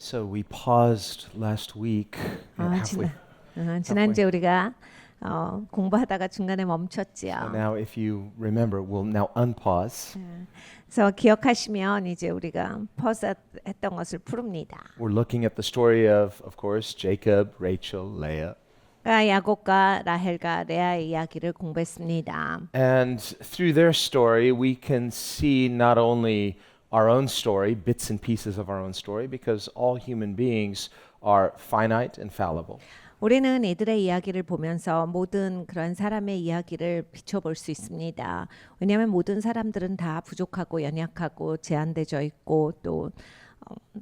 So we paused last week halfway. 지난주에 우리가 공부하다가 중간에 So 멈췄지요. now if you remember, we'll now unpause. 그래서 기억하시면 이제 우리가 퍼스 했던 것을 풀읍니다. We're looking at the story of course, Jacob, Rachel, Leah. 야곱과 라헬과 레아의 이야기를 공부했습니다. And through their story, we can see not only our own story, bits and pieces of our own story, because all human beings are finite and fallible. 우리는 이들의 이야기를 보면서 모든 그런 사람의 이야기를 비춰볼 수 있습니다. 왜냐하면 모든 사람들은 다 부족하고 연약하고 제한되어 있고 또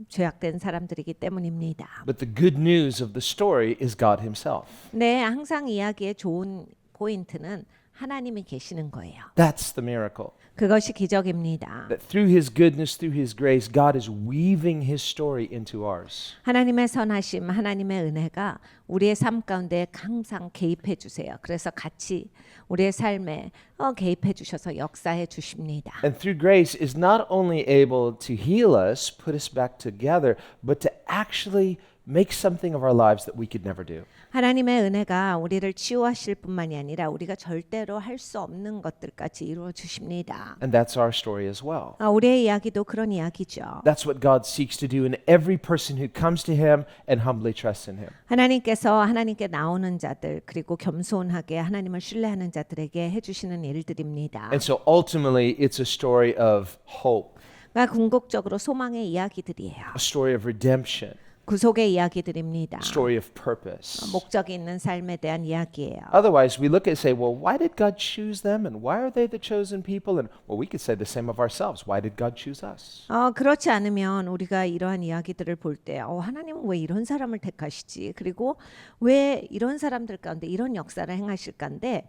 죄악된 사람들이기 때문입니다. But the good news of the story is God himself. 네, 항상 이야기의 좋은 포인트는 하나님이 계시는 거예요. That's the miracle. 그것이 기적입니다. That through his goodness, through his grace, God is weaving his story into ours. 하나님의 선하심, 하나님의 은혜가 우리의 삶 가운데 항상 개입해 주세요. 그래서 같이 우리의 삶에 개입해 주셔서 역사해 주십니다. And through grace is not only able to heal us, put us back together, but to actually make something of our lives that we could never do. 하나님의 은혜가 우리를 치유하실 뿐만이 아니라 우리가 절대로 할 수 없는 것들까지 이루어 주십니다. And that's our story as well. 우리의 이야기도 그런 이야기죠. That's what God seeks to do in every person who comes to him and humbly trusts in him. 하나님께서 하나님께 나오는 자들 그리고 겸손하게 하나님을 신뢰하는 자들에게 해주시는 일들입니다. And so ultimately it's a story of hope, 그러니까 궁극적으로 소망의 이야기들이에요. a story of redemption, 구속의 이야기들입니다. a story of purpose. 목적이 있는 삶에 대한 이야기예요. Otherwise, we look at it and say, well, why did God choose them? And why are they the chosen people? And well, we could say the same of ourselves. Why did God choose us? 그렇지 않으면 우리가 이러한 이야기들을 볼 때 하나님은 왜 이런 사람을 택하시지? 그리고 왜 이런 사람들 가운데 이런 역사를 행하실까인데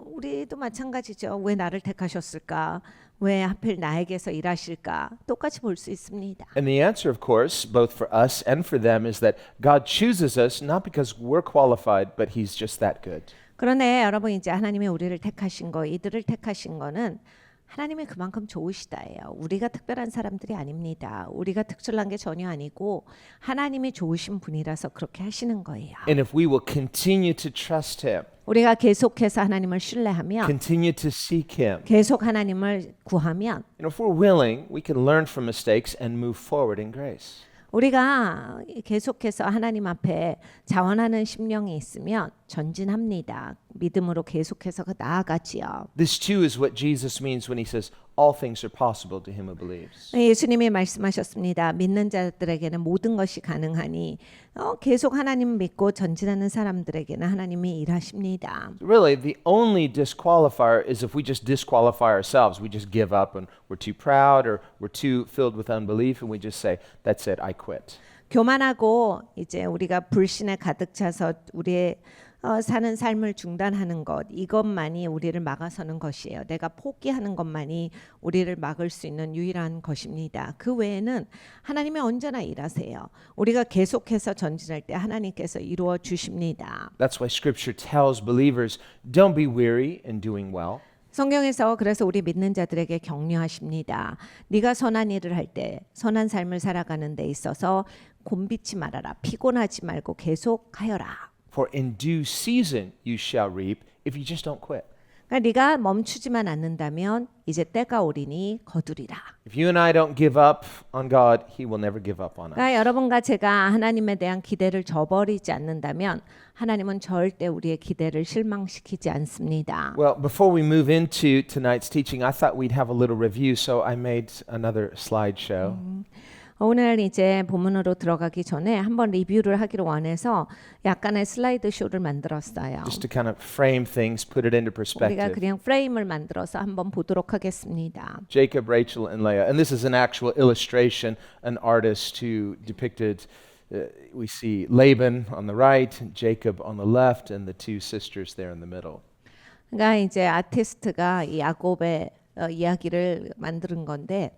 우리도 마찬가지죠. 왜 나를 택하셨을까? 왜 하필 나에게서 일하실까? 똑같이 볼 수 있습니다. And the answer, of course, both for us and for them, is that God chooses us not because we're qualified, but He's just that good. 그런데 여러분 이제 하나님이 우리를 택하신 거, 이들을 택하신 거는 하나님이 그만큼 좋으시다예요. 우리가 특별한 사람들이 아닙니다. 우리가 특출난 게 전혀 아니고 하나님이 좋으신 분이라서 그렇게 하시는 거예요. And if we will continue to trust Him, 우리가 계속해서 하나님을 신뢰하면 continue to seek Him, 계속 하나님을 구하면 and if we're willing, we can learn from mistakes and move forward in grace. 우리가 계속해서 하나님 앞에 자원하는 심령이 있으면 전진합니다. 믿음으로 계속해서 나아가지요. This too is what Jesus means when He says, all things are possible to him who believes. 예수님이 말씀하셨습니다. 믿는 자들에게는 모든 것이 가능하니 계속 하나님 믿고 전진하는 사람들에게는 하나님이 일하십니다. Really, the only disqualifier is if we just disqualify ourselves. We just give up and we're too proud or we're too filled with unbelief and we just say, that's it, I quit. 교만하고 이제 우리가 불신에 가득 차서 우리의 사는 삶을 중단하는 것 이것만이 우리를 막아서는 것이에요. 내가 포기하는 것만이 우리를 막을 수 있는 유일한 것입니다. 그 외에는 하나님이 언제나 일하세요. 우리가 계속해서 전진할 때 하나님께서 이루어 주십니다. That's why Scripture tells believers, don't be weary in doing well. 성경에서 그래서 우리 믿는 자들에게 격려하십니다. 네가 선한 일을 할 때 선한 삶을 살아가는 데 있어서 곤비치 말아라. 피곤하지 말고 계속하여라. For in due season you shall reap if you just don't quit. 그러니까 네가 멈추지만 않는다면 이제 때가 오리니 거두리라. If you and I don't give up on God, He will never give up on us. 그러니까 여러분과 제가 하나님에 대한 기대를 저버리지 않는다면 하나님은 절대 우리의 기대를 실망시키지 않습니다. Well, before we move into tonight's teaching, I thought we'd have a little review, so I made another slideshow. 오늘 이제 본문으로 들어가기 전에 한번 리뷰를 하기를 원해서 약간의 슬라이드 쇼를 만들었어요. Just to kind of frame things, put it into 우리가 perspective. 그냥 프레임을 만들어서 한번 보도록 하겠습니다. Jacob, Rachel, and Leah. And this is an actual illustration, an artist who depicted, we see Laban on the right, Jacob on the left, and the two sisters there in the middle. 그러니까 이제 아티스트가 이 야곱의 이야기를 만드는 건데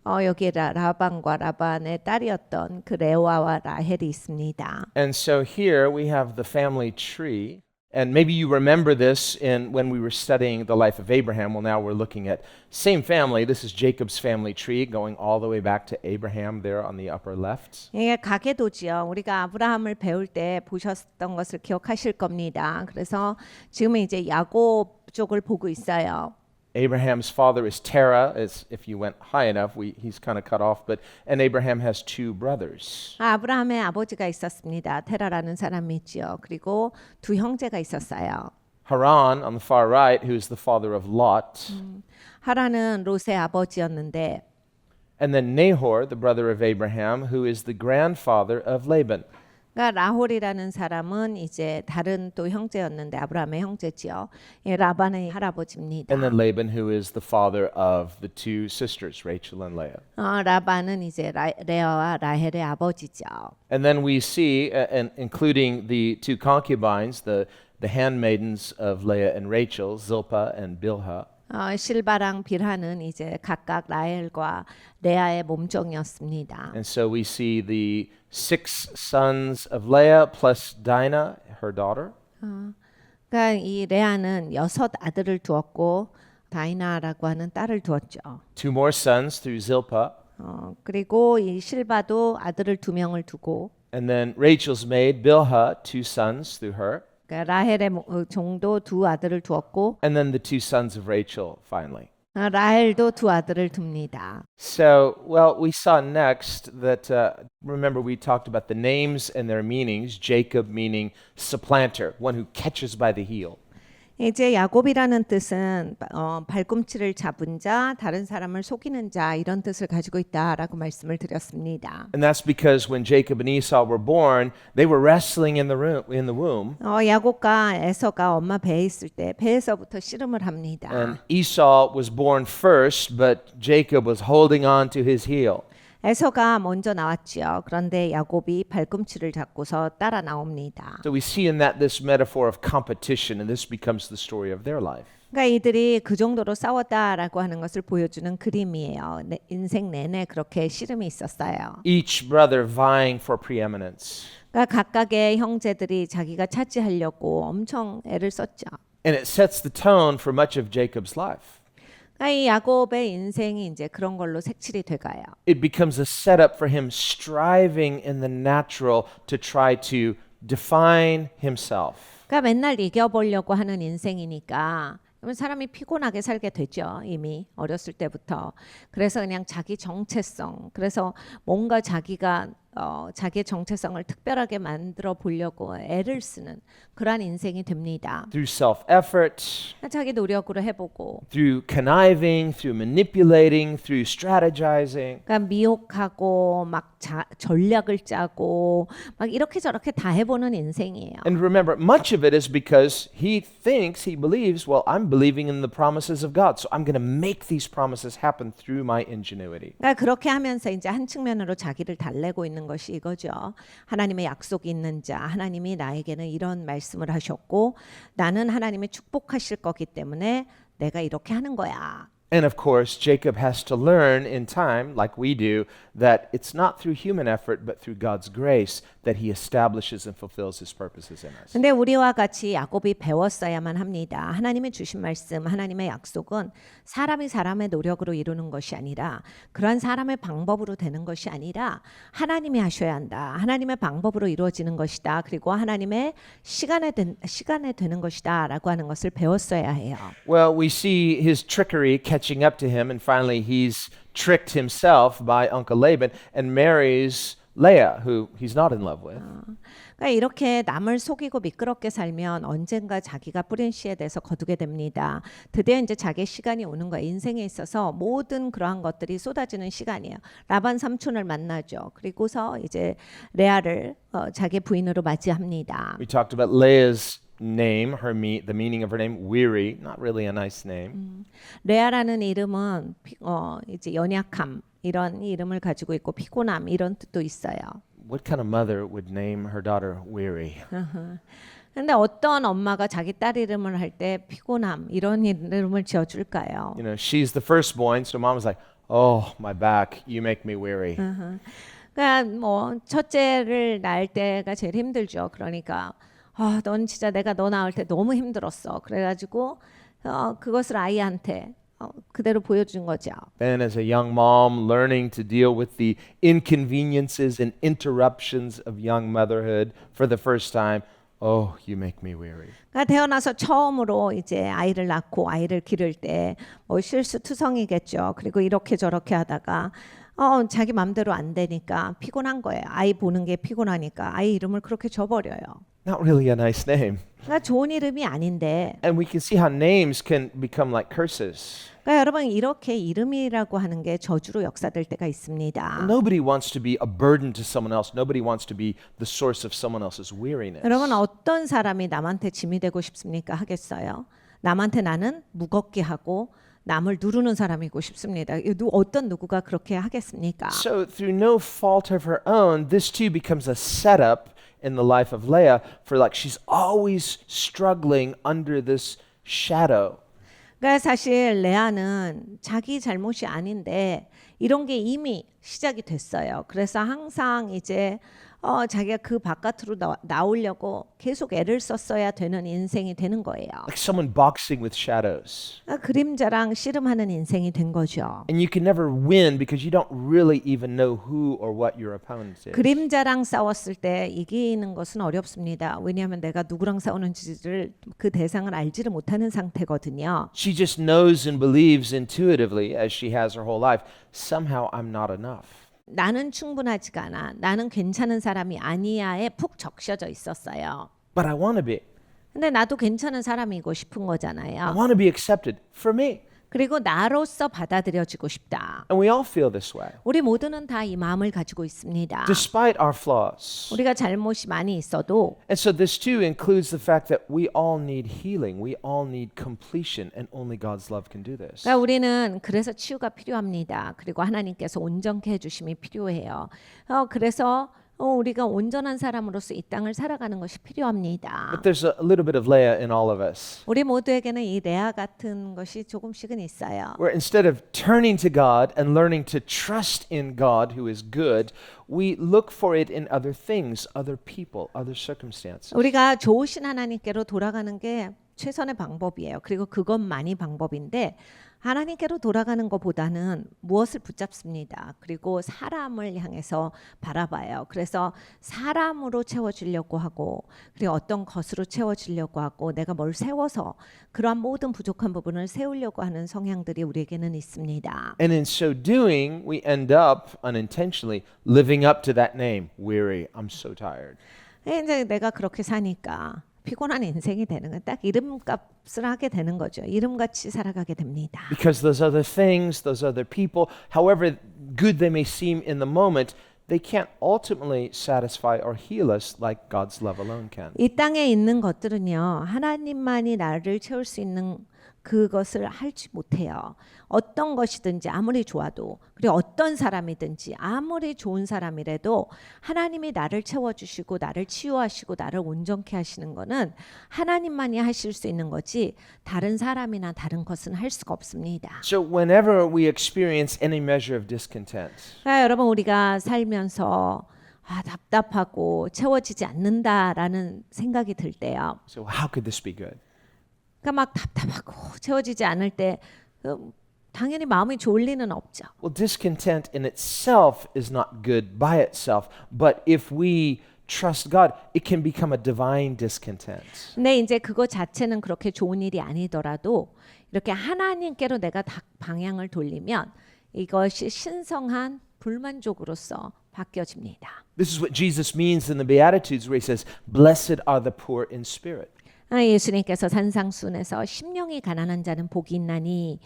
여기에 라반과 라반의 딸이었던 그 레아와 라헬이 있습니다. And so here we have the family tree, And maybe you remember this when we were studying the life of Abraham. Well, now we're looking at same family. This is Jacob's family tree going all the way back to Abraham there on the upper left. 이게 가계도지요. 우리가 아브라함을 배울 때 보셨던 것을 기억하실 겁니다. 그래서 지금은 이제 야곱 쪽을 보고 있어요. Abraham's father is Terah. As if you went high enough, he's kind of cut off. And Abraham has two brothers. 아브라함의 아버지가 있었습니다. 테라라는 사람이 있지요. 그리고 두 형제가 있었어요. Haran on the far right, who is the father of Lot. 하란은 롯의 아버지였는데 And then Nahor, the brother of Abraham, who is the grandfather of Laban. 그러니까 라홀이라는 사람은 이제 다른 또 형제였는데 아브라함의 형제지요. 예, 라반의 할아버지입니다. And then Laban, who is the father of the two sisters, Rachel and Leah. 라반은 이제 레아와 라헬의 아버지죠. And then we see, and including the two concubines, the handmaidens of Leah and Rachel, Zilpah and Bilhah. 실바랑 빌하는 이제 각각 라헬과 레아의 몸종이었습니다. And so we see the 6 sons of Leah plus Dinah, her daughter. 그러니까 이 레아는 6 아들을 두었고 다이나라고 하는 딸을 두었죠. 2 more sons through Zilpah. 그리고 이 실바도 아들을 2명을 두고 And then Rachel's maid, Bilhah, 2 sons through her. 그러니까 라헬의 종도 2 아들을 두었고 And then the 2 sons of Rachel, finally. 라헬도 2 아들을 둡니다. So, well, we saw next that, remember we talked about the names and their meanings. Jacob meaning supplanter, one who catches by the heel. 이제 야곱이라는 뜻은 발꿈치를 잡은 자, 다른 사람을 속이는 자 이런 뜻을 가지고 있다라고 말씀을 드렸습니다. And that's because when Jacob and Esau were born, they were wrestling in the womb. 야곱과 에서가 엄마 배에 있을 때 배에서부터 씨름을 합니다. And Esau was born first, but Jacob was holding on to his heel. 에서가 먼저 나왔지요. 그런데 야곱이 발꿈치를 잡고서 따라 나옵니다. So we see in that this metaphor of competition, and this becomes the story of their life. 그러니까 이들이 그 정도로 싸웠다라고 하는 것을 보여주는 그림이에요. 인생 내내 그렇게 씨름이 있었어요. Each brother vying for preeminence. 그러니까 각각의 형제들이 자기가 차지하려고 엄청 애를 썼죠. And it sets the tone for much of Jacob's life. 그러니까 이 야곱의 인생이 이제 그런 걸로 색칠이 돼가요. It becomes a setup for him striving in the natural to try to define himself. 그러니까 맨날 이겨보려고 하는 인생이니까 그러면 사람이 피곤하게 살게 되죠. 이미 어렸을 때부터. 그래서 그냥 자기 정체성, 그래서 뭔가 자기가 자기의 정체성을 특별하게 만들어 보려고 애를 쓰는 그러한 인생이 됩니다. Through self-effort, 자기 노력으로 해보고, through conniving, through manipulating, through strategizing. 그러니까 미혹하고 막 전략을 짜고 막 이렇게 저렇게 다 해보는 인생이에요. And remember, much of it is because he thinks, he believes, well, I'm believing in the promises of God, so I'm going to make these promises happen through my ingenuity. 그러니까 그렇게 하면서 이제 한 측면으로 자기를 달래고 있는 것이 이거죠. 하나님의 약속이 있는 자, 하나님이 나에게는 이런 말씀을 하셨고 나는 하나님의 축복하실 거기 때문에 내가 이렇게 하는 거야. And of course, Jacob has to learn in time, like we do, that it's not through human effort, but through God's grace that he establishes and fulfills his purposes in us. 근데 우리와 같이 야곱이 배웠어야만 합니다. 하나님의 주신 말씀, 하나님의 약속은 사람이 사람의 노력으로 이루는 것이 아니라 그러한 사람의 방법으로 되는 것이 아니라 하나님이 하셔야 한다. 하나님의 방법으로 이루어지는 것이다. 그리고 하나님의 시간에 되는 것이다. 라고 하는 것을 배웠어야 해요. Well, we see his trickery catching up to him, and finally he's tricked himself by Uncle Laban and marries Leah, who he's not in love with. 그러니까 이렇게 남을 속이고 미끄럽게 살면 언젠가 자기가 뿌린 씨에 대해서 거두게 됩니다. 드디어 이제 자기의 시간이 오는 거예요. 인생에 있어서 모든 그러한 것들이 쏟아지는 시간이에요. 라반 삼촌을 만나죠. 그리고서 이제 레아를 자기 부인으로 맞이합니다. We talked about Leah's name, the meaning of her name, weary, not really a nice name. 레아라는 이름은 이제 연약함 이런 이름을 가지고 있고 피곤함 이런 뜻도 있어요. What kind of mother would name her daughter weary? 근데 어떤 엄마가 자기 딸 이름을 할 때 피곤함 이런 이름을 지어줄까요? You know, she's the firstborn, so mom was like, "Oh, my back, you make me weary." 그러니까 뭐 첫째를 낳을 때가 제일 힘들죠. 그러니까 넌 진짜 내가 너 낳을 때 너무 힘들었어. 그래가지고 그것을 아이한테 그대로 보여준 거죠. And as a young mom learning to deal with the inconveniences and interruptions of young motherhood for the first time, oh, you make me weary. 그러니까 태어나서 처음으로 이제 아이를 낳고 아이를 기를 때 실수투성이겠죠. 그리고 이렇게 저렇게 하다가 자기 맘대로 안 되니까 피곤한 거예요. 아이 보는 게 피곤하니까 아이 이름을 그렇게 줘버려요. Not really a nice name. 그러니까 좋은 이름이 아닌데. And we can see how names can become like curses. 그러니까 여러분 이렇게 이름이라고 하는 게 저주로 역사될 때가 있습니다. Nobody wants to be a burden to someone else. Nobody wants to be the source of someone else's weariness. 여러분 어떤 사람이 남한테 짐이 되고 싶습니까? 하겠어요? 남한테 나는 무겁게 하고 남을 누르는 사람이고 싶습니다. 어떤 누구가 그렇게 하겠습니까? So through no fault of her own, this too becomes a setup in the life of Leah for like she's always struggling under this shadow. 그러니까 사실 레아는 자기 잘못이 아닌데 이런 게 이미 시작이 됐어요. 그래서 항상 이제 자기가 그 바깥으로 나오려고 계속 애를 썼어야 되는 인생이 되는 거예요. Like someone boxing with shadows. 그림자랑 씨름하는 인생이 된 거죠. And you can never win because you don't really even know who or what your opponent is. 그림자랑 싸웠을 때 이기는 것은 어렵습니다. 왜냐하면 내가 누구랑 싸우는지를 그 대상을 알지를 못하는 상태거든요. She just knows and believes intuitively as she has her whole life, somehow I'm not enough. 나는 충분하지가 않아. 나는 괜찮은 사람이 아니야에 푹 적셔져 있었어요. But I want to be. 근데 나도 괜찮은 사람이고 싶은 I 거잖아요. want to be accepted for me. 그리고 나로서 받아들여지고 싶다. And we all feel this way. 우리 모두는 다 이 마음을 가지고 있습니다. Despite our flaws. 우리가 잘못이 많이 있어도 And so this too includes the fact that we all need healing. We all need completion and only God's love can do this. 그러니까 우리는 그래서 치유가 필요합니다. 그리고 하나님께서 온전케 해주심이 필요해요. 그래서 우리가 온전한 사람으로서 이 땅을 살아가는 것이 필요합니다. But there's a little bit of Leah in all of us. 우리 모두에게는 이 레아 같은 것이 조금씩은 있어요. Where instead of turning to God and learning to trust in God who is good, we look for it in other things, other people, other circumstances. 우리가 좋으신 하나님께로 돌아가는 게 최선의 방법이에요. 그리고 그것만이 방법인데 하나님께로 돌아가는 것보다는 무엇을 붙잡습니다. 그리고 사람을 향해서 바라봐요. 그래서 사람으로 채워지려고 하고 그리고 어떤 것으로 채워지려고 하고 내가 뭘 세워서 그러한 모든 부족한 부분을 세우려고 하는 성향들이 우리에게는 있습니다. And in so doing, we end up unintentionally living up to that name, weary, I'm so tired. 이제 내가 그렇게 사니까 피곤한 인생이 되는 건 딱 이름값을 하게 되는 거죠. 이름같이 살아가게 됩니다. Because those other things, those other people, however good they may seem in the moment, they can't ultimately satisfy or heal us like God's love alone can. 이 땅에 있는 것들은요. 하나님만이 나를 채울 수 있는 그것을 하지 못해요. 어떤 것이든지 아무리 좋아도 그리고 어떤 사람이든지 아무리 좋은 사람이라도 하나님이 나를 채워주시고 나를 치유하시고 나를 온전케 하시는 거는 하나님만이 하실 수 있는 거지 다른 사람이나 다른 것은 할 수가 없습니다. So whenever we experience any measure of discontent, 여러분 우리가 살면서 답답하고 채워지지 않는다라는 생각이 들 때요. so how could this be good? 그러니까 막 답답하고 채워지지 않을 때 당연히 마음이 좋을 리는 없죠. Well, discontent in itself is not good by itself, but if we trust God, it can become a divine discontent. 근데 이제 그거 자체는 그렇게 좋은 일이 아니더라도 이렇게 하나님께로 내가 방향을 돌리면 이것이 신성한 불만족으로서 바뀌어집니다. This is what Jesus means in the Beatitudes where he says, "Blessed are the poor in spirit." 예수님께서 산상순에서 심령이 가난한 자는 복이 있나니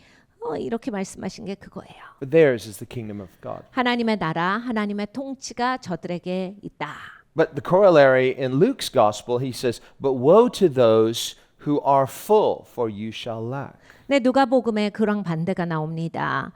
이렇게 말씀하신 게 그거예요. For theirs is the kingdom of God. 하나님의 나라, 하나님의 통치가 저들에게 있다. But the corollary in Luke's gospel, he says, "But woe to those who are full, for you shall lack." 네, 누가복음에 그랑 반대가 나옵니다.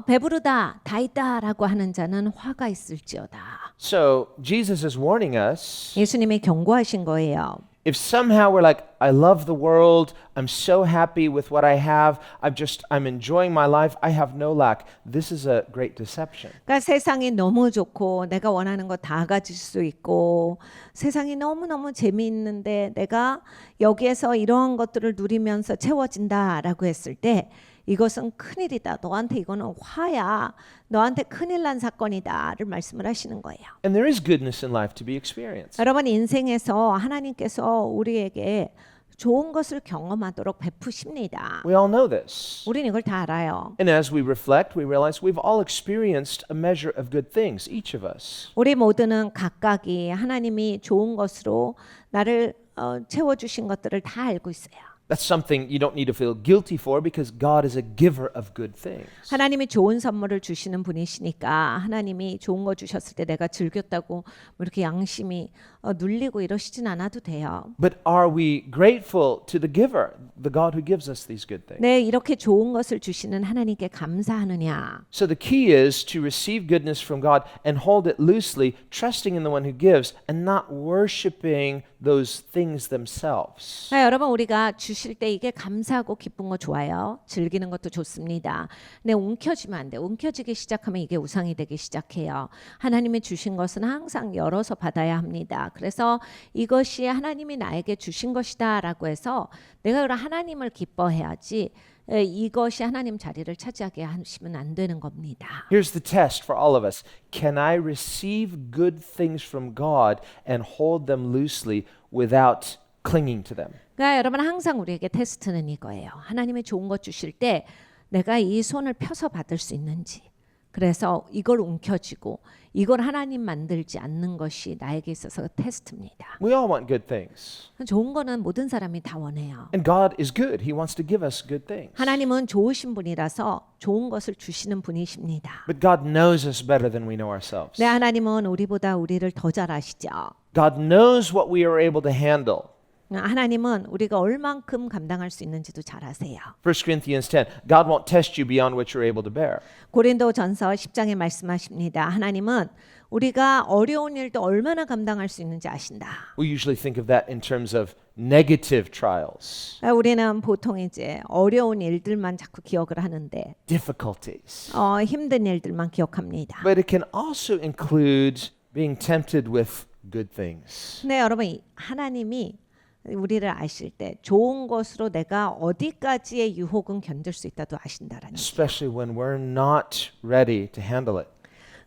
배부르다, 다 있다라고 하는 자는 화가 있을지어다. So Jesus is warning us 예수님이 경고하신 거예요. If somehow we're like, I love the world, I'm so happy with what I have, I'm enjoying my life, I have no lack, this is a great deception. 그러니까 세상이 너무 좋고 내가 원하는 거 다 가질 수 있고 세상이 너무너무 재미있는데 내가 여기에서 이러한 것들을 누리면서 채워진다라고 했을 때 이것은 큰일이다. 너한테 이거는 화야. 너한테 큰일 난 사건이다를 말씀을 하시는 거예요. And there is goodness in life to be experienced. 여러분 인생에서 하나님께서 우리에게 좋은 것을 경험하도록 베푸십니다. We all know this. 우리는 이걸 다 알아요. And as we reflect, we realize we've all experienced a measure of good things, each of us. 우리 모두는 각각이 하나님이 좋은 것으로 나를 채워주신 것들을 다 알고 있어요. That's something you don't need to feel guilty for because God is a giver of good things. 하나님이 좋은 선물을 주시는 분이시니까 하나님이 좋은 거 주셨을 때 내가 즐겼다고 뭐 이렇게 양심이 눌리고 이러시진 않아도 돼요. But are we grateful to the giver, the God who gives us these good things? 네, 이렇게 좋은 것을 주시는 하나님께 감사하느냐. So the key is to receive goodness from God and hold it loosely, trusting in the one who gives and not worshiping those things themselves. 여러분 우리가 주실 때 이게 감사하고 기쁜 거 좋아요. 즐기는 것도 좋습니다. 근데 움켜쥐면 안 돼요. 움켜쥐기 시작하면 이게 우상이 되기 시작해요. 하나님이 주신 것은 항상 열어서 받아야 합니다. 그래서 이것이 하나님이 나에게 주신 것이다라고 해서 내가 그럼 하나님을 기뻐해야지 이것이 하나님 자리를 차지하게 하시면 안 되는 겁니다. Here's the test for all of us. Can I receive good things from God and hold them loosely without clinging to them? 그러니까 여러분 항상 우리에게 테스트는 이거예요. 하나님이 좋은 것 주실 때 내가 이 손을 펴서 받을 수 있는지. 그래서 이걸 움켜쥐고 이걸 하나님 만들지 않는 것이 나에게 있어서 테스트입니다. We all want good things. 좋은 거는 모든 사람이 다 원해요. And God is good. He wants to give us good things. 하나님은 좋으신 분이라서 좋은 것을 주시는 분이십니다. But God knows us better than we know ourselves. 네, 하나님은 우리보다 우리를 더 잘 아시죠. God knows what we are able to handle. 하나님은 우리가 얼만큼 감당할 수 있는지도 잘 아세요. 1 Corinthians 10, God won't test you beyond what you're able to bear. 고린도전서 10장에 말씀하십니다. 하나님은 우리가 어려운 일도 얼마나 감당할 수 있는지 아신다. We usually think of that in terms of negative trials, 우리는 보통 이제 어려운 일들만 자꾸 기억을 하는데 difficulties. 힘든 일들만 기억합니다. But it can also include being tempted with good things. 근데 여러분 하나님이 우리를 아실 때 좋은 것으로 내가 어디까지의 유혹은 견딜 수 있다도 아신다라는 거예요. Especially when we're not ready to handle it.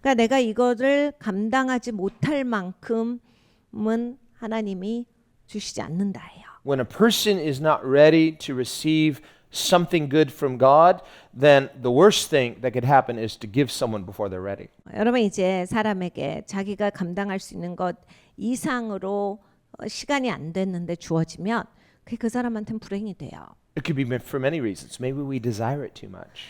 그러니까 내가 이거를 감당하지 못할 만큼은 하나님이 주시지 않는다예요. When a person is not ready to receive something good from God, then the worst thing that could happen is to give someone before they're ready. 여러분 이제 사람에게 자기가 감당할 수 있는 것 이상으로 시간이 안 됐는데 주어지면 그게 그 사람한테는 불행이 돼요. It could be for many reasons. Maybe we desire it too much.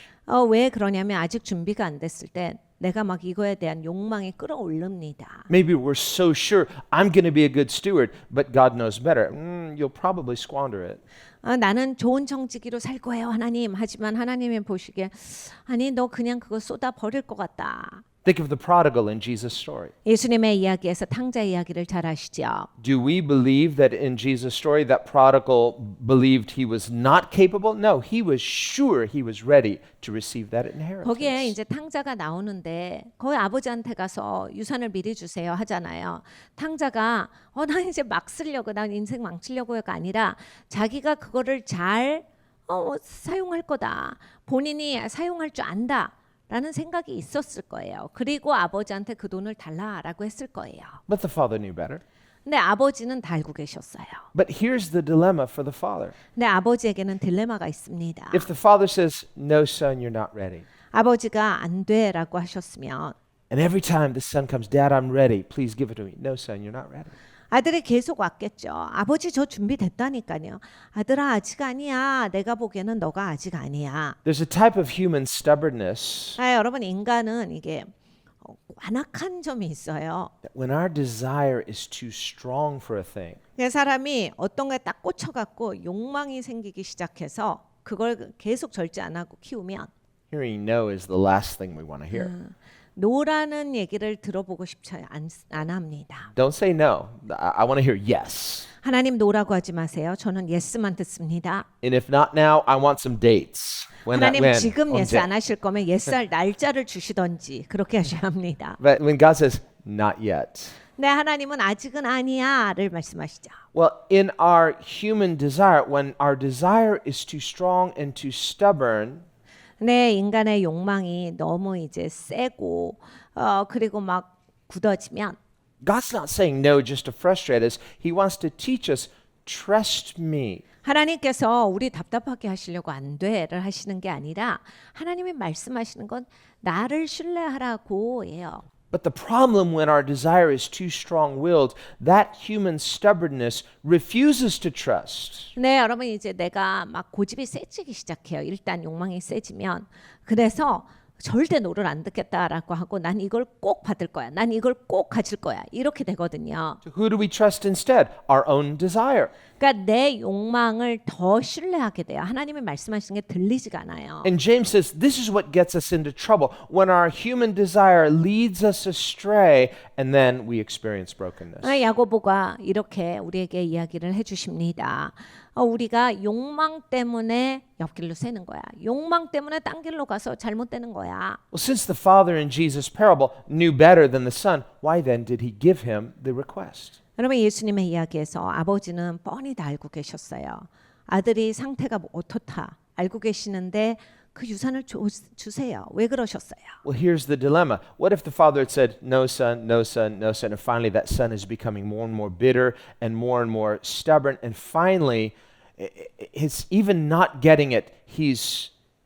왜 그러냐면 아직 준비가 안 됐을 때 내가 막 이거에 대한 욕망이 끌어올릅니다. Maybe we're so sure I'm going to be a good steward, but God knows better. You'll probably squander it. 나는 좋은 청지기로 살 거예요, 하나님. 하지만 하나님이 보시기에 아니 너 그냥 그거 쏟아 버릴 것 같다. Think of the prodigal in Jesus' story. 예수님의 이야기에서 탕자 이야기를 잘 아시죠? Do we believe that in Jesus' story that prodigal believed he was not capable? No, he was sure he was ready to receive that inheritance. 거기에 이제 탕자가 나오는데 거기 아버지한테 가서 유산을 미리 주세요 하잖아요. 탕자가 나 이제 막 쓰려고 난 인생 망치려고가 아니라 자기가 그거를 잘 사용할 거다. 본인이 사용할 줄 안다. 라는 생각이 있었을 거예요. 그리고 아버지한테 그 돈을 달라라고 했을 거예요. But the father knew better. 근데 아버지는 다 알고 계셨어요. But here's the dilemma for the father. 근데 아버지에게는 딜레마가 있습니다. If the father says, "No, son, you're not ready," 아버지가 안 돼라고 하셨으면 and every time the son comes, "Dad, I'm ready. Please give it to me." "No, son, you're not ready." 아들이 계속 왔겠죠. 아버지 저 준비됐다니까요. 아들아 아직 아니야. 내가 보기에는 너가 아직 아니야. There's a type of human stubbornness 여러분 인간은 이게 완악한 점이 있어요. that when our desire is too strong for a thing, 사람이 어떤 거에 딱 꽂혀갖고 욕망이 생기기 시작해서 그걸 계속 절제 안 하고 키우면 hearing no is the last thing we want to hear. 노라는 얘기를 들어보고 싶지 안 합니다. Don't say no. I want to hear yes. 하나님 노라고 하지 마세요. 저는 예스만 듣습니다. And if not now, I want some dates. 하나님 when? 지금 예스 언제? 안 하실 거면 예스할 날짜를 주시던지 그렇게 하셔야 합니다. But when God says not yet. 네, 하나님은 아직은 아니야를 말씀하시죠. Well, in our human desire, when our desire is too strong and too stubborn, 네, 인간의 욕망이 너무 이제 세고 그리고 막 굳어지면 God's not saying no just to frustrate us. He wants to teach us, trust me. 하나님께서 우리 답답하게 하시려고 안 돼를 하시는 게 아니라 하나님이 말씀하시는 건 나를 신뢰하라고예요. But the problem when our desire is too strong-willed, that human stubbornness refuses to trust. 네, 여러분 이제 내가 막 고집이 세지기 시작해요. 일단 욕망이 세지면 그래서 절대 노를 안 듣겠다라고 하고 난 이걸 꼭 받을 거야. 난 이걸 꼭 가질 거야. 이렇게 되거든요. So who do we trust instead? Our own desire. 그러니까 내 욕망을 더 신뢰하게 돼요. 하나님이 말씀하시는 게 들리지가 않아요. And James says this is what gets us into trouble when our human desire leads us astray and then we experience brokenness. 야고보가 이렇게 우리에게 이야기를 해주십니다. 우리가 욕망 때문에 옆길로 새는 거야. 욕망 때문에 딴 길로 가서 잘못되는 거야. Well, since the father in Jesus' parable knew better than the son, why then did he give him the request? 여러분 예수님의 이야기에서 아버지는 뻔히 다 알고 계셨어요. 아들이 상태가 어떻다 알고 계시는데 그 유산을 주세요. 왜 그러셨어요? Well, here's the dilemma. What if the father had said, no son, no son, no son, and finally that son is becoming more and more bitter and more stubborn, and finally, he's even not getting it.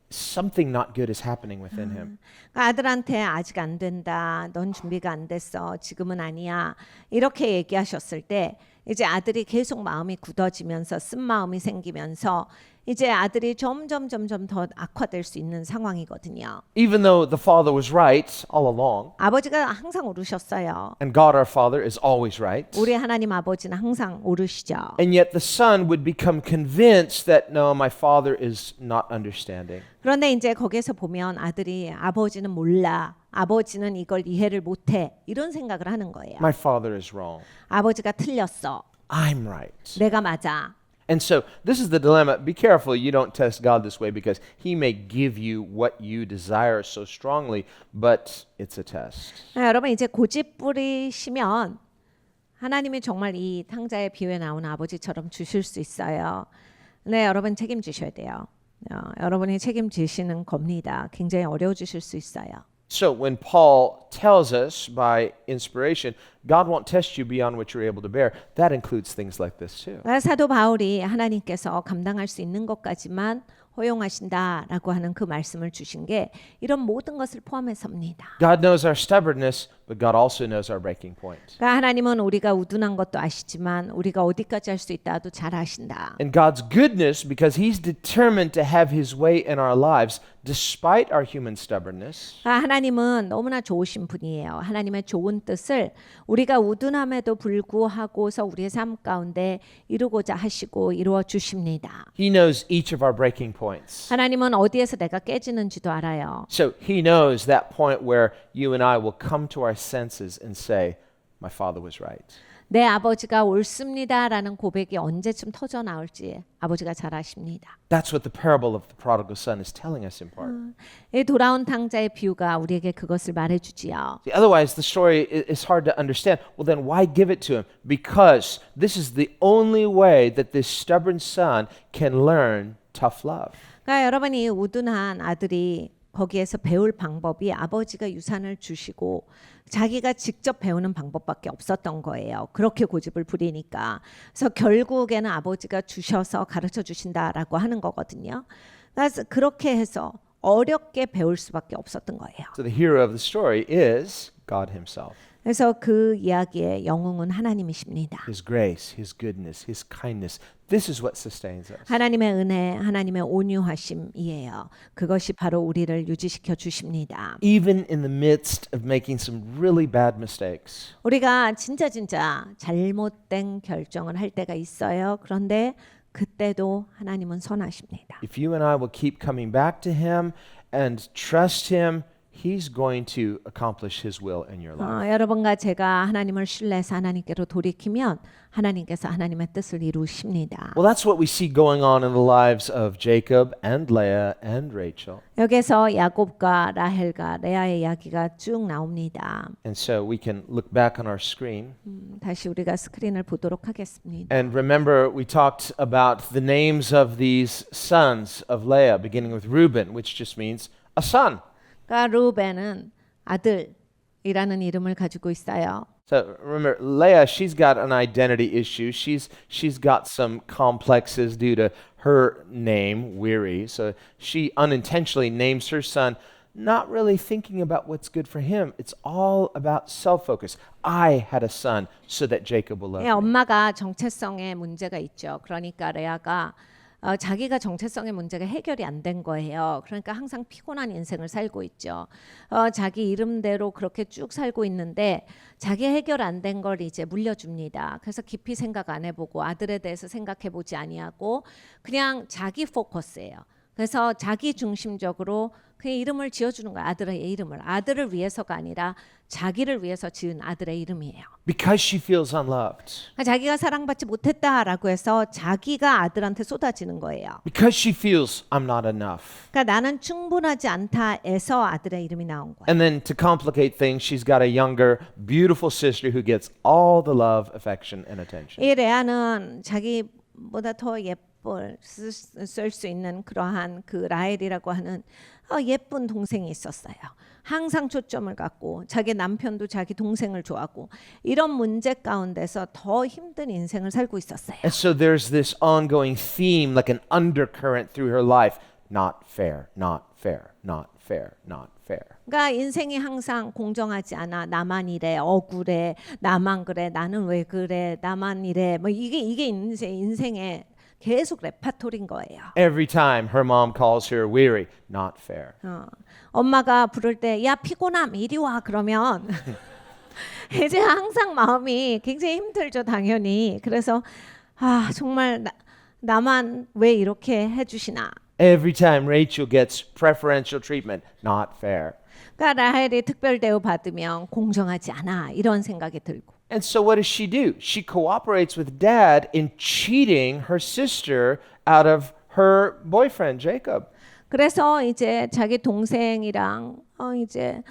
Something not good is happening within him. 아들한테 아직 안 된다. 넌 준비가 안 됐어. 지금은 아니야. 이렇게 얘기하셨을 때 이제 아들이 계속 마음이 굳어지면서 쓴 마음이 생기면서 이제 아들이 점점 더 악화될 수 있는 상황이거든요. Even though the father was right all along, 아버지가 항상 옳으셨어요. and God our Father is always right, 우리 하나님 아버지는 항상 옳으시죠. and yet the son would become convinced that no, my father is not understanding. 그런데 이제 거기에서 보면 아들이 아버지는 몰라. 아버지는 이걸 이해를 못해. 이런 생각을 하는 거예요. My father is wrong. 아버지가 틀렸어. I'm right. 내가 맞아. And so this is the dilemma. Be careful you don't test God this way because he may give you what you desire so strongly, but it's a test. 여러분 이제 고집 부리시면 하나님이 정말 이 탕자의 비유에 나오는 아버지처럼 주실 수 있어요. 네, 여러분 책임지셔야 돼요. 여러분이 책임지시는 겁니다. 굉장히 어려워지실 수 있어요. So when Paul tells us by inspiration, God won't test you beyond what you're able to bear, that includes things like this too. 사도 바울이 하나님께서 감당할 수 있는 것까지만 허용하신다라고 하는 그 말씀을 주신 게 이런 모든 것을 포함해서입니다. God knows our stubbornness, but God also knows our breaking point. 그러니까 하나님은 우리가 우둔한 것도 아시지만 우리가 어디까지 할 수 있다도 잘 아신다. And God's goodness, because he's determined to have his way in our lives despite our human stubbornness. 하나님은 너무나 좋으신 분이에요. 하나님의 좋은 뜻을 우리가 우둔함에도 불구하고서 우리의 삶 가운데 이루고자 하시고 이루어 주십니다. He knows each of our breaking points. 하나님은 어디에서 내가 깨지는지도 알아요. So he knows that point where you and I will come to our senses and say, my father was right. 내 아버지가 옳습니다라는 고백이 언제쯤 터져 나올지 아버지가 잘 아십니다. That's what the parable of the prodigal son is telling us in part. 이 돌아온 탕자의 비유가 우리에게 그것을 말해주지요. See, otherwise, the story is hard to understand. Well, then why give it to him? Because this is the only way that this stubborn son can learn tough love. 그러니까 여러분이 우둔한 아들이 거기에서 배울 방법이 아버지가 유산을 주시고 자기가 직접 배우는 방법밖에 없었던 거예요. 그렇게 고집을 부리니까. 그래서 결국에는 아버지가 주셔서 가르쳐 주신다라고 하는 거거든요. 그래서 그렇게 해서 어렵게 배울 수밖에 없었던 거예요. So the hero of the story is God himself. 그래서 그 이야기의 영웅은 하나님이십니다. His grace, his goodness, his kindness. This is what sustains us. 하나님의 은혜, 하나님의 온유하심이에요. 그것이 바로 우리를 유지시켜 주십니다. Even in the midst of making some really bad mistakes. 우리가 진짜 잘못된 결정을 할 때가 있어요. 그런데 그때도 하나님은 선하십니다. If you and I will keep coming back to him and trust him, He's going to accomplish His will in your life. 여러분과 제가 하나님을 신뢰해서 하나님께로 돌이키면 하나님께서 하나님의 뜻을 이루십니다. Well, that's what we see going on in the lives of Jacob and Leah and Rachel. 여기서 야곱과 라헬과 레아의 이야기가 쭉 나옵니다. And so we can look back on our screen. 다시 우리가 스크린을 보도록 하겠습니다. And remember, we talked about the names of these sons of Leah, beginning with Reuben, which just means a son. 그러니까 루벤은 아들이라는 이름을 가지고 있어요. So remember, Leah, she's got an identity issue. She's got some complexes due to her name, Weary. So she unintentionally names her son, not really thinking about what's good for him. It's all about self-focus. I had a son so that Jacob will love me. 엄마가 정체성에 문제가 있죠. 그러니까 레아가 자기가 정체성의 문제가 해결이 안 된 거예요. 그러니까 항상 피곤한 인생을 살고 있죠. 자기 이름대로 그렇게 쭉 살고 있는데 자기 해결 안 된 걸 이제 물려줍니다. 그래서 깊이 생각 안 해보고 아들에 대해서 생각해보지 아니하고 그냥 자기 포커스예요. 그래서 자기 중심적으로 그 이름을 지어주는 거예요. 아들의 이름을. 아들을 위해서가 아니라 자기를 위해서 지은 아들의 이름이에요. Because she feels unloved. 그러니까 자기가 사랑받지 못했다라고 해서 자기가 아들한테 쏟아지는 거예요. Because she feels I'm not enough. 그러니까 나는 충분하지 않다에서 아들의 이름이 나온 거예요. And then to complicate things, she's got a younger, beautiful sister who gets all the love, affection, and attention. 이 레아는 자기보다 더 예쁠 쓸 수 있는 그러한 그 라헬이라고 하는 예쁜 동생이 있었어요. 항상 초점을 갖고 자기 남편도 자기 동생을 좋아하고 이런 문제 가운데서 더 힘든 인생을 살고 있었어요. And so there's this ongoing theme, like an undercurrent through her life. Not fair, not fair, not fair, not fair. 그러니까 인생이 항상 공정하지 않아. 나만 이래, 억울해, 나만 그래, 나는 왜 그래, 나만 이래. 뭐 이게 인생의 계속 레파토리인 거예요. Every time her mom calls her weary, not fair. 엄마가 부를 때 야 피곤함 이리 와 그러면 이제 항상 마음이 굉장히 힘들죠 당연히. 그래서 정말 나만 왜 이렇게 해주시나. Every time Rachel gets preferential treatment, not fair. 그러니까 라헬이 특별 대우 받으면 공정하지 않아 이런 생각이 들고. And so what does she do? She cooperates with dad in cheating her sister out of her boyfriend, Jacob. 그래서 이제 자기 동생이랑 이제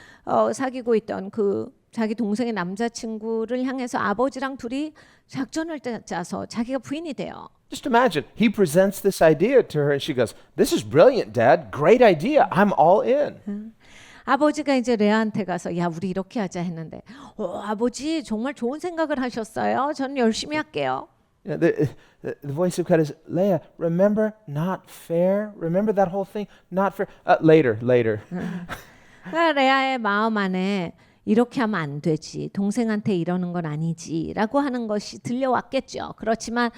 사귀고 있던 그 자기 동생의 남자친구를 향해서 아버지랑 둘이 작전을 짜서 자기가 부인이 돼요. Just imagine, he presents this idea to her and she goes, "This is brilliant, Dad. Great idea. I'm all in." 아버지가 이제 레아한테 가서 야 우리 이렇게 하자 했는데 아버지 정말 좋은 생각을 하셨어요. 저는 열심히 할게요. You know, the voice of God is, Leah, remember not fair? Remember that whole thing? Not fair. Later. 그러니까 레아의 마음 안에 이렇게 하면 안 되지. 동생한테 이러는 건 아니지라고 하는 것이 들려왔겠죠. 그렇지만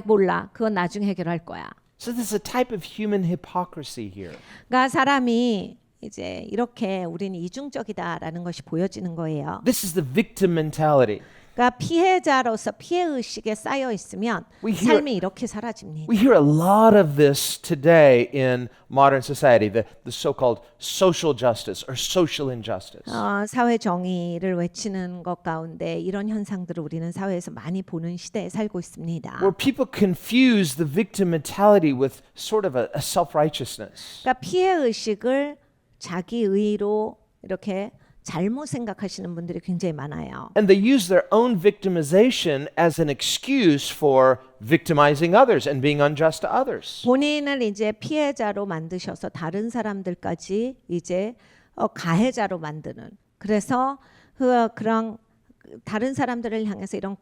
몰라. 그건 나중에 해결할 거야. So there's a type of human hypocrisy here. 그러니까 사람이 이제 이렇게 우리는 이중적이다라는 것이 보여지는 거예요. This is the victim mentality. 그러니까 피해자로서 피해 의식에 쌓여 있으면 삶이 이렇게 사라집니다. We hear a lot of this today in modern society, the so-called social justice or social injustice. 사회 정의를 외치는 것 가운데 이런 현상들을 우리는 사회에서 많이 보는 시대에 살고 있습니다. Where people confuse the victim mentality with sort of a self-righteousness. 그러니까 피해 의식을 자기 의로 이렇게 잘못 생각하시는 분들이 굉장히 많아요. And they use their own victimization as an excuse for victimizing others and being unjust to others. 본인을 이제 피해자로 만드셔서 다른 사람들까지 이제 가해자로 만드는. 그래서 그런 다른 사람들을 향해서 이런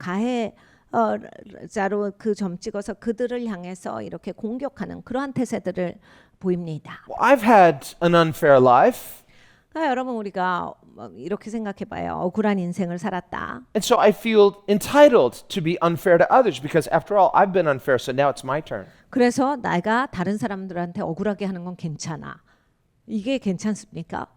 가해자로 그 점 찍어서 그들을 향해서 이렇게 공격하는 그러한 태세들을 보입니다. Well, I've had an unfair life. 여러분 우리가 이렇게 생각해봐요. 억울한 인생을 살았다. And so I feel entitled to be unfair to others because after all, I've been unfair, so now it's my turn. 그래서 내가 다른 사람들한테 억울하게 하는 건 괜찮아. 이게 괜찮습니까?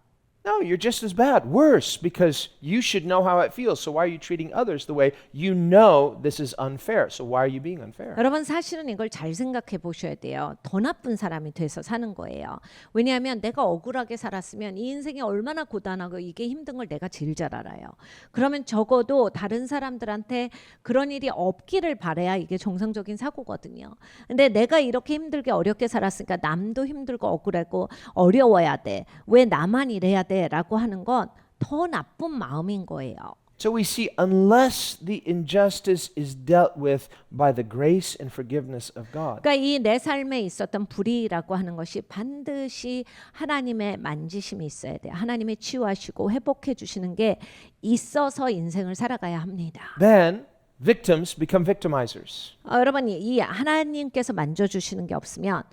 No, you're just as bad, worse, because you should know how it feels. So why are you treating others the way you know this is unfair? So why are you being unfair? 여러분 사실은 이걸 잘 생각해 보셔야 돼요. 더 나쁜 사람이 돼서 사는 거예요. 왜냐하면 내가 억울하게 살았으면 이 인생이 얼마나 고단하고 이게 힘든 걸 내가 제일 잘 알아요. 그러면 적어도 다른 사람들한테 그런 일이 없기를 바라야 이게 정상적인 사고거든요. 근데 내가 이렇게 힘들게 어렵게 살았으니까 남도 힘들고 억울하고 어려워야 돼. 왜 나만 이래야 돼? 라고 하는 건 더 나쁜 마음인 거예요. So we see, unless the injustice is dealt with by the grace and forgiveness of God. 그러니까 이 내 삶에 있었던 불의라고 하는 것이 반드시 하나님의 만지심이 있어야 돼요. 하나님이 치유하시고 회복해 주시는 게 있어서 인생을 살아가야 합니다. Then victims become victimizers. 여러분 이 하나님께서 만져주시는 게 없으면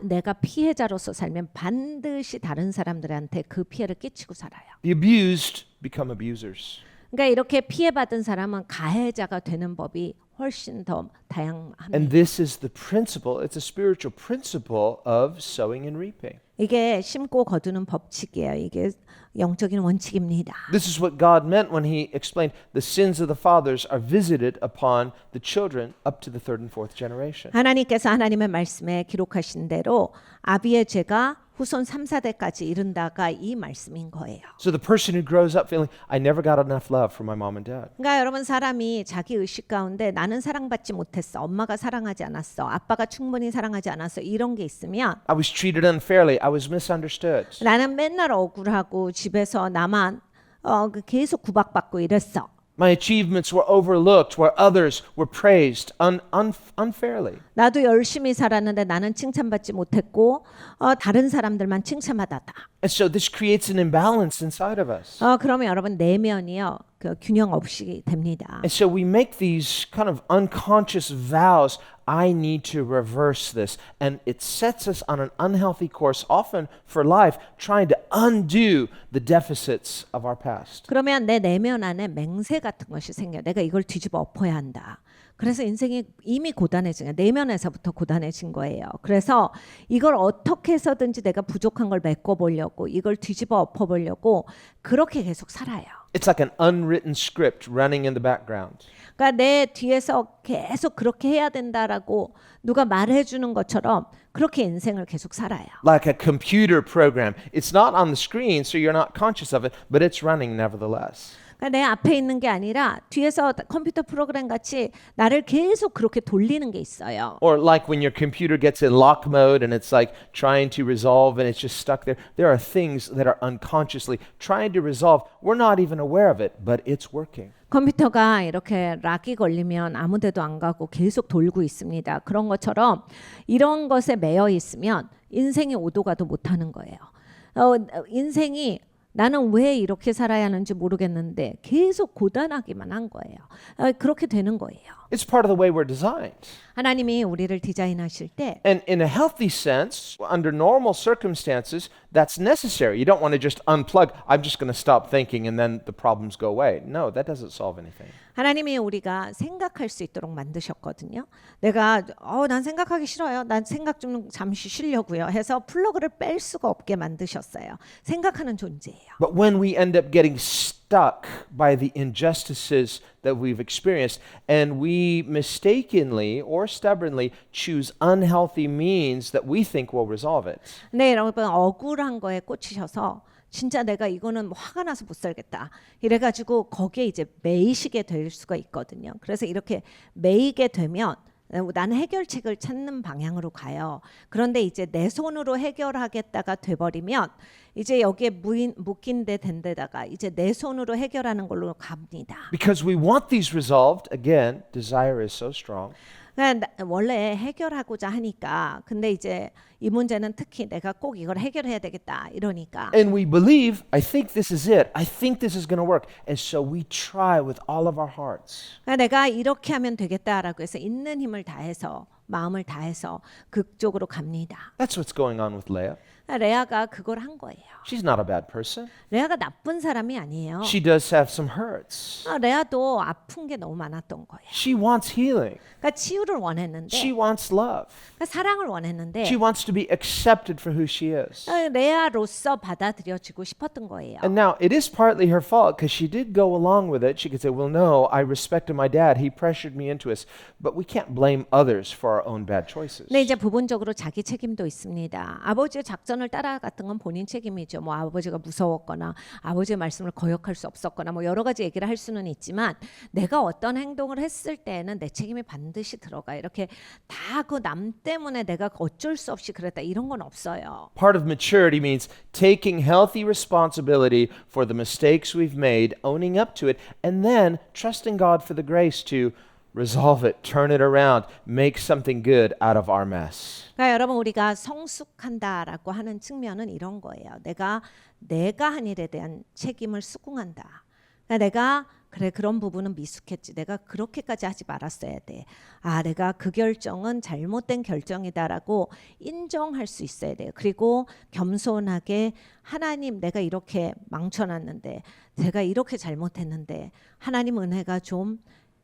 내가 피해자로서 살면 반드시 다른 사람들한테 그 피해를 끼치고 살아요. The abused become abusers. 그러니까 이렇게 피해받은 사람은 가해자가 되는 법이 훨씬 더 다양합니다. And this is the principle, it's a spiritual principle of sowing and reaping. 이게 심고 거두는 법칙이에요. 이게 영적인 원칙입니다. This is what God meant when he explained the sins of the fathers are visited upon the children up to the third and fourth generation. 하나님께서 하나님의 말씀에 기록하신 대로 아비의 죄가 후손 3, 4대까지 이른다가 이 말씀인 거예요. So the person who grows up feeling, I never got enough love from my mom and dad. 그러니까 여러분 사람이 자기 의식 가운데 나는 사랑받지 못했어. 엄마가 사랑하지 않았어. 아빠가 충분히 사랑하지 않았어. 이런 게 있으면 I was treated unfairly. I was misunderstood. 나는 맨날 억울하고 집에서 나만 계속 구박받고 이랬어. My achievements were overlooked where others were praised unfairly. 나도 열심히 살았는데 나는 칭찬받지 못했고 다른 사람들만 칭찬받았다. And so this creates an imbalance inside of us. 그러면 여러분 내면이요 그 균형 없이 됩니다. And so we make these kind of unconscious vows. I need to reverse this. And it sets us on an unhealthy course, often for life, trying to undo the deficits of our past. 그러면 내 내면 안에 맹세 같은 것이 생겨. 내가 이걸 뒤집어 엎어야 한다. 그래서 인생이 이미 고단해진 거예요. 내면에서부터 고단해진 거예요. 그래서 이걸 어떻게 해서든지 내가 부족한 걸 메꿔보려고 이걸 뒤집어 엎어보려고 그렇게 계속 살아요. It's like an unwritten script running in the background. 그러니까 내 뒤에서 계속 그렇게 해야 된다라고 누가 말해주는 것처럼 그렇게 인생을 계속 살아요. Like a computer program. It's not on the screen, so you're not conscious of it, but it's running nevertheless. 그러니까 내 앞에 있는 게 아니라 뒤에서 컴퓨터 프로그램 같이 나를 계속 그렇게 돌리는 게 있어요. Or like when your computer gets in lock mode and it's like trying to resolve and it's just stuck there. There are things that are unconsciously trying to resolve. We're not even aware of it, but it's working. 컴퓨터가 이렇게 락이 걸리면 아무 데도 안 가고 계속 돌고 있습니다. 그런 것처럼 이런 것에 매여 있으면 인생이 오도 가도 못하는 거예요. 인생이 나는 왜 이렇게 살아야 하는지 모르겠는데 계속 고단하기만 한 거예요. 그렇게 되는 거예요. It's part of the way we're designed. 하나님이 우리를 디자인하실 때 And in a healthy sense, under normal circumstances, that's necessary. You don't want to just unplug. I'm just going to stop thinking and then the problems go away. No, that doesn't solve anything. 하나님이 우리가 생각할 수 있도록 만드셨거든요. 내가 난 생각하기 싫어요. 난 생각 좀 잠시 쉬려고요. 해서 플러그를 뺄 수가 없게 만드셨어요. 생각하는 존재예요. But when we end up getting stuck by the injustices that we've experienced and we mistakenly or stubbornly choose unhealthy means that we think will resolve it. 네, 여러분 억울한 거에 꽂히셔서 진짜 내가 이거는 화가 나서 못 살겠다. 이래가지고 거기에 이제 매이시게 될 수가 있거든요. 그래서 이렇게 매이게 되면 나는 해결책을 찾는 방향으로 가요. 그런데 이제 내 손으로 해결하겠다가 돼버리면 이제 여기에 묶인 데 된 데다가 이제 내 손으로 해결하는 걸로 갑니다. Because we want these resolved, again, desire is so strong. 그러니까 원래 해결하고자 하니까 근데 이제 이 문제는 특히 내가 꼭 이걸 해결해야 되겠다 이러니까 And we believe, I think this is it. I think this is going to work. And so we try with all of our hearts. 그러니까 내가 이렇게 하면 되겠다라고 해서 있는 힘을 다해서 마음을 다해서 그쪽으로 갑니다. That's what's going on with Leah. 레아가 그걸 한 거예요. She's not a bad person. 레아가 나쁜 사람이 아니에요. She does have some hurts. 레아도 아픈 게 너무 많았던 거예요. She wants healing. 그러니까 치유를 원했는데, She wants love. 그러니까 사랑을 원했는데, She wants to be accepted for who she is. 레아로서 받아들여지고 싶었던 거예요. And now it is partly her fault because she did go along with it. She could say, well, no, I respected my dad. He pressured me into this. But we can't blame others for our own bad choices. 근데 이제 부분적으로 자기 책임도 있습니다. 아버지의 작전을 따라갔던 건 본인 책임이죠. 뭐 아버지가 무서웠거나 아버지의 말씀을 거역할 수 없었거나 뭐 여러 가지 얘기를 할 수는 있지만 내가 어떤 행동을 했을 때는 내 책임이 반드시 들어가. 이렇게 다 그 남 때문에 내가 어쩔 수 없이 그랬다 이런 건 없어요. Part of maturity means taking healthy responsibility for the mistakes we've made, owning up to it, and then trusting God for the grace to resolve it, turn it around, make something good out of our mess. 그러니까 여러분 우리가 성숙한다라고 하는 측면은 이런 거예요. 내가 한 일에 대한 책임을 수긍한다. 그러니까 내가 그래 그런 부분은 미숙했지. 내가 그렇게까지 하지 말았어야 돼. 아, 내가 그 결정은 잘못된 결정이다라고 인정할 수 있어야 돼요. 그리고 겸손하게 하나님 내가 이렇게 망쳐놨는데 제가 이렇게 잘못했는데 하나님 은혜가 좀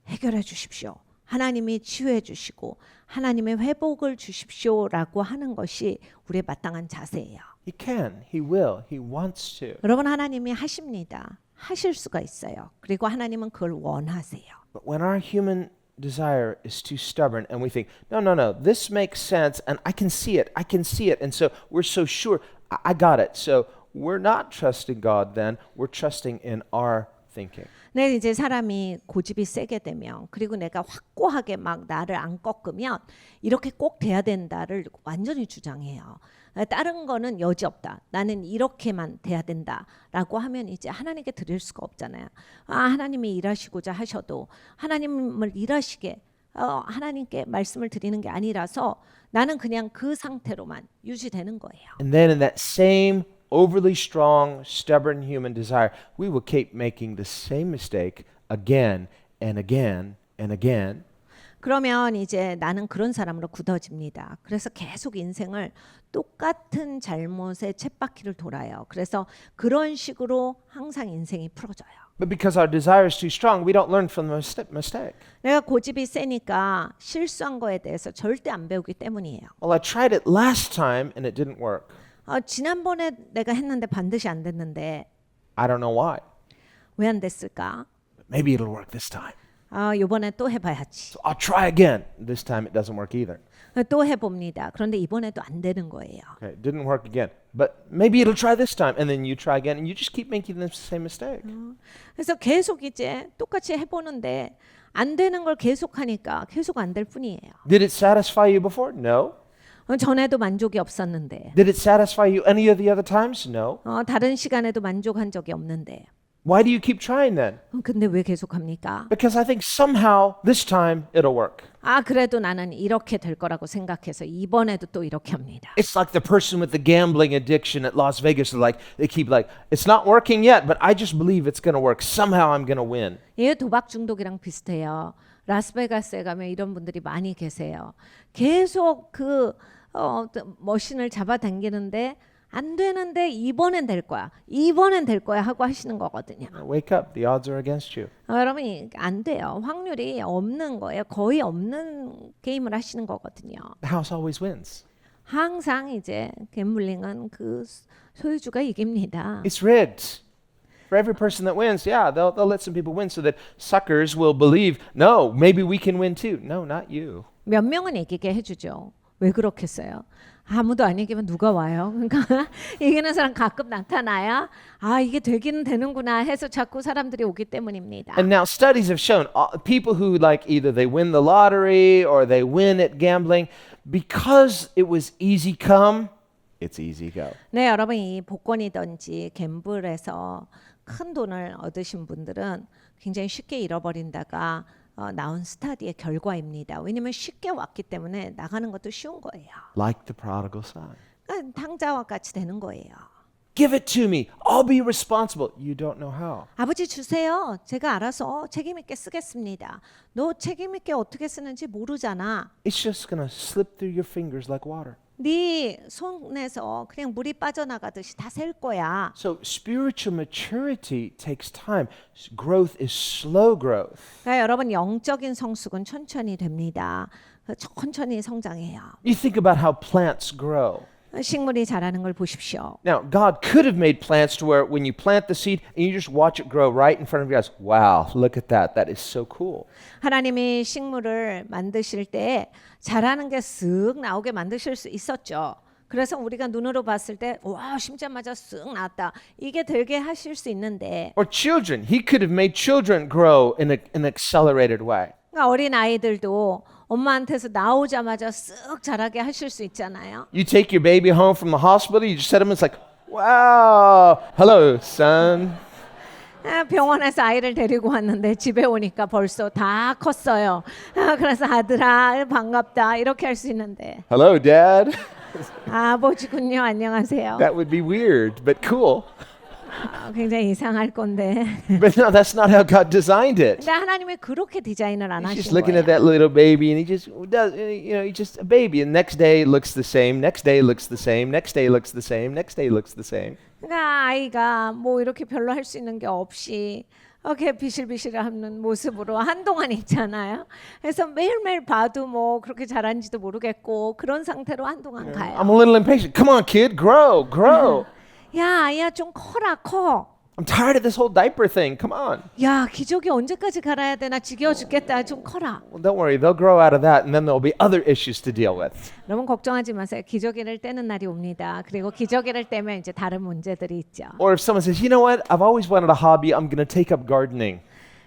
해결해 주십시오. 하나님이 치유해 주시고 하나님의 회복을 주십시오라고 하는 것이 우리의 마땅한 자세예요. He can, he will, he wants to. 여러분 하나님이 하십니다. 하실 수가 있어요. 그리고 하나님은 그걸 원하세요. But when our human desire is too stubborn and we think, no, no, no, this makes sense and I can see it, and so we're so sure, I got it. So we're not trusting God then, we're trusting in our thinking. 네, 이제 사람이 고집이 세게 되면 그리고 내가 확고하게 막 나를 안 꺾으면 이렇게 꼭 돼야 된다를 완전히 주장해요. 다른 거는 여지 없다. 나는 이렇게만 돼야 된다라고 하면 이제 하나님께 드릴 수가 없잖아요. 아, 하나님이 일하시고자 하셔도 하나님을 일하시게 하나님께 말씀을 드리는 게 아니라서 나는 그냥 그 상태로만 유지되는 거예요. And then in that same overly strong, stubborn human desire, we will keep making the same mistake again and again and again. 그러면 이제 나는 그런 사람으로 굳어집니다. 그래서 계속 인생을 똑같은 잘못의 쳇바퀴를 돌아요. 그래서 그런 식으로 항상 인생이 풀어져요. But because our desire is too strong, we don't learn from the mistake. 내가 고집이 세니까 실수한 거에 대해서 절대 안 배우기 때문이에요. Well, I tried it last time and it didn't work. 지난번에 내가 했는데 반드시 안 됐는데 I don't know why. 왜 안 됐을까? Maybe it'll work this time. 이번에 또 해봐야지. So I'll try again. This time it doesn't work either. 또 해봅니다. 그런데 이번에도 안 되는 거예요. Okay, it didn't work again. But maybe it'll try this time. And then you try again and you just keep making the same mistake. 그래서 계속 이제 똑같이 해보는데 안 되는 걸 계속하니까 계속 안 될 뿐이에요. Did it satisfy you before? No. 전에도 만족이 없었는데 Did it satisfy you any of the other times? No. 다른 시간에도 만족한 적이 없는데 Why do you keep trying then? 근데 왜 계속합니까? Because I think somehow this time it'll work. 그래도 나는 이렇게 될 거라고 생각해서 이번에도 또 이렇게 합니다. It's like the person with the gambling addiction at Las Vegas. They keep like, it's not working yet, but I just believe it's going to work. Somehow I'm going to win. 이 도박 중독이랑 비슷해요. 라스베가스에 가면 이런 분들이 많이 계세요. 계속 그 머신을 잡아당기는데 안 되는데 이번엔 될 거야. 이번엔 될 거야 하고 하시는 거거든요. Wake up. The odds are against you. 여러분이 안 돼요. 확률이 없는 거예요. 거의 없는 게임을 하시는 거거든요. The house always wins. 항상 이제 갬블링은 그 소유주가 이깁니다. It's rigged. For every person that wins, yeah, they'll let some people win so that suckers will believe, no, maybe we can win too. No, not you. 몇 명은 이기게 해주죠. 왜 그렇겠어요? 아무도 안 이기면 누가 와요? 그러니까 이기는 사람 가끔 나타나야 이게 되기는 되는구나 해서 자꾸 사람들이 오기 때문입니다. And now studies have shown people who like either they win the lottery or they win at gambling because it was easy come, it's easy go. 네, 여러분 이 복권이든지 갬블에서 큰 돈을 얻으신 분들은 굉장히 쉽게 잃어버린다가 나온 스터디의 결과입니다. 왜냐하면 쉽게 왔기 때문에 나가는 것도 쉬운 거예요. Like the prodigal son. 그러니까 탕자와 같이 되는 거예요. Give it to me. I'll be responsible. You don't know how. 아버지 주세요. 제가 알아서 책임 있게 쓰겠습니다. 너 책임 있게 어떻게 쓰는지 모르잖아. It's just going to slip through your fingers like water. 네 손에서 그냥 물이 빠져나가듯이 다 셀 거야. So spiritual maturity takes time. Growth is slow growth. 그러니까 여러분 영적인 성숙은 천천히 됩니다. 천천히 성장해요. You think about how plants grow. 식물이 자라는 걸 보십시오. Now, God could have made plants to where when you plant the seed and you just watch it grow right in front of you guys. Wow, look at that. That is so cool. 하나님이 식물을 만드실 때 자라는 게 쓱 나오게 만드실 수 있었죠. 그래서 우리가 눈으로 봤을 때 와, 심자마자 쓱 나왔다. 이게 되게 하실 수 있는데 Or children. He could have made children grow in an accelerated way. 그러니까 어린 아이들도 엄마한테서 나오자마자 쓱 자라게 하실 수 있잖아요. You take your baby home from the hospital, you just set him, it's like, wow, hello, son. 병원에서 아이를 데리고 왔는데 집에 오니까 벌써 다 컸어요. 그래서 아들아 반갑다 이렇게 할 수 있는데 Hello, dad. 아버지군요 안녕하세요. That would be weird, but cool. 굉장히 이상할 건데. But no, that's not how God designed it. 근데 하나님이 그렇게 디자인을 안 He's just 하신 looking at 거예요. that little baby, and he just does, he's just a baby. And next day looks the same. Next day looks the same. Next day looks the same. Next day looks the same. 그러니까 아이가 뭐 이렇게 별로 할 수 있는 게 없이 이렇게 비실비실하는 모습으로 한동안 있잖아요. 그래서 매일매일 봐도 뭐 그렇게 자란지도 모르겠고 그런 상태로 한동안 가요. I'm a little impatient. Come on, kid, grow, grow. 야, 아이야 좀 커라 커. I'm tired of this whole diaper thing. Come on. 야, 기저귀 언제까지 갈아야 되나 지겨워 죽겠다. 좀 커라. Well, don't worry. They'll grow out of that, and then there'll be other issues to deal with. 여러분 걱정하지 마세요. 기저귀를 떼는 날이 옵니다. 그리고 기저귀를 떼면 이제 다른 문제들이 있죠. Or if someone says, you know what? I've always wanted a hobby. I'm going to take up gardening.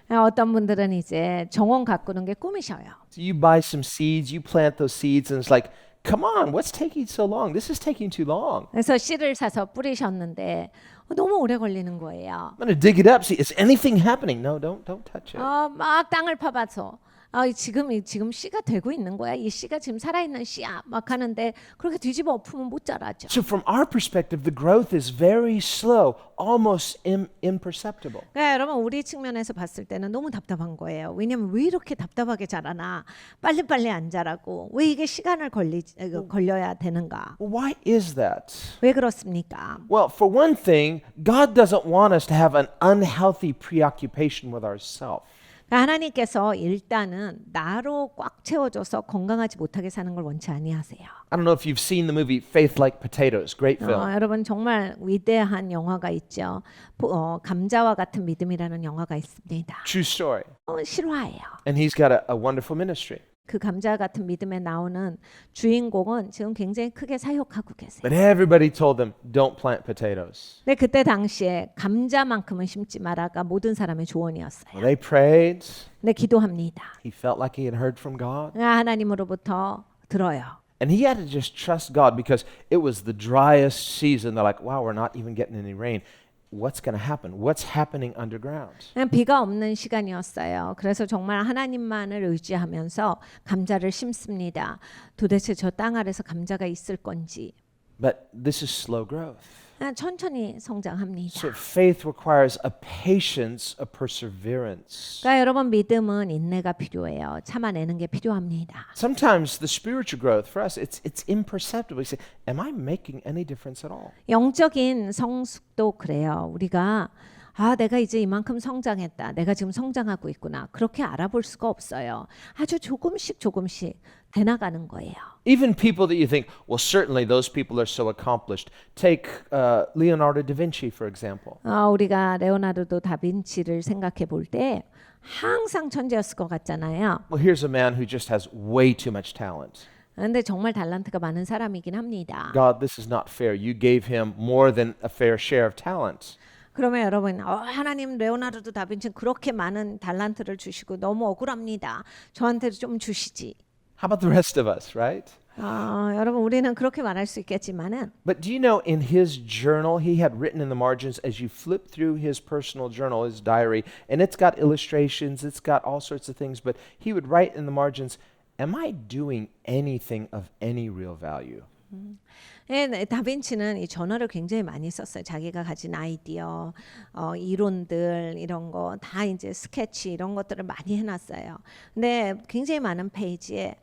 어떤 분들은 이제 정원 가꾸는 게 꿈이셔요. So you buy some seeds, you plant those seeds, and it's like, come on, what's taking so long? This is taking too long. 그래서 씨를 사서 뿌리셨는데 너무 오래 걸리는 거예요. I'm going to dig it up. See, is anything happening? No, don't touch it. 막 땅을 파봐서 지금 씨가 되고 있는 거야. 이 씨가 지금 살아있는 씨야. 막 하는데 그렇게 뒤집어 엎으면 못 자라죠. So from our perspective, the growth is very slow, almost imperceptible. 그러니까 여러분 우리 측면에서 봤을 때는 너무 답답한 거예요. 왜냐면 왜 이렇게 답답하게 자라나 빨리빨리 안 자라고 왜 이게 시간을 걸려야 되는가? Well, why is that? 왜 그렇습니까? Well, for one thing, God doesn't want us to have an unhealthy preoccupation with ourselves. 하나님께서 일단은 나로 꽉 채워져서 건강하지 못하게 사는 걸 원치 아니하세요. I don't know if you've seen the movie Faith Like Potatoes. Great film. 여러분 정말 위대한 영화가 있죠. 감자와 같은 믿음이라는 영화가 있습니다. True story. 실화예요. And he's got a wonderful ministry. 그 감자 같은 믿음에 나오는 주인공은 지금 굉장히 크게 사역하고 계세요. But everybody told them, don't plant potatoes. 근데 그때 당시에 감자만큼은 심지 마라가 모든 사람의 조언이었어요. Well, they prayed. 근데 기도합니다. He felt like he had heard from God. 하나님으로부터 들어요. And he had to just trust God because it was the driest season. They're like, wow, we're not even getting any rain. What's going to happen? What's happening underground? 비가 없는 시간이었어요. 그래서 정말 하나님만을 의지하면서 감자를 심습니다. 도대체 저 땅 아래서 감자가 있을 건지. But this is slow growth. 천천히 성장합니다. So faith requires a patience, a perseverance. 그러니까 여러분 믿음은 인내가 필요해요. 참아내는 게 필요합니다. Sometimes the spiritual growth for us, it's imperceptible. You say, am I making any difference at all? 영적인 성숙도 그래요. 우리가 내가 이제 이만큼 성장했다. 내가 지금 성장하고 있구나. 그렇게 알아볼 수가 없어요. 아주 조금씩 돼나가는 거예요. Even people that you think, well, certainly those people are so accomplished. Take Leonardo da Vinci, for example. 우리가 레오나르도 다빈치를 생각해 볼 때 항상 천재였을 것 같잖아요. Well, here's a man who just has way too much talent. 근데 정말 달란트가 많은 사람이긴 합니다. God, this is not fair. You gave him more than a fair share of talent. 그러면 여러분 하나님 레오나르도 다빈치는 그렇게 많은 달란트를 주시고 너무 억울합니다. 저한테도 좀 주시지. How about the rest of us, right? 여러분 우리는 그렇게 말할 수 있겠지만은 But do you know in his journal, he had written in the margins as you flip through his personal journal, his diary, and it's got illustrations, it's got all sorts of things, but he would write in the margins, am I doing anything of any real value? 다빈치는 이 저널을 굉장히 많이 썼어요. 자기가 가진 아이디어, 이론들 이런 거 다 이제 스케치 이런 것들을 많이 해놨어요. 근데 굉장히 많은 페이지에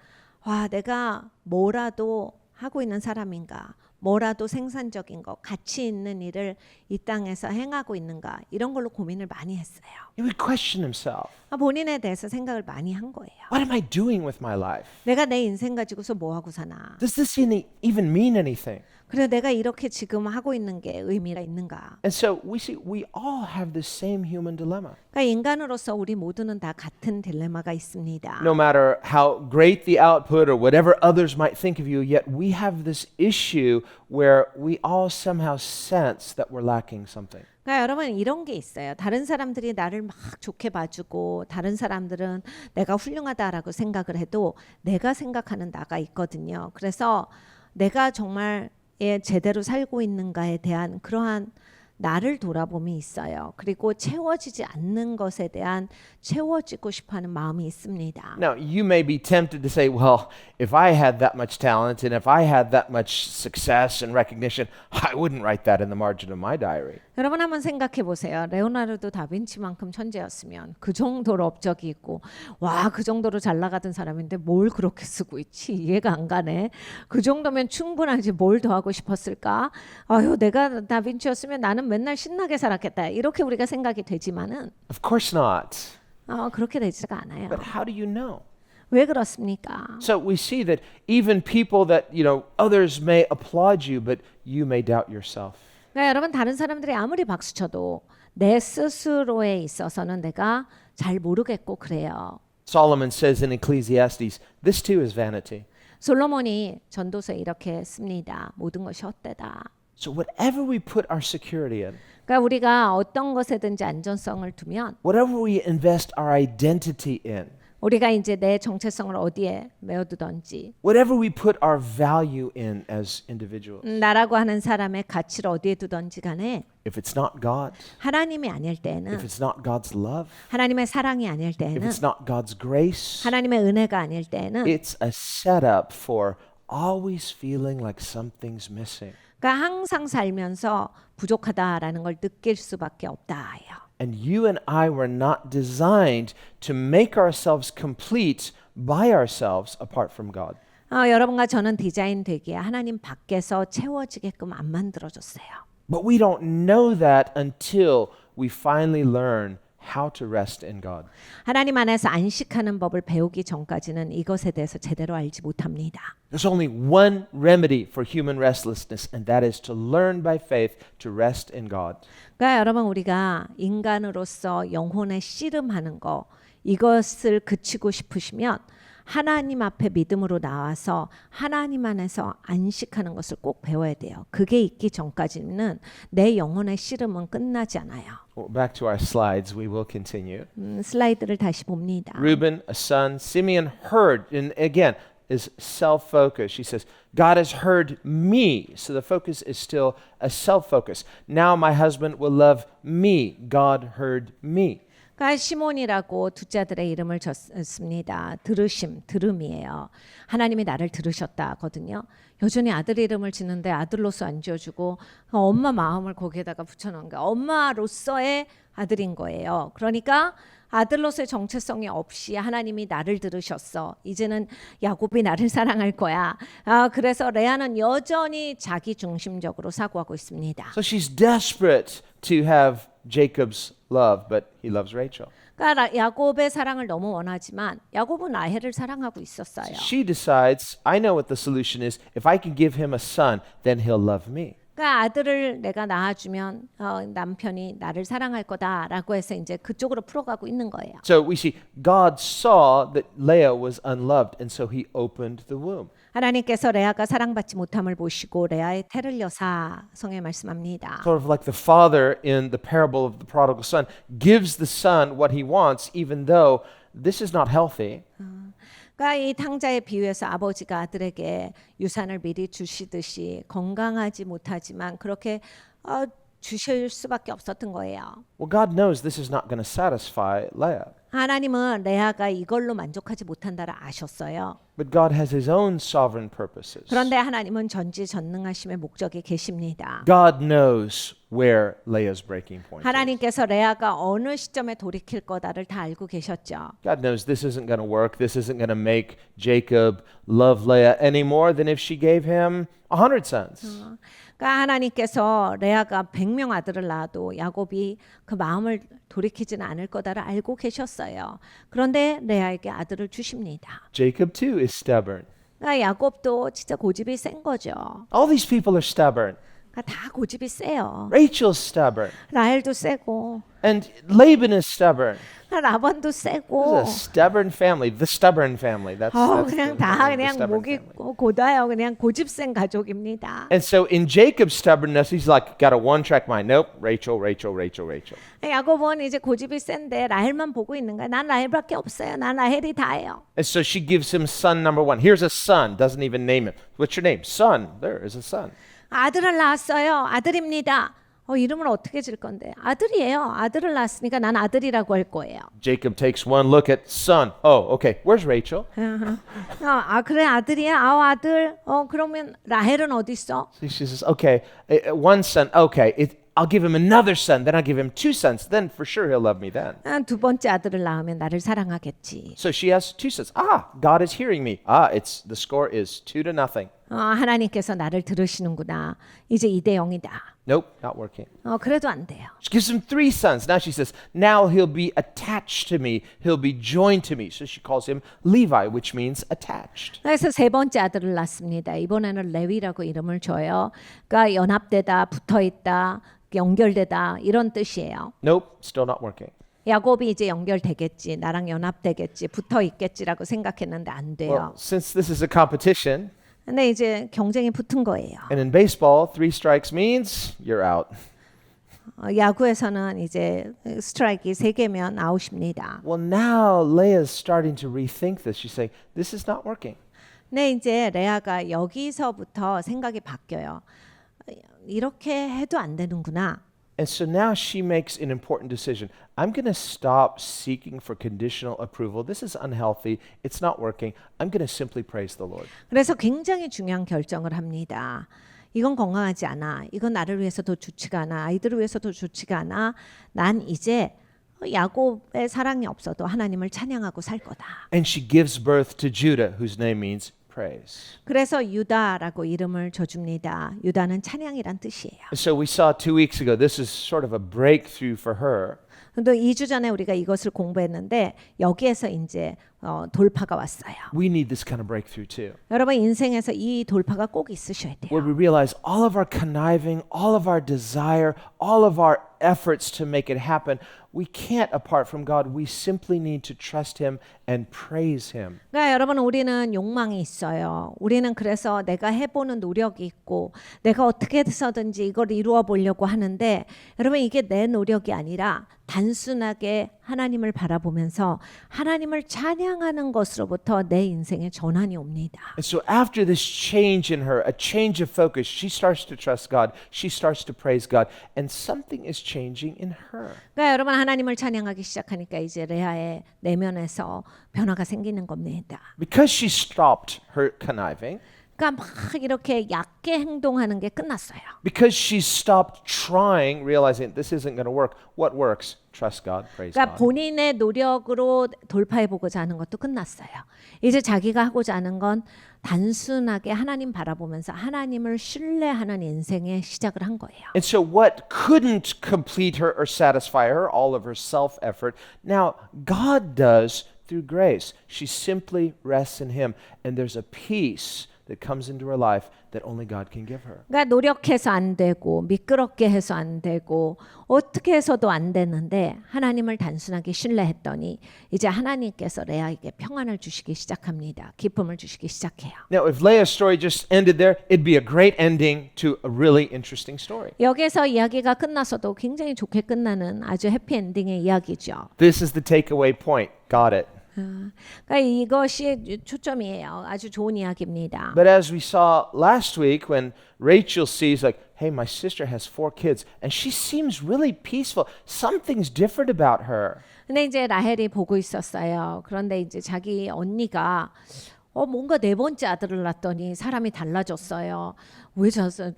와 내가 뭐라도 하고 있는 사람인가? 뭐라도 생산적인 거, 가치 있는 일을 이 땅에서 행하고 있는가? 이런 걸로 고민을 많이 했어요. He would question himself. 본인에 대해서 생각을 많이 한 거예요. What am I doing with my life? 내가 내 인생 가지고서 뭐 하고 사나? Does this even mean anything? 그래 내가 이렇게 지금 하고 있는 게 의미가 있는가? And so we all have the same human dilemma. 그러니까 인간으로서 우리 모두는 다 같은 딜레마가 있습니다. No matter how great the output or whatever others might think of you, yet we have this issue where we all somehow sense that we're lacking something. 그러니까 여러분 이런 게 있어요. 다른 사람들이 나를 막 좋게 봐주고 다른 사람들은 내가 훌륭하다라고 생각을 해도 내가 생각하는 나가 있거든요. 그래서 내가 정말 제대로 살고 있는가에 대한 그러한 나를 돌아봄이 있어요. 그리고 채워지지 않는 것에 대한 채워지고 싶어하는 마음이 있습니다. Now, you may be tempted to say, well, if I had that much talent and if I had that much success and recognition, I wouldn't write that in the margin of my diary. 여러분 한번 생각해 보세요. 레오나르도 다빈치만큼 천재였으면 그 정도로 업적이 있고 와, 그 정도로 잘 나가던 사람인데 뭘 그렇게 쓰고 있지? 이해가 안 가네. 그 정도면 충분하지 뭘 더 하고 싶었을까? 아유, 내가 다빈치였으면 나는 맨날 신나게 살았겠다. 이렇게 우리가 생각이 되지만은 Of course not. 그렇게 되지가 않아요. But how do you know? 왜 그렇습니까? So we see that even people that, others may applaud you, but you may doubt yourself. 그러니까 여러분 다른 사람들이 아무리 박수 쳐도 내 스스로에 있어서는 내가 잘 모르겠고 그래요. Solomon says in Ecclesiastes, this too is vanity. 솔로몬이 전도서에 이렇게 씁니다. 모든 것이 헛되다. So whatever we put our security in, 그러니까 우리가 어떤 것에든지 안전성을 두면 whatever we invest our identity in, 우리가 이제 내 정체성을 어디에 메어두던지 whatever we put our value in as individuals, 나라고 하는 사람의 가치를 어디에 두던지 간에 if it's not God, 하나님이 아닐 if 때는 it's not God's love, 하나님의 사랑이 아닐 if 때는 it's not God's grace, 하나님의 은혜가 아닐 때는 it's a setup for always feeling like something's missing. 그러니까 항상 살면서 부족하다라는 걸 느낄 수밖에 없다예요. And you and I were not designed to make ourselves complete by ourselves apart from God. 여러분과 저는 디자인 되기에 하나님 밖에서 채워지게끔 안 만들어졌어요. But we don't know that until we finally learn how to rest in God. 하나님 안에서 안식하는 법을 배우기 전까지는 이것에 대해서 제대로 알지 못합니다. There's only one remedy for human restlessness, and that is to learn by faith to rest in God. 그러니까 여러분 우리가 인간으로서 영혼의 씨름하는 거 이것을 그치고 싶으시면 하나님 앞에 믿음으로 나와서 하나님 안에서 안식하는 것을 꼭 배워야 돼요. 그게 있기 전까지는 내 영혼의 씨름은 끝나지 않아요. Well, back to our slides, we will continue. 슬라이드를 다시 봅니다. Reuben, a son, Simeon heard, and again, is self-focused. She says, God has heard me. So the focus is still a self-focus. Now my husband will love me. God heard me. 그러니까 시몬이라고 둘째 아들의 이름을 줬습니다. 들음이에요. 하나님이 나를 들으셨다거든요. 여전히 아들 이름을 짓는데 아들로서 안 지어주고 엄마 마음을 거기에다가 붙여놓은 거예요. 엄마로서의 아들인 거예요. 그러니까 아들로서의 정체성이 없이 하나님이 나를 들으셨어. 이제는 야곱이 나를 사랑할 거야. 그래서 레아는 여전히 자기 중심적으로 사고하고 있습니다. So she's desperate to have Jacob's love, but he loves Rachel. 그러니까 야곱의 사랑을 너무 원하지만 야곱은 라헬을 사랑하고 있었어요. She decides, I know what the solution is. If I can give him a son, then he'll love me. 그러니까 아들을 내가 낳아주면 남편이 나를 사랑할 거다라고 해서 이제 그쪽으로 풀어가고 있는 거예요. So we see God saw that Leah was unloved, and so he opened the womb. 하나님께서 레아가 사랑받지 못함을 보시고 레아의 태를 여사 성에 말씀합니다. Sort of like the father in the parable of the prodigal son gives the son what he wants, even though this is not healthy. 그러니까 이 탕자의 비유에서 아버지가 아들에게 유산을 미리 주시듯이 건강하지 못하지만 그렇게 주실 수밖에 없었던 거예요. Well, God knows this is not going to satisfy Leah. 하나님은 레아가 이걸로 만족하지 못한다를 아셨어요. But God has his own sovereign purposes. 그런데 하나님은 전지전능하심의 목적이 계십니다. God knows where Leah's breaking point is. 하나님께서 레아가 어느 시점에 돌이킬 거다를 다 알고 계셨죠. God knows this isn't going to work. This isn't going to make Jacob love Leah any more than if she gave him 100 sons. 그러니까 하나님께서 레아가 100명 아들을 낳아도 야곱이 그 마음을 돌이키지는 않을 거다를 알고 계셨어요. 그런데 레아에게 아들을 주십니다. Jacob too is stubborn. 그러니까 야곱도 진짜 고집이 센 거죠. All these people are stubborn. 그러니까 다 고집이 세요. Rachel's stubborn. 라헬도 세고 And Laban is stubborn. 라반도 This 세고 is a stubborn family. The stubborn family. That's 그냥 the 다 name, the 그냥 stubborn 목이 family. 고다요. 그냥 고집센 가족입니다. And so in Jacob's stubbornness, he's like got a one-track mind. Nope, Rachel, Rachel, Rachel, Rachel. 야곱은 이제 고집이 센데 라헬만 보고 있는 거야. 난 라헬밖에 없어요. 난 라헬이 다예요. And so she gives him son number one. Here's a son. Doesn't even name him. What's your name? Son. There is a son. 아들을 낳았어요. 아들입니다. 이름을 어떻게 질 건데? 아들이에요. 아들을 낳았으니까 난 아들이라고 할 거예요. Jacob takes one look at son. Oh, okay. Where's Rachel? 그래 아들이야. 아들. 그러면 라헬은 어디 있어? So she says, okay, one son. Okay, I'll give him another son. Then I'll give him two sons. Then for sure he'll love me then. 두 번째 아들을 낳으면 나를 사랑하겠지. So she has two sons. God is hearing me. The score is 2-0. 하나님께서 나를 들으시는구나. 이제 2대0이다. Nope, not working. 그래도 안 돼요. She gives him three sons. Now she says, now he'll be attached to me. He'll be joined to me. So she calls him Levi, which means attached. 그래서 세 번째 아들을 낳습니다. 이번에는 레위라고 이름을 줘요. 그러니까 연합되다, 붙어있다, 연결되다 이런 뜻이에요. Nope, still not working. 야곱이 이제 연결되겠지, 나랑 연합되겠지, 붙어있겠지라고 생각했는데 안 돼요. Well, since this is a competition, 근데 이제 경쟁이 붙은 거예요. and in baseball, 3 strikes means you're out. 야구에서는 이제 스트라이크 3개면 아웃입니다. Well, now Leah's starting to rethink this. She's saying, this is not working. 근데 이제 레아가 여기서부터 생각이 바뀌어요. 이렇게 해도 안 되는구나. And so now she makes an important decision. I'm going to stop seeking for conditional approval. This is unhealthy. It's not working. I'm going to simply praise the Lord. 그래서 굉장히 중요한 결정을 합니다. 이건 건강하지 않아. 이건 나를 위해서도 좋지가 않아. 아이들을 위해서도 좋지가 않아. 난 이제 야곱의 사랑이 없어도 하나님을 찬양하고 살 거다. And she gives birth to Judah, whose name means praise. 그래서 유다라고 이름을 줘줍니다. 유다는 찬양이란 뜻이에요. So we saw 2 weeks ago, this is sort of a breakthrough for her. 또 2주 전에 우리가 이것을 공부했는데 여기에서 이제 돌파가 왔어요. We need this kind of breakthrough too. 여러분 인생에서 이 돌파가 꼭 있으셔야 돼요. Where we realize all of our conniving, all of our desire, all of our efforts to make it happen, we can't apart from God. We simply need to trust Him and praise Him. 그러니까 여러분 우리는 욕망이 있어요. 우리는 그래서 내가 해보는 노력이 있고 내가 어떻게 해서든지 이걸 이루어 보려고 하는데 여러분 이게 내 노력이 아니라 단순하게 하나님을 바라보면서 하나님을 찬양하는 것으로부터 내 인생의 전환이 옵니다. And so after this change in her, a change of focus, she starts to trust God. She starts to praise God. And something is changing in her. 그러니까 여러분 하나님을 찬양하기 시작하니까 이제 레아의 내면에서 변화가 생기는 겁니다. Because she stopped her conniving, 그러니까 막 이렇게 얕게 행동하는 게 끝났어요. because she stopped trying, realizing this isn't going to work, what works? Trust God, praise 그러니까 God. 본인의 노력으로 돌파해 보고자 하는 것도 끝났어요. 이제 자기가 하고자 하는 건 단순하게 하나님 바라보면서 하나님을 신뢰하는 인생의 시작을 한 거예요. And so what couldn't complete her or satisfy her, all of her self-effort, now God does through grace. She simply rests in Him, and there's a peace that comes into her life that only God can give her. 그러니까 노력해서 안 되고 미끄럽게 해서 안 되고 어떻게 해서도 안 되는데 하나님을 단순하게 신뢰했더니 이제 하나님께서 레아에게 평안을 주시기 시작합니다. 기쁨을 주시기 시작해요. Now, if Leah's story just ended there, it'd be a great ending to a really interesting story. 여기서 이야기가 끝나서도 굉장히 좋게 끝나는 아주 해피엔딩의 이야기죠. This is the takeaway point. Got it. 그러니까 이것이 초점이에요. 아주 좋은 이야기입니다. But as we saw last week, when Rachel sees, like, hey, my sister has 4 kids, and she seems really peaceful, something's different about her. 근데 이제 라헬이 보고 있었어요. 그런데 이제 자기 언니가 뭔가 네 번째 아들을 낳았더니 사람이 달라졌어요. 왜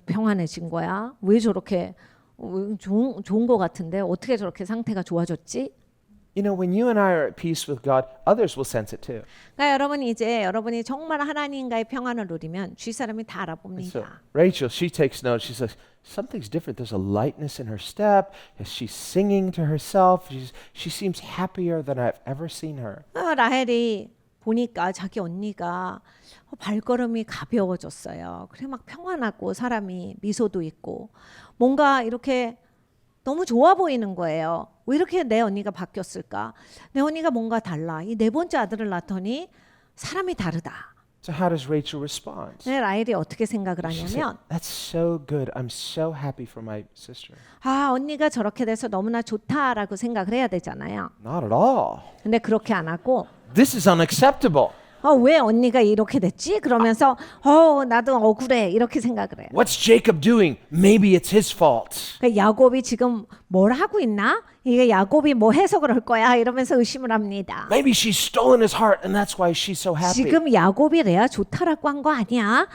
평안해진 거야? 왜 저렇게 좋은 거 같은데 어떻게 저렇게 상태가 좋아졌지? You know, when you and I are at peace with God, others will sense it too. 그러니까 여러분이 정말 하나님과의 평안을 누리면 주위 사람이 다 So 알아봅니다. Rachel, she takes note. She says, something's different. There's a lightness in her step. She's singing to herself. She seems happier than I've ever seen her. 라헬이 보니까 자기 언니가 발걸음이 가벼워졌어요. 그래 막 평안하고 사람이 미소도 있고 뭔가 이렇게 너무 좋아 보이는 거예요. 왜 이렇게 내 언니가 바뀌었을까? 내 언니가 뭔가 달라. 이 네 번째 아들을 낳더니 사람이 다르다. So how does Rachel respond? 네, 라헬이 어떻게 생각을 She said, 하냐면 that's so good. I'm so happy for my sister. 언니가 저렇게 돼서 너무나 좋다라고 생각을 해야 되잖아요. Not at all. 근데 그렇게 안 하고 This is unacceptable. 왜 언니가 이렇게 됐지? 그러면서 나도 억울해 이렇게 생각을 해요. What's Jacob doing? Maybe it's his fault. 그러니까 야곱이 지금 뭘 하고 있나? 이게 야곱이 뭐 해서 그럴 거야 이러면서 의심을 합니다. Maybe she's stolen his heart and that's why she's so happy. 지금 야곱이 레아 좋다라고 한 거 아니야?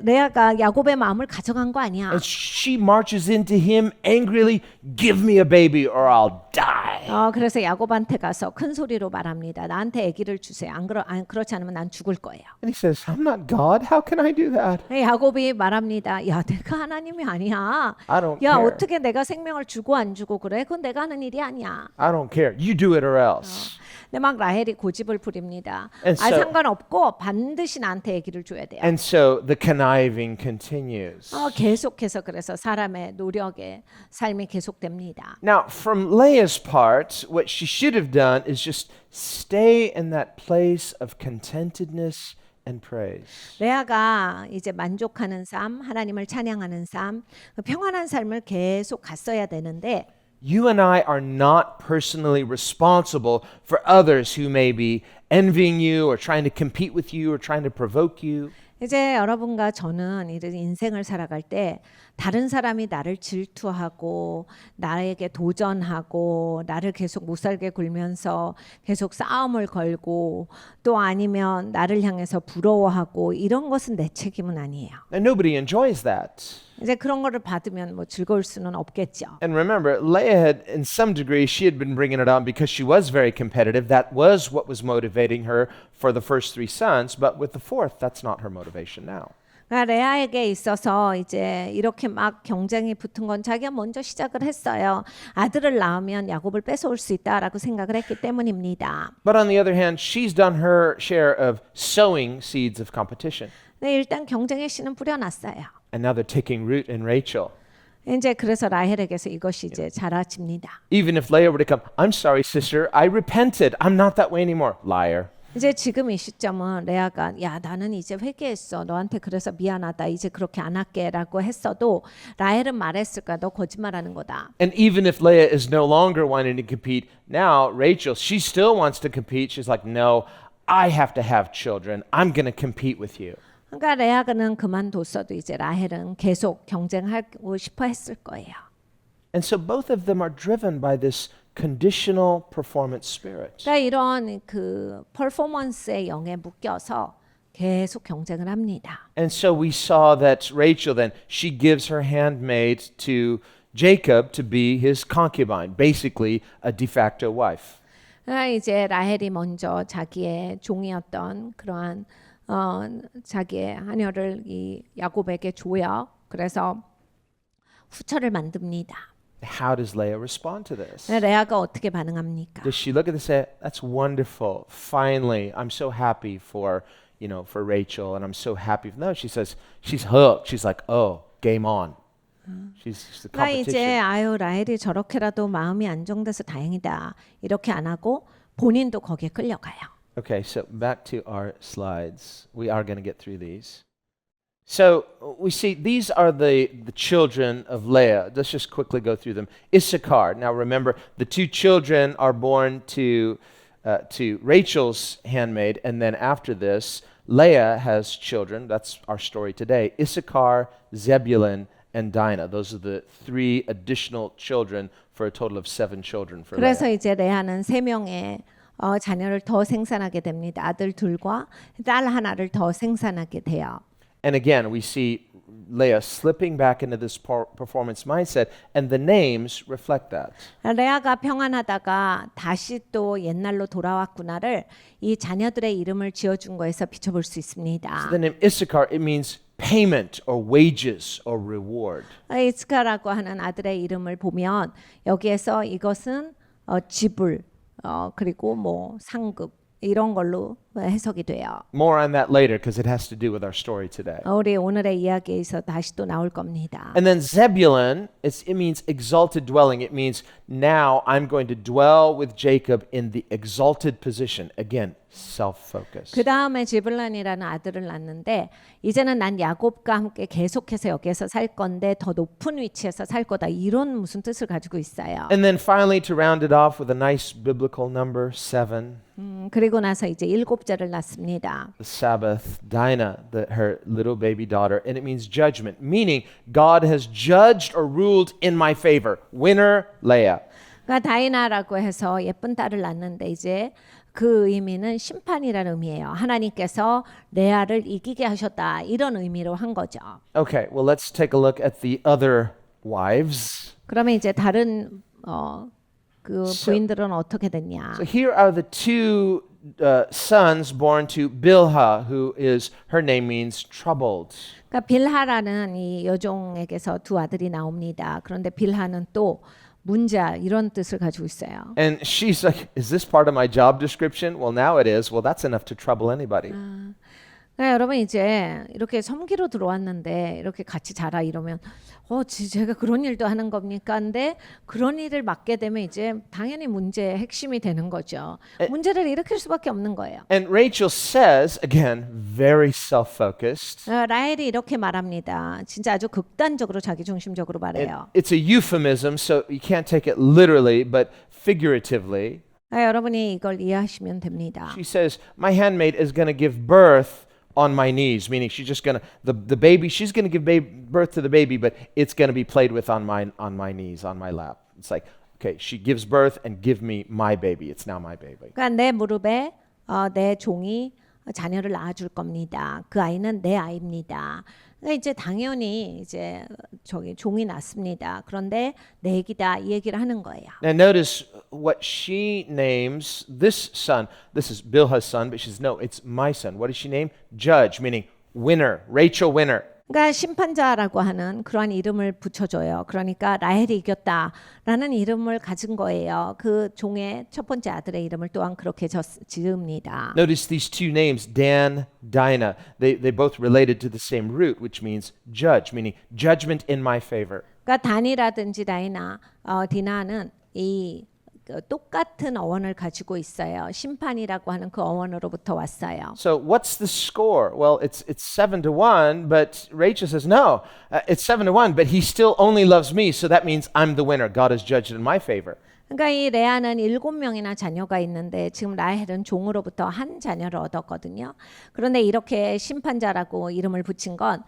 레아가 야곱의 마음을 가져간 거 아니야? And she marches into him angrily, give me a baby or I'll die. 그래서 야곱한테 가서 큰 소리로 말합니다. 나한테 아기를 주세요. 그렇지 않으면 난 죽을 거예요. And he says, I'm not God. How can I do that? 야곱이 말합니다. 야, 내가 하나님이 아니야. I don't 야, care. 어떻게 내가 생명을 주고 안 주고 그래? 그건 내가 하는 일이 아니야. I don't care. You do it or else. 근데 막 라헬이 고집을 부립니다. And so- 상관없고 반드시 나한테 아기를 줘야 돼요. And so the conniving continues. 계속해서 그래서 사람의 노력의 삶이 계속됩니다. Now, from Leah's part, what she should have done is just stay in that place of contentedness and praise. 레아가 이제 만족하는 삶, 하나님을 찬양하는 삶, 그 평안한 삶을 계속 갔어야 되는데 You and I are not personally responsible for others who may be envying you or trying to compete with you or trying to provoke you. 이제 여러분과 저는 이런 인생을 살아갈 때 다른 사람이 나를 질투하고 나에게 도전하고 나를 계속 못살게 굴면서 계속 싸움을 걸고 또 아니면 나를 향해서 부러워하고 이런 것은 내 책임은 아니에요. And nobody enjoys that. 이제 그런 거를 받으면 뭐 즐거울 수는 없겠죠. And remember, Leah had, in some degree, she had been bringing it on because she was very competitive. That was what was motivating her for the first 3 sons. But with the fourth, that's not her motivation now. 그러니까 레아에게 있어서 이제 이렇게 막 경쟁이 붙은 건 자기가 먼저 시작을 했어요. 아들을 낳으면 야곱을 뺏어올 수 있다라고 생각을 했기 때문입니다. But on the other hand, she's done her share of sowing seeds of competition. 네, 일단 경쟁의 씨는 뿌려놨어요. And now they're taking root in Rachel. 이제 그래서 라헬에게서 이것이 이제 자라집니다. Even if Leah were to come, I'm sorry, sister, I repented. I'm not that way anymore. Liar. 이제 지금 이 시점은 레아가 야 나는 이제 회개했어. 너한테 그래서 미안하다. 이제 그렇게 안 할게라고 했어도 라헬은 말했을 거야. 너 거짓말하는 거다. And even if Leah is no longer wanting to compete, now Rachel, she still wants to compete. She's like, no, I have to have children. I'm going to compete with you. 그러니까 레아는 그만뒀어도 이제 라헬은 계속 경쟁하고 싶어 했을 거예요. And so both of them are driven by this conditional performance spirit. 그러니까 이런 그 퍼포먼스의 영에 묶여서 계속 경쟁을 합니다. And so we saw that Rachel then, she gives her handmaid to Jacob to be his concubine, basically a de facto wife. 그러니까 이제 라헬이 먼저 자기의 종이었던 그러한 자기의 하녀를 이 야곱에게 줘요. 그래서 후처를 만듭니다. How does Leah respond to this? 레아가 어떻게 반응합니까? Does she look at this and say, that's wonderful. Finally, I'm so happy for Rachel and I'm so happy. No, she says, she's hooked. She's like, oh, game on. She's the 그러니까 이제 competition. 라헬이 저렇게라도 마음이 안정돼서 다행이다. 이렇게 안 하고 본인도 거기에 끌려가요. Okay, so back to our slides. We are going to get through these. So we see these are the children of Leah. Let's just quickly go through them. Issachar. Now remember, the two children are born to Rachel's handmaid, and then after this, Leah has children. That's our story today. Issachar, Zebulun, and Dinah. Those are the three additional children for a total of 7 children for 그래서 Leah. 이제 레아는 3명의 자녀를 더 생산하게 됩니다. 아들 둘과 딸 하나를 더 생산하게 돼요. And again, we see Leah slipping back into this performance mindset, and the names reflect that. 레아가 평안하다가 다시 또 옛날로 돌아왔구나를 이 자녀들의 이름을 지어준 거에서 비춰볼 수 있습니다. The name Issachar, it means payment or wages or reward. 이스카라고 하는 아들의 이름을 보면 여기에서 이것은 지불 그리고 뭐 상급 이런 걸로 해석이 돼요. More on that later because it has to do with our story today. 우리 오늘의 이야기에서 다시 또 나올 겁니다. And then Zebulun, it means exalted dwelling. It means now I'm going to dwell with Jacob in the exalted position. Again, self-focused. 그 다음에 지블란이라는 아들을 낳는데 이제는 난 야곱과 함께 계속해서 여기에서 살 건데 더 높은 위치에서 살 거다 이런 무슨 뜻을 가지고 있어요. And then finally to round it off with a nice biblical number 7. 그리고 나서 이제 7째를 낳습니다. The Sabbath, Dinah, her little baby daughter, and it means judgment, meaning God has judged or ruled in my favor. Winner, Leah. 그러니까 다이나라고 해서 예쁜 딸을 낳는데 이제 그 의미는 심판이라는 의미예요. 하나님께서 레아를 이기게 하셨다 이런 의미로 한 거죠. Okay, well let's take a look at the other wives. 그러면 이제 다른 그 부인들은 어떻게 됐냐? So here are the two sons born to Bilhah, who is her name means troubled. 그러니까 빌하라는 이 여종에게서 두 아들이 나옵니다. 그런데 빌하는 또 문자 이런 뜻을 가지고 있어요. And she's like, is this part of my job description? Well, now it is. Well, that's enough to trouble anybody. 그러니까 여러분 이제 이렇게 섬기러 들어왔는데 이렇게 같이 자라 이러면 제가 그런 일도 하는 겁니까? 근데 그런 일을 맡게 되면 이제 당연히 문제의 핵심이 되는 거죠. 문제를 일으킬 수밖에 없는 거예요. And Rachel says, again, very self-focused. 라헬이 이렇게 말합니다. 진짜 아주 극단적으로 자기중심적으로 말해요. It's a euphemism, so you can't take it literally, but figuratively. 여러분이 이걸 이해하시면 됩니다. She says, my handmaid is going to give birth on my knees, meaning she's just going to, the baby, she's going to give birth to the baby, but it's going to be played with on my knees, on my lap. It's like, okay, she gives birth and give me my baby. It's now my baby. 그러니까 내 무릎에 내 종이 자녀를 낳아줄 겁니다. 그 아이는 내 아이입니다. 그러니까 이제 당연히 이제 저기 종이 낳습니다. 그런데 내 얘기다 이 얘기를 하는 거예요. Now notice what she names this son. This is Bilhah's son, but she says, no, it's my son. What does she name? Judge, meaning winner, Rachel winner. 그러니까 심판자라고 하는 그러한 이름을 붙여줘요. 그러니까 라헬이 이겼다라는 이름을 가진 거예요. 그 종의 첫 번째 아들의 이름을 또한 그렇게 지읍니다. Notice these two names, Dan, Dinah. They both related to the same root, which means judge, meaning judgment in my favor. 그러니까 단이라든지 다이나, 디나는 이 똑같은 어원을 가지고 있어요. 심판이라고 하는 그 어원으로부터 왔어요. So what's the score? Well, it's 7-1, but Rachel says no. It's 7-1, but he still only loves me, so that means I'm the winner. God has judged in my favor. 그러니까 이 레아는 7명이나 자녀가 있는데 지금 라헬은 종으로부터 한 자녀를 얻었거든요. 그런데 이렇게 심판자라고 이름을 붙인 건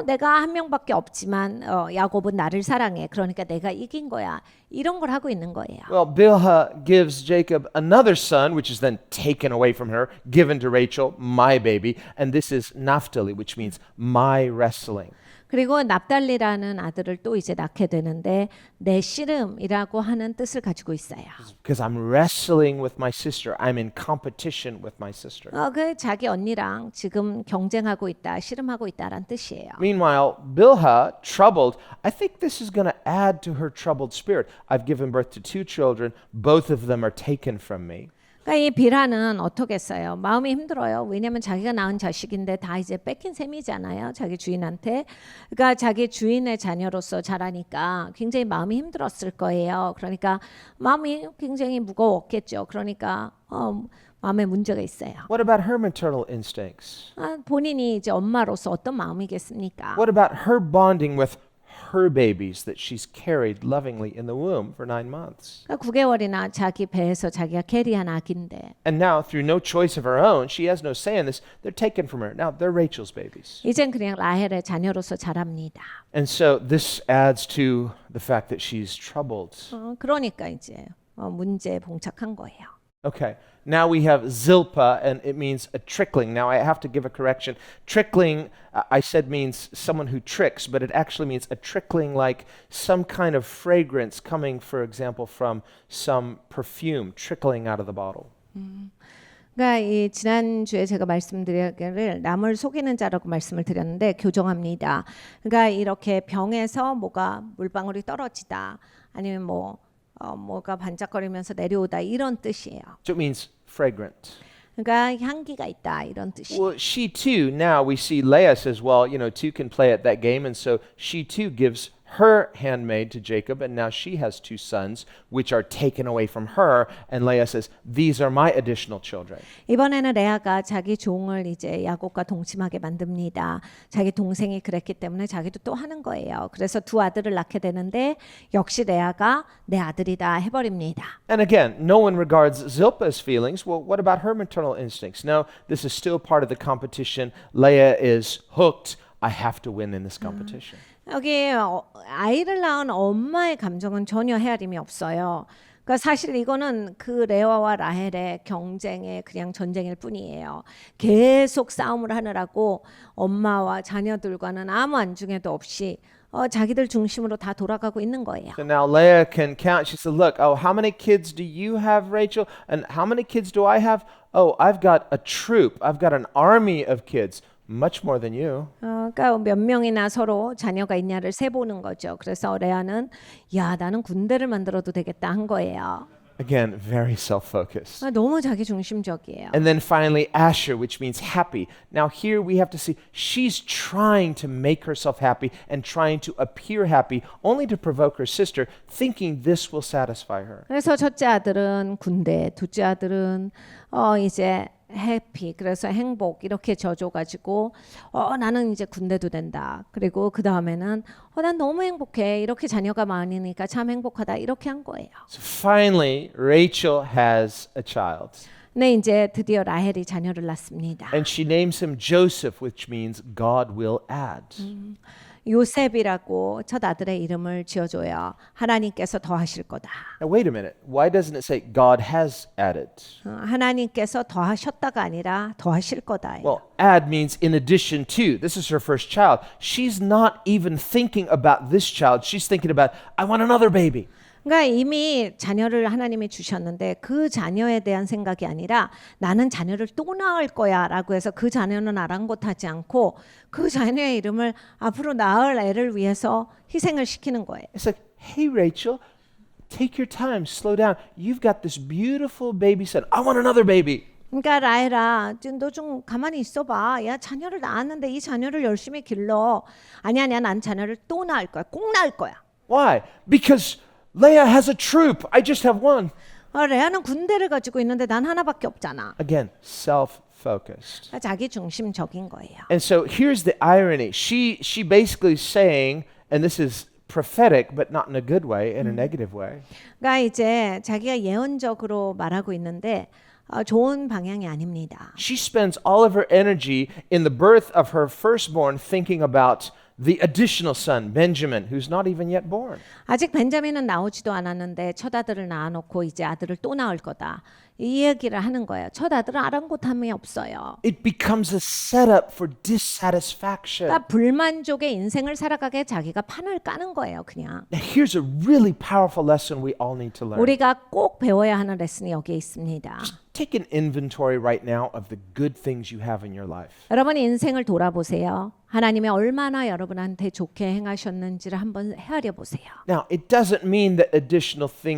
내가 한 명밖에 없지만 야곱은 나를 사랑해. 그러니까 내가 이긴 거야. 이런 걸 하고 있는 거예요. Well, Bilhah gives Jacob another son, which is then taken away from her, given to Rachel, my baby, and this is Naphtali, which means my wrestling. 그리고 납달리라는 아들을 또 이제 낳게 되는데 내 씨름이라고 하는 뜻을 가지고 있어요. Because I'm wrestling with my sister. I'm in competition with my sister. 그 자기 언니랑 지금 경쟁하고 있다, 씨름하고 있다란 뜻이에요. Meanwhile, Bilhah, troubled, I think this is going to add to her troubled spirit. I've given birth to 2 children. Both of them are taken from me. 그러니까 이 빌하는 어떻겠어요? 마음이 힘들어요. 왜냐하면 자기가 낳은 자식인데 다 이제 뺏긴 셈이잖아요. 자기 주인한테. 그러니까 자기 주인의 자녀로서 자라니까 굉장히 마음이 힘들었을 거예요. 그러니까 마음이 굉장히 무거웠겠죠. 그러니까 마음에 문제가 있어요. What about her maternal instincts? 본인이 이제 엄마로서 어떤 마음이겠습니까? What about her bonding with her babies that she's carried lovingly in the womb for 9 months? 9개월이나 자기 배에서 자기가 캐리한 아기인데 And now, through no choice of her own, she has no say in this. They're taken from her. Now, they're Rachel's babies. 이젠 그냥 라헬의 자녀로서 자랍니다. And so this adds to the fact that she's troubled. 그러니까 이제 문제에 봉착한 거예요. Okay, now we have Zilpah, and it means a trickling. Now I have to give a correction. Trickling, I said means someone who tricks, but it actually means a trickling like some kind of fragrance coming, for example, from some perfume trickling out of the bottle. 그러니까 이 지난주에 제가 말씀드리기를 남을 속이는 자라고 말씀을 드렸는데 교정합니다. 그러니까 이렇게 병에서 뭐가 물방울이 떨어지다 아니면 뭐가 반짝거리면서 내려오다 이런 뜻이에요. So it means fragrant. 그러니까 향기가 있다 이런 뜻이에요. Well, she too, now we see Leah says, well, two can play at that game, and so she too gives her handmaid to Jacob, and now she has 2 sons, which are taken away from her, and Leah says, these are my additional children. 이번에는 레아가 자기 종을 이제 야곱과 동침하게 만듭니다. 자기 동생이 그랬기 때문에 자기도 또 하는 거예요. 그래서 2 아들을 낳게 되는데 역시 레아가 내 아들이다 해버립니다. And again, no one regards Zilpah's feelings. Well, what about her maternal instincts? No, this is still part of the competition. Leah is hooked. I have to win in this competition. 여기 아이를 낳은 엄마의 감정은 전혀 헤아림이 없어요. 그러니까 사실 이거는 그 레아와 라헬의 경쟁의 그냥 전쟁일 뿐이에요. 계속 싸움을 하느라고 엄마와 자녀들과는 아무 안중에도 없이 자기들 중심으로 다 돌아가고 있는 거예요. So now Leah can count. She said, look, how many kids do you have, Rachel? And how many kids do I have? Oh, I've got a troop. I've got an army of kids. Much more than you. 그러니까 몇 명이나 서로 자녀가 있냐를 세보는 거죠. 그래서 레아는 야 나는 군대를 만들어도 되겠다 한 거예요. Again, very self-focused. 너무 자기 중심적이에요. And then finally, Asher, which means happy. Now here we have to see she's trying to make herself happy and trying to appear happy, only to provoke her sister, thinking this will satisfy her. 그래서 첫째 아들은 군대, 둘째 아들은 이제 해피, 그래서 행복 이렇게 져줘가지고 나는 이제 군대도 된다. 그리고 그 다음에는 난 너무 행복해. 이렇게 자녀가 많으니까 참 행복하다. 이렇게 한 거예요. So finally, Rachel has a child. 네, 이제 드디어 라헬이 자녀를 낳습니다. And she names him Joseph, which means God will add. 요셉이라고 첫 아들의 이름을 지어줘요. 하나님께서 더하실 거다. Now wait a minute. Why doesn't it say God has added? 하나님께서 더하셨다가 아니라 더하실 거다. Well, add means in addition to. This is her first child. She's not even thinking about this child. She's thinking about, I want another baby. 그러니까 이미 자녀를 하나님이 주셨는데 그 자녀에 대한 생각이 아니라 나는 자녀를 또 낳을 거야라고 해서 그 자녀는 아랑곳하지 않고 그 자녀의 이름을 앞으로 낳을 애를 위해서 희생을 시키는 거예요. It's like, hey, Rachel, take your time, slow down. You've got this beautiful baby son. I want another baby. 그러니까 라헬아, 너 좀 가만히 있어봐. 야, 자녀를 낳았는데 이 자녀를 열심히 길러. 아니야, 난 자녀를 또 낳을 거야. 꼭 낳을 거야. Why? Because Leah has a troop. I just have one. 레아는 군대를 가지고 있는데 난 하나밖에 없잖아. Again, self-focused. 자기 중심적인 거예요. And so here's the irony. She basically is saying, and this is prophetic, but not in a good way, in a negative way. 그러니까 이제 자기가 예언적으로 말하고 있는데 좋은 방향이 아닙니다. She spends all of her energy in the birth of her firstborn thinking about the additional son, Benjamin, who's not even yet born. 아직 벤자민은 나오지도 않았는데 첫 아들을 낳아놓고 이제 아들을 또 낳을 거다. 이 얘기를 하는 거예요. 첫 아들은 아랑곳함이 없어요. It becomes a setup for dissatisfaction. 그러니까 불만족의 인생을 살아가게 자기가 판을 까는 거예요, 그냥. Now, here's a really powerful lesson we all need to learn. 우리가 꼭 배워야 하는 레슨이 여기에 있습니다. Take an inventory right now of the good things you have in your life. 여러분 인생을 돌아보세요. 하나님이 얼마나 여러분한테 좋게 행하셨는지를 한번 헤아려 보세요. Now, it doesn't mean that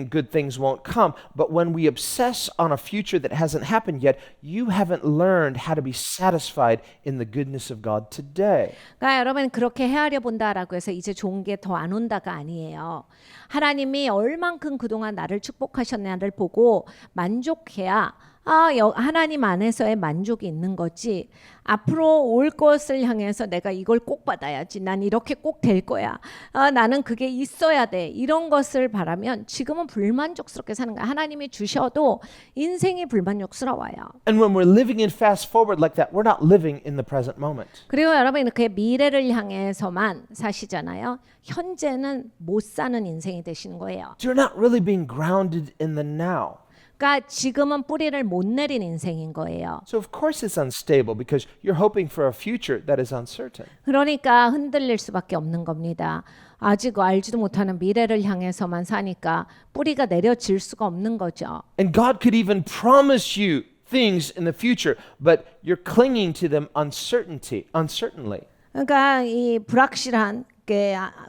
good things won't come, but when we obsess on a future that hasn't happened yet, you haven't learned how to be satisfied in the goodness of God today. 그러니까 여러분 그렇게 헤아려 본다라고 해서 이제 좋은 게 더 안 온다가 아니에요. 하나님이 얼만큼 그동안 나를 축복하셨냐를 보고 만족해야 하나님 안에서의 만족이 있는 거지. 앞으로 올 것을 향해서 내가 이걸 꼭 받아야지. 난 이렇게 꼭 될 거야. 나는 그게 있어야 돼. 이런 것을 바라면 지금은 불만족스럽게 사는 거야. 하나님이 주셔도 인생이 불만족스러워요. And when we're living in fast forward like that, we're not living in the present moment. 그리고 여러분 이렇게 미래를 향해서만 사시잖아요. 현재는 못 사는 인생이 되시는 거예요. So you're not really being grounded in the now. 그러니까 지금은 뿌리를 못 내린 인생인 거예요. So of course it's unstable because you're hoping for a future that is uncertain. 그러니까 흔들릴 수밖에 없는 겁니다. 아직 알지도 못하는 미래를 향해서만 사니까 뿌리가 내려질 수가 없는 거죠. And God could even promise you things in the future, but you're clinging to them uncertainly. 그러니까 이 불확실한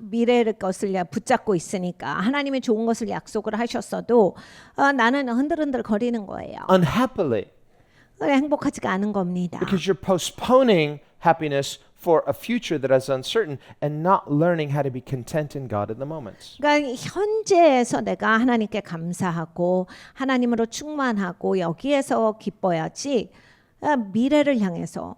미래의 것을 붙잡고 있으니까 하나님이 좋은 것을 약속을 하셨어도 나는 흔들흔들 거리는 거예요. Unhappily, 행복하지가 않은 겁니다. because you're postponing happiness for a future that is uncertain and not learning how to be content in God in the moments. 그러니까 현재에서 내가 하나님께 감사하고 하나님으로 충만하고 여기에서 기뻐야지 미래를 향해서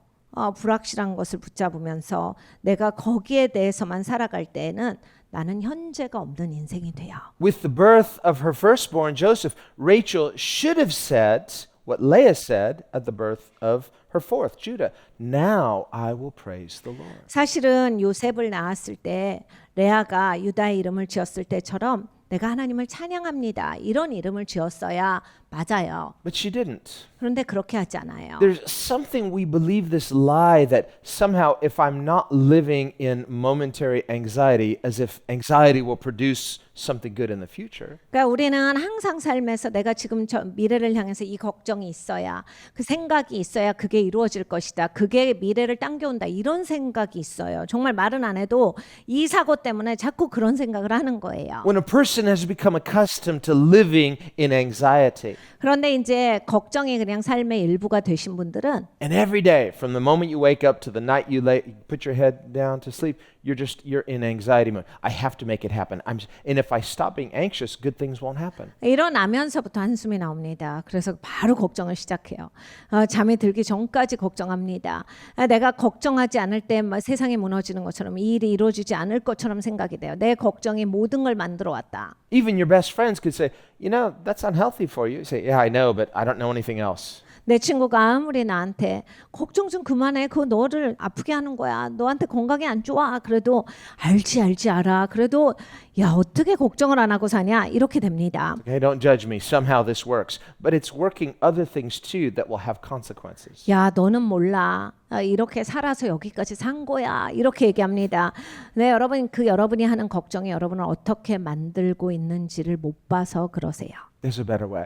불확실한 것을 붙잡으면서 내가 거기에 대해서만 살아갈 때에는 나는 현재가 없는 인생이 돼요. With the birth of her firstborn, Joseph, Rachel should have said what Leah said at the birth of her fourth, Judah. Now I will praise the Lord. 사실은 요셉을 낳았을 때 레아가 유다의 이름을 지었을 때처럼 내가 하나님을 찬양합니다. 이런 이름을 지었어야 맞아요. But she didn't. 그런데 그렇게 하지 않아요. There's something we believe this lie that somehow if I'm not living in momentary anxiety, as if anxiety will produce something good in the future. 그러니까 우리는 항상 삶에서 내가 지금 저 미래를 향해서 이 걱정이 있어야 그 생각이 있어야 그게 이루어질 것이다. 그게 미래를 당겨온다. 이런 생각이 있어요. 정말 말은 안 해도 이 사고 때문에 자꾸 그런 생각을 하는 거예요. When a person has become accustomed to living in anxiety, 그런데 이제 걱정이 그냥 삶의 일부가 되신 분들은 and every day, from the moment you wake up to the night you put your head down to sleep, you're in anxiety mode. I have to make it happen. And if I stop being anxious, good things won't happen. 일어나면서부터 한숨이 나옵니다. 그래서 바로 걱정을 시작해요. 잠이 들기 전까지 걱정합니다. 내가 걱정하지 않을 때 세상이 무너지는 것처럼 이 일이 이루어지지 않을 것처럼 생각이 돼요. 내 걱정이 모든 걸 만들어 왔다. Even your best friends could say, you know, that's unhealthy for you. You say, yeah, I know, but I don't know anything else. 내 친구가 아무리 나한테 걱정 좀 그만해. 그거 너를 아프게 하는 거야. 너한테 건강이 안 좋아. 그래도 알지 알아. 그래도 야 어떻게 걱정을 안 하고 사냐. 이렇게 됩니다. Okay, don't judge me. Somehow this works. But it's working other things too that will have consequences. 야 너는 몰라. 이렇게 살아서 여기까지 산 거야. 이렇게 얘기합니다. 네, 여러분 그 여러분이 하는 걱정이 여러분을 어떻게 만들고 있는지를 못 봐서 그러세요. There's a better way.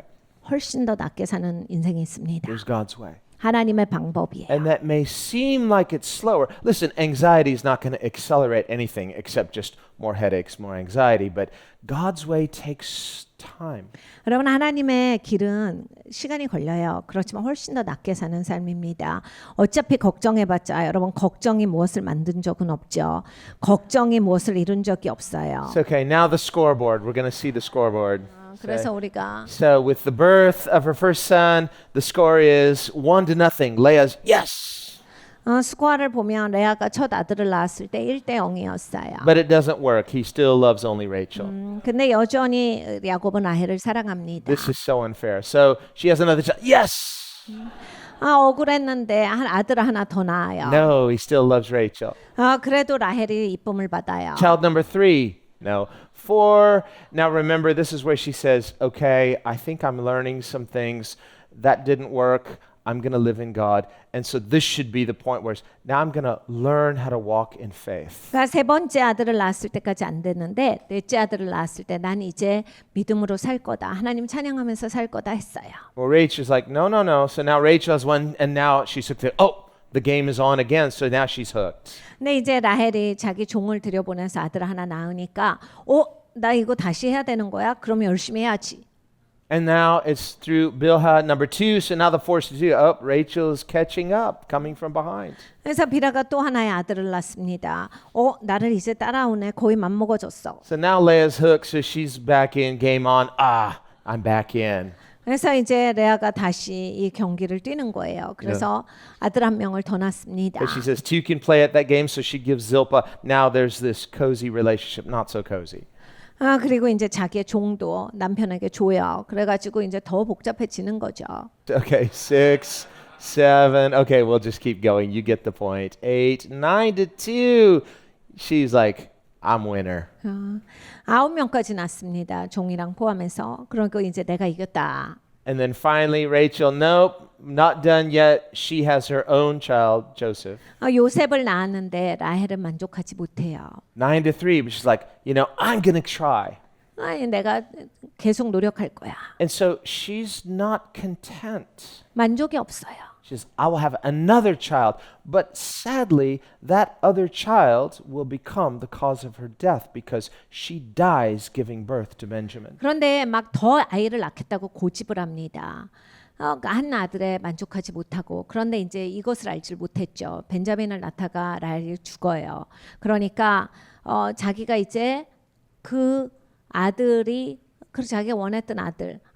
훨씬 더 낫게 사는 인생이 있습니다. There's God's way. 하나님의 방법이에요. And that may seem like it's slower. Listen, anxiety is not going to accelerate anything except just more headaches, more anxiety. But God's way takes time. 여러분 하나님의 길은 시간이 걸려요. 그렇지만 훨씬 더 낫게 사는 삶입니다. 어차피 걱정해봤자 여러분 걱정이 무엇을 만든 적은 없죠. 걱정이 무엇을 이룬 적이 없어요. So, okay, now the scoreboard. We're going to see the scoreboard. 그래서 우리가 So with the birth of her first son, the score is 1-0. Leah's yes. 스코어를 보면 레아가 첫 아들을 낳았을 때 1대 0이었어요. But it doesn't work. He still loves only Rachel. 근데 여전히 야곱은 라헬을 사랑합니다. This is so unfair. So she has another child. Yes. 억울했는데 아들 하나 더 낳아요. No, he still loves Rachel. 그래도 라헬이 이쁨을 받아요. Child number 3. No. 4. Now remember, this is where she says, okay, I think I'm learning some things. That didn't work. I'm going to live in God. And so this should be the point where now I'm going to learn how to walk in faith. 그러니까 세 번째 아들을 낳았을 때까지 안 됐는데 넷째 아들을 낳았을 때 난 이제 믿음으로 살 거다. 하나님 찬양하면서 살 거다 했어요. Well, Rachel's like, no. So now Rachel has one, and now she's hooked. The game is on again, so now she's hooked. 근데 이제 라헬이 자기 종을 들여보내서 아들 하나 낳으니까 나 이거 다시 해야 되는 거야? 그럼 열심히 해야지. And now it's through Bilhah number 2, so now the force to do. Rachel's catching up, coming from behind. 그래서 비라가 또 하나의 아들을 낳습니다. 나를 이제 따라오네. 거의 맘먹어졌어. So now Leah's hooked, so she's back in, game on. I'm back in. 그래서 이제 레아가 다시 이 경기를 뛰는 거예요. 그래서 아들 한 명을 더 낳습니다. But she says two can play at that game, so she gives Zilpah. Now there's this cozy relationship, not so cozy. 아 그리고 이제 자기의 종도 남편에게 줘요. 그래가지고 이제 더 복잡해지는 거죠. Okay, 6, 7. Okay, we'll just keep going. You get the point. 8, 9 to 2. She's like, I'm winner. 9명까지 낳습니다. 종이랑 포함해서. 그러니까 이제 내가 이겼다. And then finally, Rachel, nope, not done yet. She has her own child, Joseph. 요셉을 낳았는데 라헬은 만족하지 못해요. 9 to 3, but she's like, I'm going to try. 아니, 내가 계속 노력할 거야. And so she's not content. 만족이 없어요. She says, I will have another child. But sadly, that other child will become the cause of her death because she dies giving birth to Benjamin. 그런데 막 더 아이를 낳겠다고 고집을 합니다. 한 아들에 만족하지 못하고 그런데 이제 이것을 알지 못했죠. 벤자민을 낳다가 라헬이 죽어요. 그러니까 자기가 이제 그 아들이 그래서 자기가 원했던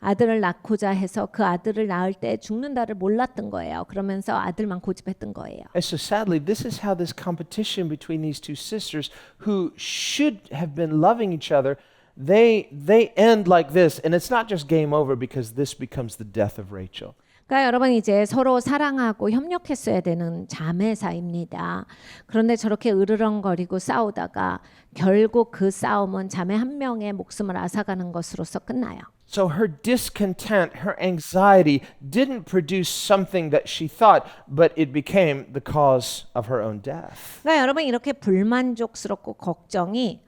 아들을 낳고자 해서 그 아들을 낳을 때 죽는다를 몰랐던 거예요. 그러면서 아들만 고집했던 거예요. And so sadly, this is how this competition between these two sisters who should have been loving each other, they end like this. And it's not just game over because this becomes the death of Rachel. 그러니까 여러분 이제 서로 사랑하고 협력했어야 되는 자매 사이입니다. 그런데 저렇게 으르렁거리고 싸우다가 결국 그 싸움은 자매 한 명의 목숨을 앗아가는 것으로서 끝나요. So her discontent, her anxiety didn't produce something that she thought, but it became the cause of her own death. 그러니까 여러분 이렇게 불만족스럽고 걱정이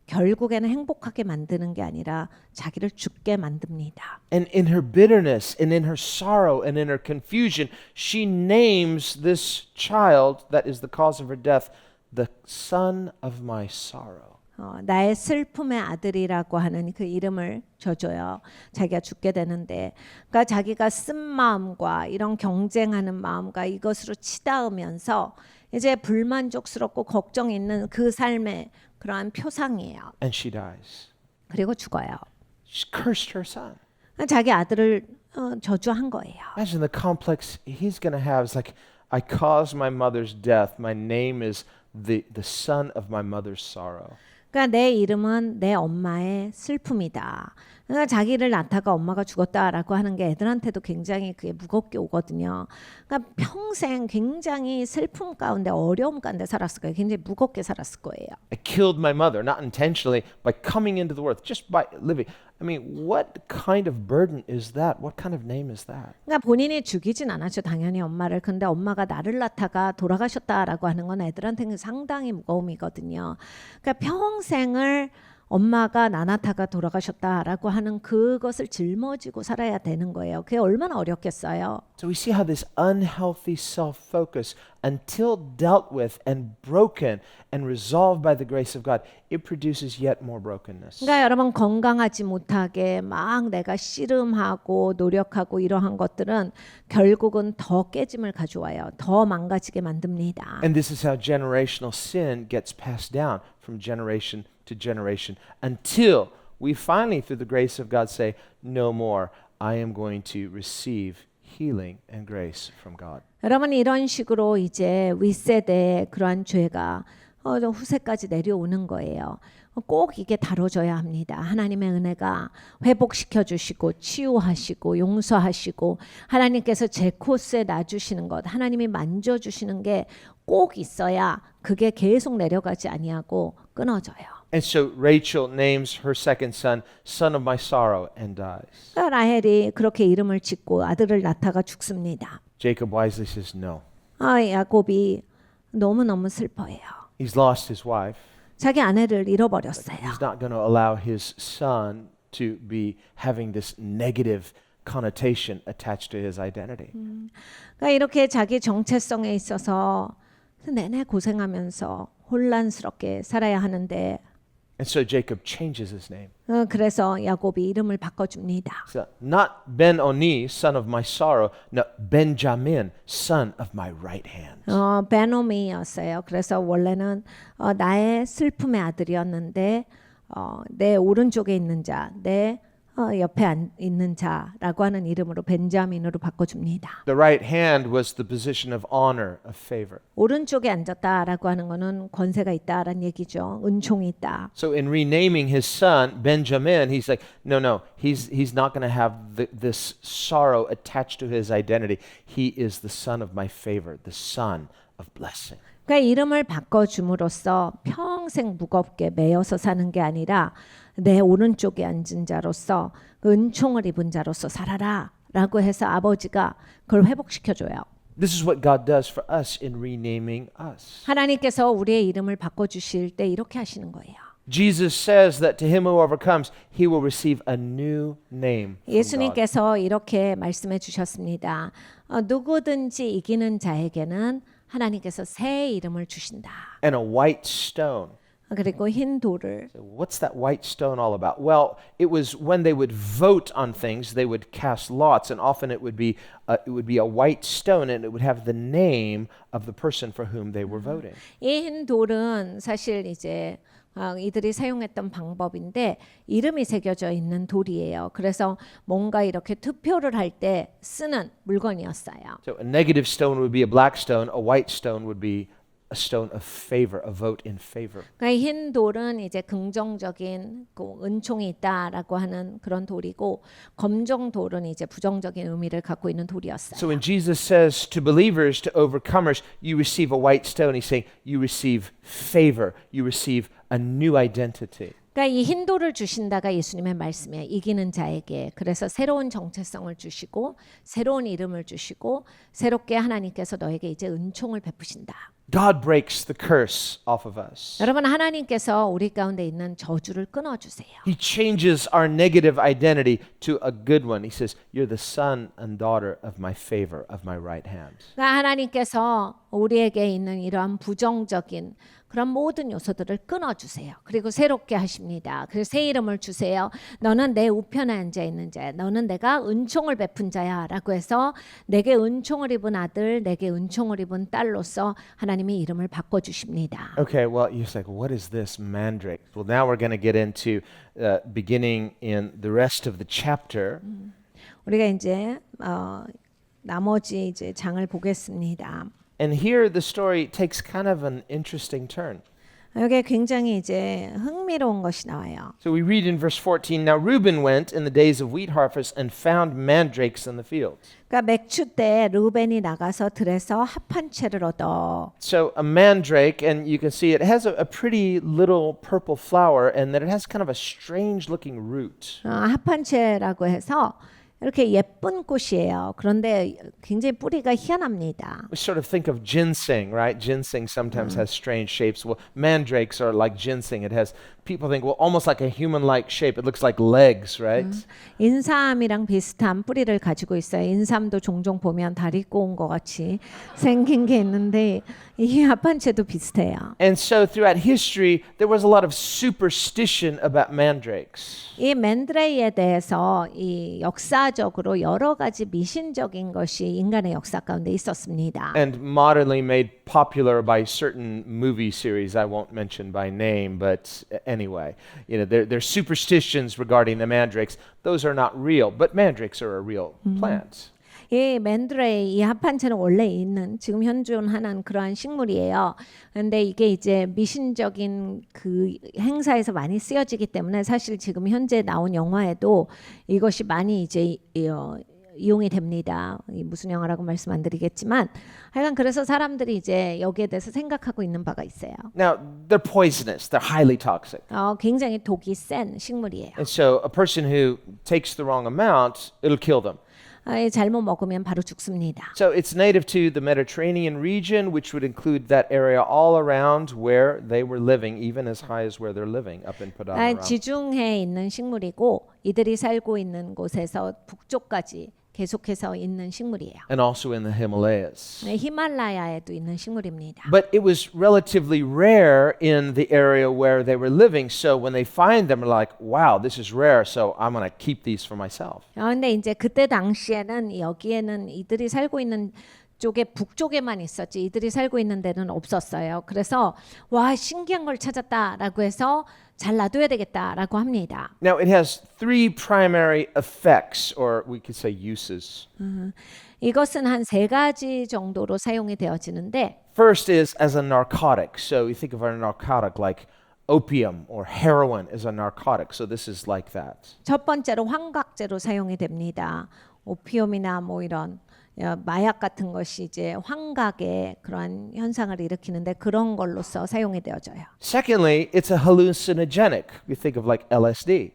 결국에는 행복하게 만드는 게 아니라 자기를 죽게 만듭니다. And in her bitterness and in her sorrow and in her confusion, she names this child that is the cause of her death, the son of my sorrow. 나의 슬픔의 아들이라고 하는 그 이름을 줘줘요. 자기가 죽게 되는데, 그러니까 자기가 쓴 마음과 이런 경쟁하는 마음과 이것으로 치닫으면서 이제 불만족스럽고 걱정 있는 그 삶의 그러한 표상이에요. And she dies. 그리고 죽어요. She cursed her son. 자기 아들을 저주한 거예요. Imagine the complex he's going to have. It's like, I caused my mother's death. My name is the son of my mother's sorrow. 그러니까 내 이름은 내 엄마의 슬픔이다. 그러니까 자기를 낳다가 엄마가 죽었다라고 하는 게 애들한테도 굉장히 그게 무겁게 오거든요. 그러니까 평생 굉장히 슬픔 가운데 어려움 가운데 살았을 거예요. 굉장히 무겁게 살았을 거예요. I killed my mother, not intentionally, by coming into the world, just by living. I mean, what kind of burden is that? What kind of name is that? 그러니까 본인이 죽이진 않았죠. 당연히 엄마를. 근데 엄마가 나를 낳다가 돌아가셨다라고 하는 건 애들한테는 상당히 무거움이거든요. 그러니까 평생을 엄마가 나 낳다가 돌아가셨다라고 하는 그것을 짊어지고 살아야 되는 거예요. 그게 얼마나 어렵겠어요. So we see how this unhealthy self-focus, until dealt with and broken and resolved by the grace of God, it produces yet more brokenness. 그러니까 여러분 건강하지 못하게 막 내가 씨름하고 노력하고 이러한 것들은 결국은 더 깨짐을 가져와요. 더 망가지게 만듭니다. And this is how generational sin gets passed down from generation to generation until we finally, through the grace of God, say, no more. I am going to receive healing and grace from God. 여러분 이런 식으로 이제 윗세대의 그러한 죄가 후세까지 내려오는 거예요. 꼭 이게 다뤄져야 합니다. 하나님의 은혜가 회복시켜 주시고 치유하시고 용서하시고 하나님께서 제 코스에 놔주시는 것, 하나님이 만져주시는 게 꼭 있어야 그게 계속 내려가지 아니하고 끊어져요. And so Rachel names her second son, son of my sorrow, and dies. 라헬이 그렇게 이름을 짓고 아들을 낳다가 죽습니다. Jacob wisely says no. 야곱이 너무너무 슬퍼해요. He's lost his wife. 자기 아내를 잃어버렸어요. He's not going to allow his son to be having this negative connotation attached to his identity. 그러니까 이렇게 자기 정체성에 있어서 내내 고생하면서 혼란스럽게 살아야 하는데 And so Jacob changes his name. 그래서 야곱이 이름을 바꿔줍니다. So not Ben-Oni, son of my sorrow, no, Benjamin, son of my right hand. 베노미였어요. 그래서 원래는 나의 슬픔의 아들이었는데 내 오른쪽에 있는 자, 내 옆에 있는 자라고 하는 이름으로 벤자민으로 바꿔줍니다. The right hand was the position of honor, of favor. 오른쪽에 앉았다라고 하는 거는 권세가 있다라는 얘기죠. 은총이 있다. So in renaming his son Benjamin, he's like, no, he's not going to have this sorrow attached to his identity. He is the son of my favor, the son of blessing. 그러니까 이름을 바꿔줌으로써 평생 무겁게 매여서 사는 게 아니라 내 오른쪽에 앉은 자로서 그 은총을 입은 자로서 살아라 라고 해서 아버지가 그걸 회복시켜줘요. This is what God does for us in renaming us. 하나님께서 우리의 이름을 바꿔주실 때 이렇게 하시는 거예요. Jesus says that to him who overcomes, he will receive a new name from God. 예수님께서 이렇게 말씀해 주셨습니다. 누구든지 이기는 자에게는 하나님께서 새 이름을 주신다. And a white stone. 그리고 흰 돌을. So what's that white stone all about? Well, it was when they would vote on things, they would cast lots, and often it would be a white stone, and it would have the name of the person for whom they were voting. 이 흰 돌은 사실 이제 이들이 사용했던 방법인데 이름이 새겨져 있는 돌이에요. 그래서 뭔가 이렇게 투표를 할 때 쓰는 물건이었어요. So a negative stone would be a black stone, a white stone would be a stone of favor, a vote in favor. 그러니까 흰 돌은 이제 긍정적인 그 은총이 있다라고 하는 그런 돌이고 검정 돌은 이제 부정적인 의미를 갖고 있는 돌이었어요. So when Jesus says to believers, to overcomers, you receive a white stone, he's saying you receive favor, you receive a new identity. 그러니까 이 흰 돌을 주신다가 예수님의 말씀이에요. 이기는 자에게. 그래서 새로운 정체성을 주시고 새로운 이름을 주시고 새롭게 하나님께서 너에게 이제 은총을 베푸신다. God breaks the curse off of us. 여러분 하나님께서 우리 가운데 있는 저주를 끊어 주세요. He changes our negative identity to a good one. He says, you're the son and daughter of my favor, of my right hand. 그러니까 하나님께서 우리에게 있는 이러한 부정적인 그런 모든 요소들을 끊어주세요. 그리고 새롭게 하십니다. 그래서 새 이름을 주세요. 너는 내 우편에 앉아 있는 자야. 너는 내가 은총을 베푼 자야. 라고 해서 내게 은총을 입은 아들, 내게 은총을 입은 딸로서 하나님의 이름을 바꿔주십니다. Okay, well, you're like, what is this mandrake? Well, now we're going to get into beginning in the rest of the chapter. 우리가 이제 나머지 이제 장을 보겠습니다. And here the story takes kind of an interesting turn. 여기에 굉장히 이제 흥미로운 것이 나와요. So we read in verse 14, Now Reuben went in the days of wheat harvest and found mandrakes in the fields. 그러니까 맥추 때 루벤이 나가서 들에서 합한 채를 얻어. So a mandrake, and you can see it has a pretty little purple flower, and that it has kind of a strange looking root. 합한 채라고 해서 이렇게 예쁜 꽃이에요. 그런데 굉장히 뿌리가 희한합니다. We sort of think of ginseng, right? Ginseng sometimes has strange shapes. Well, mandrakes are like ginseng. It has, people think, well, almost like a human-like shape. It looks like legs, right? 인삼이랑 비슷한 뿌리를 가지고 있어요. 인삼도 종종 보면 다리 꼬은 것 같이 생긴 게 있는데 이 합한채도 비슷해요. And so throughout history, there was a lot of superstition about mandrakes. 이 맨드레이에 대해서 이 역사적으로 여러 가지 미신적인 것이 인간의 역사 가운데 있었습니다. And modernly made popular by certain movie series I won't mention by name, but anyway, you know, there's superstitions regarding the mandrakes. Those are not real, but mandrakes are a real plant. 이 맨드레이 이 합한채는 원래 있는 지금 현존하는 그러한 식물이에요. 그런데 이게 이제 미신적인 그 행사에서 많이 쓰여지기 때문에 사실 지금 현재 나온 영화에도 이것이 많이 이제 이용이 됩니다. 무슨 영화라고 말씀 안 드리겠지만 하여간 그래서 사람들이 이제 여기에 대해서 생각하고 있는 바가 있어요. Now, they're poisonous. They're highly toxic. 굉장히 독이 센 식물이에요. And so a person who takes the wrong amount, it'll kill them. 잘못 먹으면 바로 죽습니다. So it's native to the Mediterranean region, which would include that area all around where they were living, even as high as where they're living, up in Padanaram. 지중해에 있는 식물이고 이들이 살고 있는 곳에서 북쪽까지 계속해서 있는 식물이에요. And also in the Himalayas. 히말라야에도 있는 식물입니다. But it was relatively rare in the area where they were living. So when they find them, they're like, wow, this is rare. So I'm going to keep these for myself. 근데 이제 그때 당시에는 여기에는 이들이 살고 있는 그쪽에 북쪽에만 있었지 이들이 살고 있는 데는 없었어요. 그래서 와 신기한 걸 찾았다라고 해서 잘 놔둬야 되겠다라고 합니다. Now, it has three primary effects, or we could say uses. 이것은 한 세 가지 정도로 사용이 되어지는데 First is as a narcotic. So you think of a narcotic like opium or heroin is a narcotic. So this is like that. 첫 번째로 환각제로 사용이 됩니다. 오피움이나 뭐 이런 마약 같은 것이 이제 환각의 그러한 현상을 일으키는데 그런 걸로서 사용이 되어져요. Secondly, it's a hallucinogenic. We think of like LSD.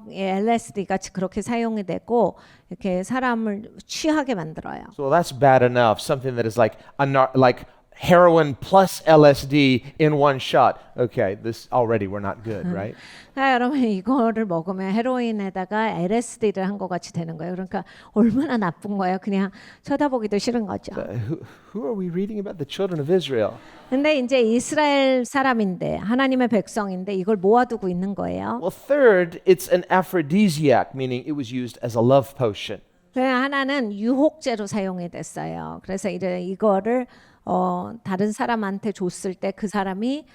LSD 같이 그렇게 사용이 되고 이렇게 사람을 취하게 만들어요. So that's bad enough. Something that is like like heroin plus LSD in one shot. Okay, this already we're not good, right? 여러분 이거를 먹으면 헤로인에다가 LSD를 한 것 같이 되는 거예요. 그러니까 얼마나 나쁜 거예요. 그냥 쳐다보기도 싫은 거죠. Who are we reading about? The children of Israel. 근데 이제 이스라엘 사람인데 하나님의 백성인데 이걸 모아두고 있는 거예요. Well, third, it's an aphrodisiac, meaning it was used as a love potion. 하나는 유혹제로 사용이 됐어요. 그래서 이거를 다른 사람한테 줬을 때 그 사람이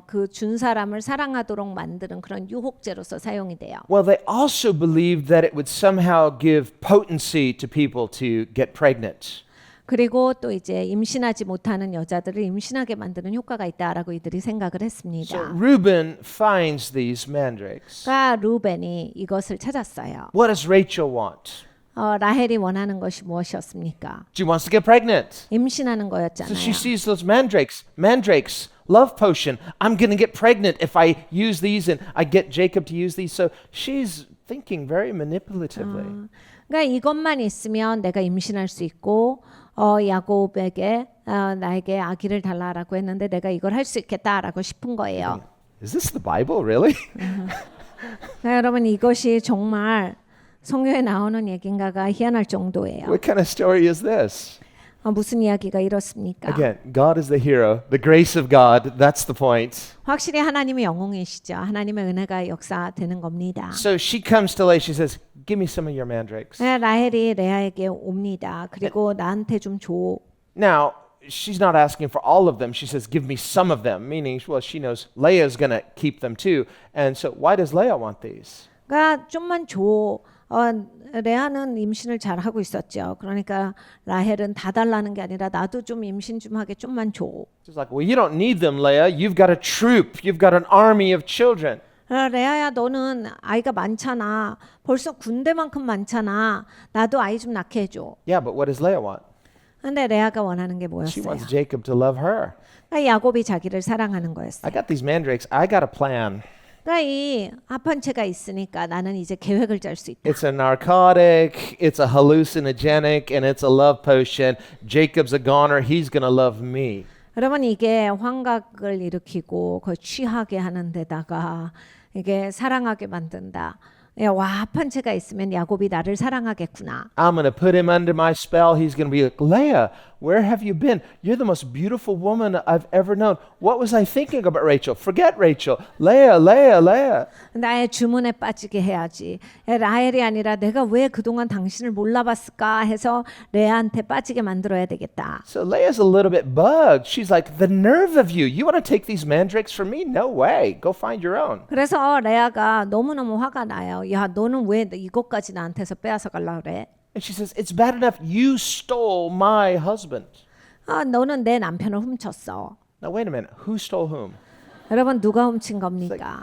그 준 사람을 사랑하도록 만드는 그런 유혹제로서 사용이 돼요. Well, they also believed that it would somehow give potency to people to get pregnant. 그리고 또 이제 임신하지 못하는 여자들을 임신하게 만드는 효과가 있다라고 이들이 생각을 했습니다. So Reuben finds these mandrakes. 그러니까 루벤이 이것을 찾았어요. What does Rachel want? 라헬이 원하는 것이 무엇이었습니까? She wants to get pregnant. 임신하는 So 거였잖아요. she sees those mandrakes, love potion. I'm going to get pregnant if I use these and I get Jacob to use these. So she's thinking very manipulatively. 그러니까 이것만 있으면 내가 임신할 수 있고 야곱에게 나에게 아기를 달라라고 했는데 내가 이걸 할 수 있겠다라고 싶은 거예요. Is this the Bible, really? 그러니까 여러분 이것이 정말 성경에 나오는 얘기인가가 희한할 정도예요. What kind of story is this? 무슨 이야기가 이렇습니까? Again, God is the hero. The grace of God, that's the point. 확실히 하나님의 영웅이시죠. 하나님의 은혜가 역사되는 겁니다. So she comes to Leah. She says, give me some of your mandrakes. 라헬이 레아에게 옵니다. 그리고 나한테 좀 줘. Now, she's not asking for all of them. She says, give me some of them, meaning, well, she knows Leah's going to keep them too. And so why does Leah want these? 그러니까 좀만 줘. 레아는 임신을 잘 하고 있었죠. 그러니까 라헬은 다 달라는 게 아니라 나도 좀 임신 좀 하게 좀만 줘. She's like, well, you don't need them, Leah. You've got a troop. You've got an army of children. 레아야 너는 아이가 많잖아. 벌써 군대만큼 많잖아. 나도 아이 좀 낳게 해줘. Yeah, but what does Leah want? 근데 레아가 원하는 게 She 뭐였어요? wants Jacob to love her. 그러니까 야곱이 자기를 사랑하는 거였어요. I got these mandrakes. I got a plan. 그러니까 이 합한체가 있으니까 나는 이제 계획을 짤 수 있다. It's a narcotic, it's a hallucinogenic, and it's a love potion. Jacob's a goner. He's going to love me. 여러분 이게 환각을 일으키고 그 취하게 하는 데다가 이게 사랑하게 만든다. 와 합한체가 있으면 야곱이 나를 사랑하겠구나. I'm going to put him under my spell. He's going to be like, Leah, where have you been? You're the most beautiful woman I've ever known. What was I thinking about Rachel? Forget Rachel. Leah, Leah, Leah. 나의 주문에 빠지게 해야지. 라헬이 아니라 내가 왜 그동안 당신을 몰라봤을까 해서 레아한테 빠지게 만들어야 되겠다. So Leah's a little bit bugged. She's like, the nerve of you. You want to take these mandrakes from me? No way. Go find your own. 그래서 레아가 너무너무 화가 나요. 야 너는 왜 이것까지 나한테서 빼앗아 가려고 그래? And she says, it's bad enough you stole my husband. 너는 내 남편을 훔쳤어. Now, wait a minute. Who stole whom? 여러분 누가 훔친 겁니까?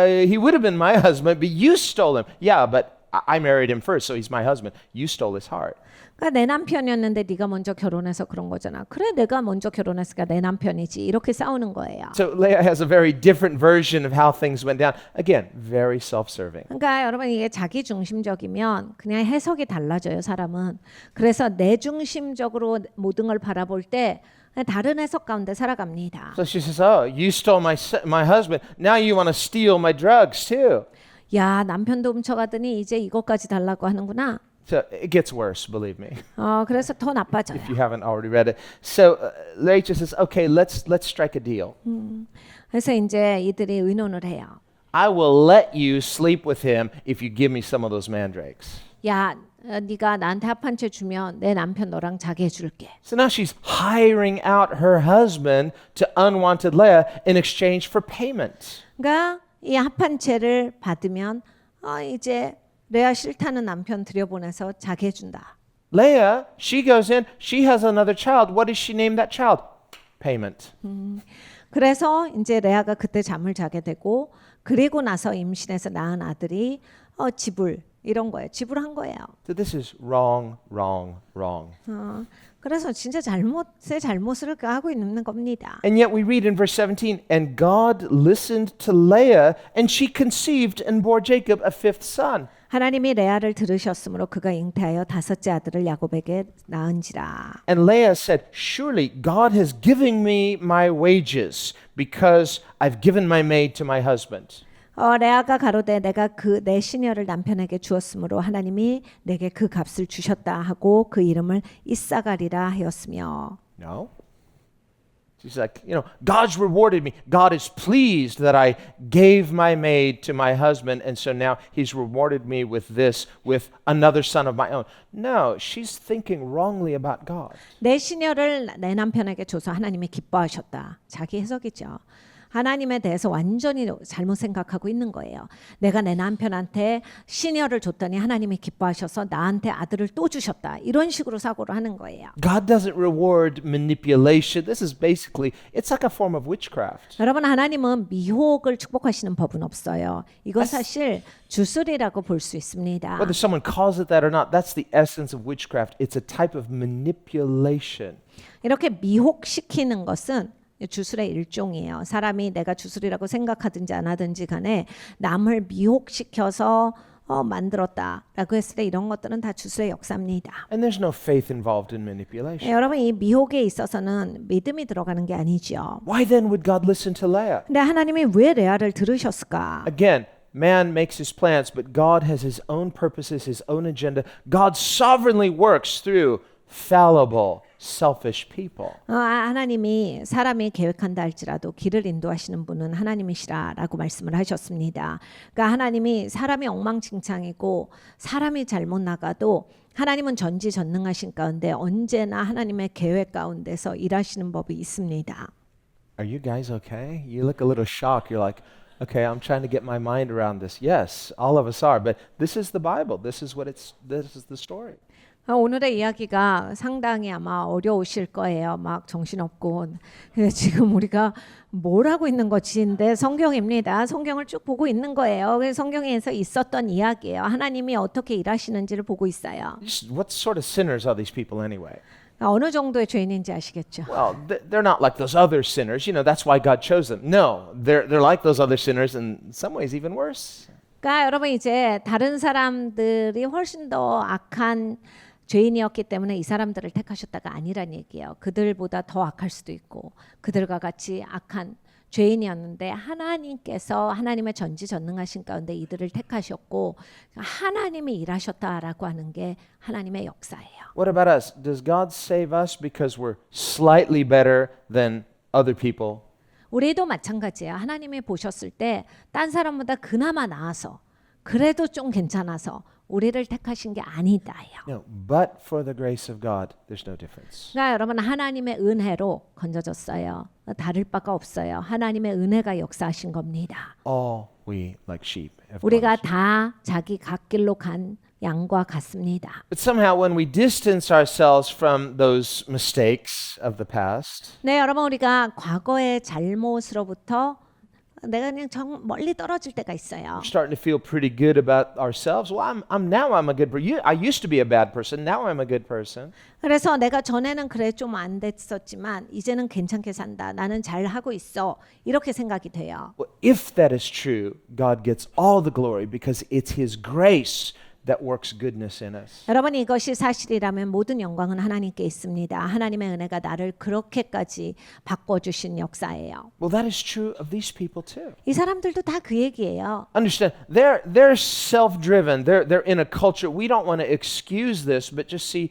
He would have been my husband, but you stole him. Yeah, but I married him first, so he's my husband. You stole his heart. 그러니까 내 남편이었는데 네가 먼저 결혼해서 그런 거잖아. 그래 내가 먼저 결혼했으니까 내 남편이지. 이렇게 싸우는 거예요. So Leah has a very different version of how things went down. Again, very self-serving. 그러니까 여러분 이게 자기 중심적이면 그냥 해석이 달라져요 사람은. 그래서 내 중심적으로 모든 걸 바라볼 때 다른 해석 가운데 살아갑니다. So she says, oh, you stole my husband. Now you want to steal my drugs too. 야 남편도 훔쳐가더니 이제 이것까지 달라고 하는구나. So it gets worse, believe me, 그래서 더 나빠져요. if you haven't already read it. So Rachel says, okay, let's strike a deal. 그래서 이제 이들이 의논을 해요. I will let you sleep with him if you give me some of those mandrakes. 야 네가 나한테 합한 채 주면 내 남편 너랑 자게 해줄게. So now she's hiring out her husband to unwanted Leah in exchange for payment. 그러니까 이 합한 채를 받으면 이제 레아 싫다는 남편 들여보내서 자게 해준다. Leah, she goes in, she has another child. What does she name that child? Payment. 그래서 이제 레아가 그때 잠을 자게 되고 그리고 나서 임신해서 낳은 아들이 지불 이런 거예요. 지불한 거예요. So this is wrong, wrong, wrong. 그래서 진짜 잘못을 하고 있는 겁니다. And yet we read in verse 17, and God listened to Leah, and she conceived and bore Jacob a fifth son. 하나님이 레아를 들으셨으므로 그가 잉태하여 다섯째 아들을 야곱에게 낳은지라. And Leah said, surely God has given me my wages because I've given my maid to my husband. 레아가 가로되 내가 내 시녀를 남편에게 주었으므로 하나님이 내게 그 값을 주셨다 하고 그 이름을 이사가리라 하였으며. No. She's like, God's rewarded me. God is pleased that I gave my maid to my husband, and so now he's rewarded me with this, with another son of my own. No, she's thinking wrongly about God. 내 시녀를 내 남편에게 줘서 하나님이 기뻐하셨다. 자기 해석이죠. 하나님에 대해서 완전히 잘못 생각하고 있는 거예요. 내가 내 남편한테 시녀를 줬더니 하나님이 기뻐하셔서 나한테 아들을 또 주셨다. 이런 식으로 사고를 하는 거예요. God doesn't reward manipulation. This is basically, it's like a form of witchcraft. 여러분 하나님은 미혹을 축복하시는 법은 없어요. 이건 사실 주술이라고 볼 수 있습니다. Whether someone calls it that or not, that's the essence of witchcraft. It's a type of manipulation. 이렇게 미혹시키는 것은 주술의 일종이에요. 사람이 내가 주술이라고 생각하든지 안 하든지 간에 남을 미혹시켜서 만들었다라고 했을 때 이런 것들은 다 주술의 역사입니다. And there's no faith involved in manipulation. 여러분 이 미혹에 있어서는 믿음이 들어가는 게 아니죠. Why then would God listen to Leah? 근데 하나님이 왜 레아를 들으셨을까? Again, man makes his plans, but God has his own purposes, his own agenda. God sovereignly works through fallible, selfish people. 하나님이 사람이 계획한다 할지라도 길을 인도하시는 분은 하나님이시라라고 말씀을 하셨습니다. 그러니까 하나님이 사람이 엉망진창이고 사람이 잘못 나가도 하나님은 전지전능하신 가운데 언제나 하나님의 계획 가운데서 일하시는 법이 있습니다. Are you guys okay? You look a little shocked. You're like, okay, I'm trying to get my mind around this. Yes, all of us are, but this is the Bible. This is the story. 오늘의 이야기가 상당히 아마 어려우실 거예요. 막 정신없고 지금 우리가 뭘 하고 있는 것인데 성경입니다. 성경을 쭉 보고 있는 거예요. 그래서 성경에서 있었던 이야기예요. 하나님이 어떻게 일하시는지를 보고 있어요. What sort of sinners are these people anyway? 어느 정도의 죄인인지 아시겠죠? Well, they're not like those other sinners. That's why God chose them. No, they're like those other sinners, and in some ways even worse. 그러니까 여러분 이제 다른 사람들이 훨씬 더 악한 죄인이었기 때문에 이 사람들을 택하셨다가 아니란 얘기예요. 그들보다 더 악할 수도 있고 그들과 같이 악한 죄인이었는데 하나님께서 하나님의 전지전능하신 가운데 이들을 택하셨고 하나님이 일하셨다라고 하는 게 하나님의 역사예요. What about us? Does God save us because we're slightly better than other people? 우리도 마찬가지예요. 하나님이 보셨을 때 딴 사람보다 그나마 나아서 그래도 좀 괜찮아서 우리를 택하신 게 아니다요. No, but for the grace of God, there's no difference. 그러니까 여러분 하나님의 은혜로 건져졌어요. 다를 바가 없어요. 하나님의 은혜가 역사하신 겁니다. All we like sheep have gone 우리가 astray. 다 자기 갓 길로 간 양과 같습니다. But somehow when we distance ourselves from those mistakes of the past, 네, 여러분 우리가 과거의 잘못으로부터 내가 그냥 멀리 떨어질 때가 있어요. we're starting to feel pretty good about ourselves. Well, I'm a good person. I used to be a bad person. Now I'm a good person. 그래서 내가 전에는 그래 좀 안 됐었지만 이제는 괜찮게 산다. 나는 잘 하고 있어. 이렇게 생각이 돼요. Well, if that is true, God gets all the glory because it's His grace that works goodness in us. 여러분 이것이 사실이라면 모든 영광은 하나님께 있습니다. 하나님의 은혜가 나를 그렇게까지 바꿔주신 역사예요. Well, that is true of these people too. 이 사람들도 다 그 얘기예요. Understand, they're self-driven. They're in a culture. We don't want to excuse this, but just see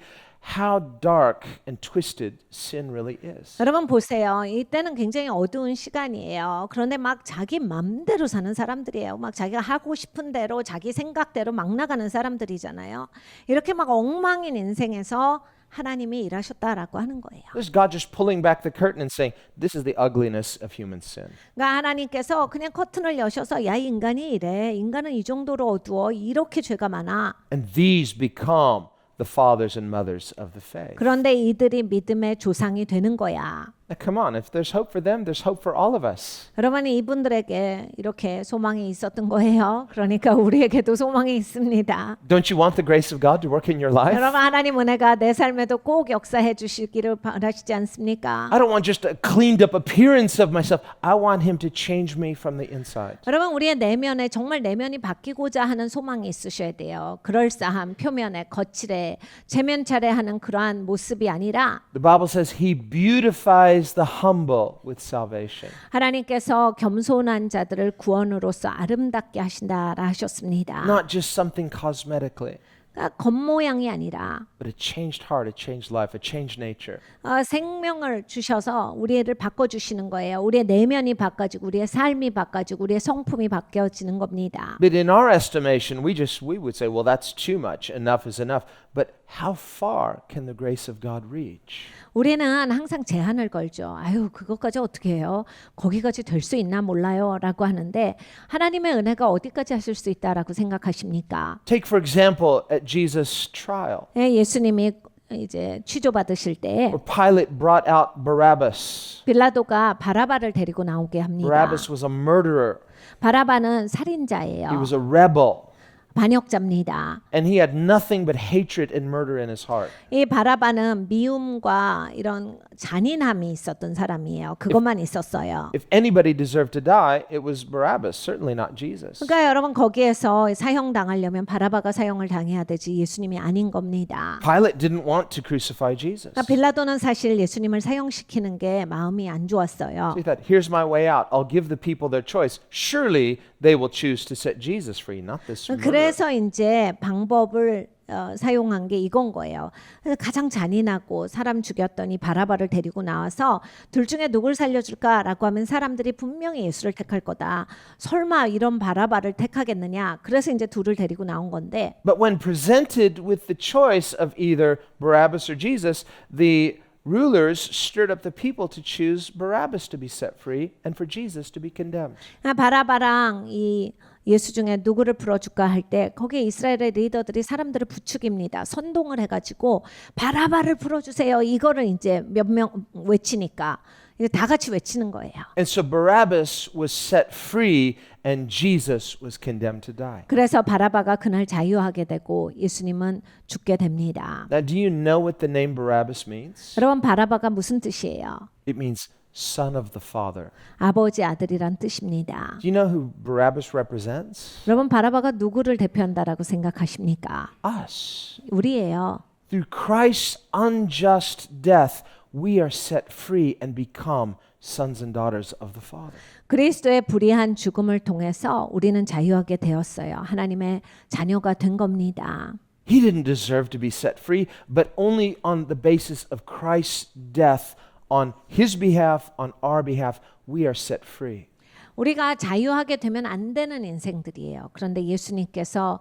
how dark and twisted sin really is. 여러분 보세요. 이때는 굉장히 어두운 시간이에요. 그런데 막 자기 맘대로 사는 사람들이에요. 막 자기가 하고 싶은 대로 자기 생각대로 막 나가는 사람들이잖아요. 이렇게 막 엉망인 인생에서 하나님이 일하셨다라고 하는 거예요. This is God just pulling back the curtain and saying, this is the ugliness of human sin. 그러니까 하나님께서 그냥 커튼을 여셔서 야 인간이 이래. 인간은 이 정도로 어두워. 이렇게 죄가 많아. And these become the fathers and mothers of the faith. 그런데 이들이 믿음의 조상이 되는 거야. Now, come on, if there's hope for them, there's hope for all of us. 여러분 이분들에게 이렇게 소망이 있었던 거예요. 그러니까 우리에게도 소망이 있습니다. Don't you want the grace of God to work in your life? 여러분 하나님 은혜가 내 삶에도 꼭 역사해 주시기를 바라시지 않습니까? I don't want just a cleaned up appearance of myself. I want Him to change me from the inside. 여러분 우리의 내면에 정말 내면이 바뀌고자 하는 소망이 있으셔야 돼요. 그럴싸한 표면에 거칠에 체면차례하는 그러한 모습이 아니라 The Bible says He beautifies the humble with salvation. 하나님께서 겸손한 자들을 구원으로서 아름답게 하신다라 하셨습니다. Not just something cosmetically, 그러니까 겉모양이 아니라 but a changed heart, a changed life, a changed nature. 생명을 주셔서 우리를 바꿔주시는 거예요. 우리의 내면이 바꿔지고 우리의 삶이 바꿔지고 우리의 성품이 바뀌어지는 겁니다. But in our estimation, we would say, well, that's too much. Enough is enough. But how far can the grace of God reach? 우리는 항상 제한을 걸죠. 아유, 그것까지 어떻게 해요? 거기까지 될 수 있나 몰라요. 라고 하는데 하나님의 은혜가 어디까지 하실 수 있다라고 생각하십니까? Take, for example, at Jesus' trial, 예수님이 이제 취조받으실 때 where Pilate brought out Barabbas. 빌라도가 바라바를 데리고 나오게 합니다. Barabbas was a murderer. 바라바는 살인자예요. He was a rebel. 반역자입니다. And he had nothing but hatred and murder in his heart. 이 바라바는 미움과 이런 잔인함이 있었던 사람이에요. 그것만 있었어요. If anybody deserved to die, it was Barabbas, certainly not Jesus. 그러니까 여러분 거기에서 사형당하려면 바라바가 사형을 당해야 되지 예수님이 아닌 겁니다. Pilate didn't want to crucify Jesus. 그러니까 빌라도는 사실 예수님을 사형시키는 게 마음이 안 좋았어요. So he thought, here's my way out. I'll give the people their choice. Surely they will choose to set Jesus free, not this murderer. 그래서 이제 방법을 사용한 게 이건 거예요. 가장 잔인하고 사람 죽였더니 바라바를 데리고 나와서 둘 중에 누굴 살려줄까라고 하면 사람들이 분명히 예수를 택할 거다. 설마 이런 바라바를 택하겠느냐. 그래서 이제 둘을 데리고 나온 건데 But when presented with the choice of either Barabbas or Jesus, the rulers stirred up the people to choose Barabbas to be set free and for Jesus to be condemned. 바라바랑 이 예수 중에 누구를 풀어줄까 할 때 거기에 이스라엘의 리더들이 사람들을 부추깁니다. 선동을 해가지고 바라바를 풀어주세요. 이거를 이제 몇 명 외치니까 이제 다 같이 외치는 거예요. And so Barabbas was set free and Jesus was condemned to die. 그래서 바라바가 그날 자유하게 되고 예수님은 죽게 됩니다. Now, do you know what the name Barabbas means? 여러분 바라바가 무슨 뜻이에요? It means son of the Father. 아버지 아들이란 뜻입니다. Do you know who Barabbas represents? 여러분 바라바가 누구를 대표한다라고 생각하십니까? Us. 우리예요. Through Christ's unjust death, we are set free and become sons and daughters of the Father. 그리스도의 불의한 죽음을 통해서 우리는 자유하게 되었어요. 하나님의 자녀가 된 겁니다. He didn't deserve to be set free, but only on the basis of Christ's death on his behalf, on our behalf, we are set free. 우리가 자유하게 되면 안 되는 인생들이에요. 그런데 예수님께서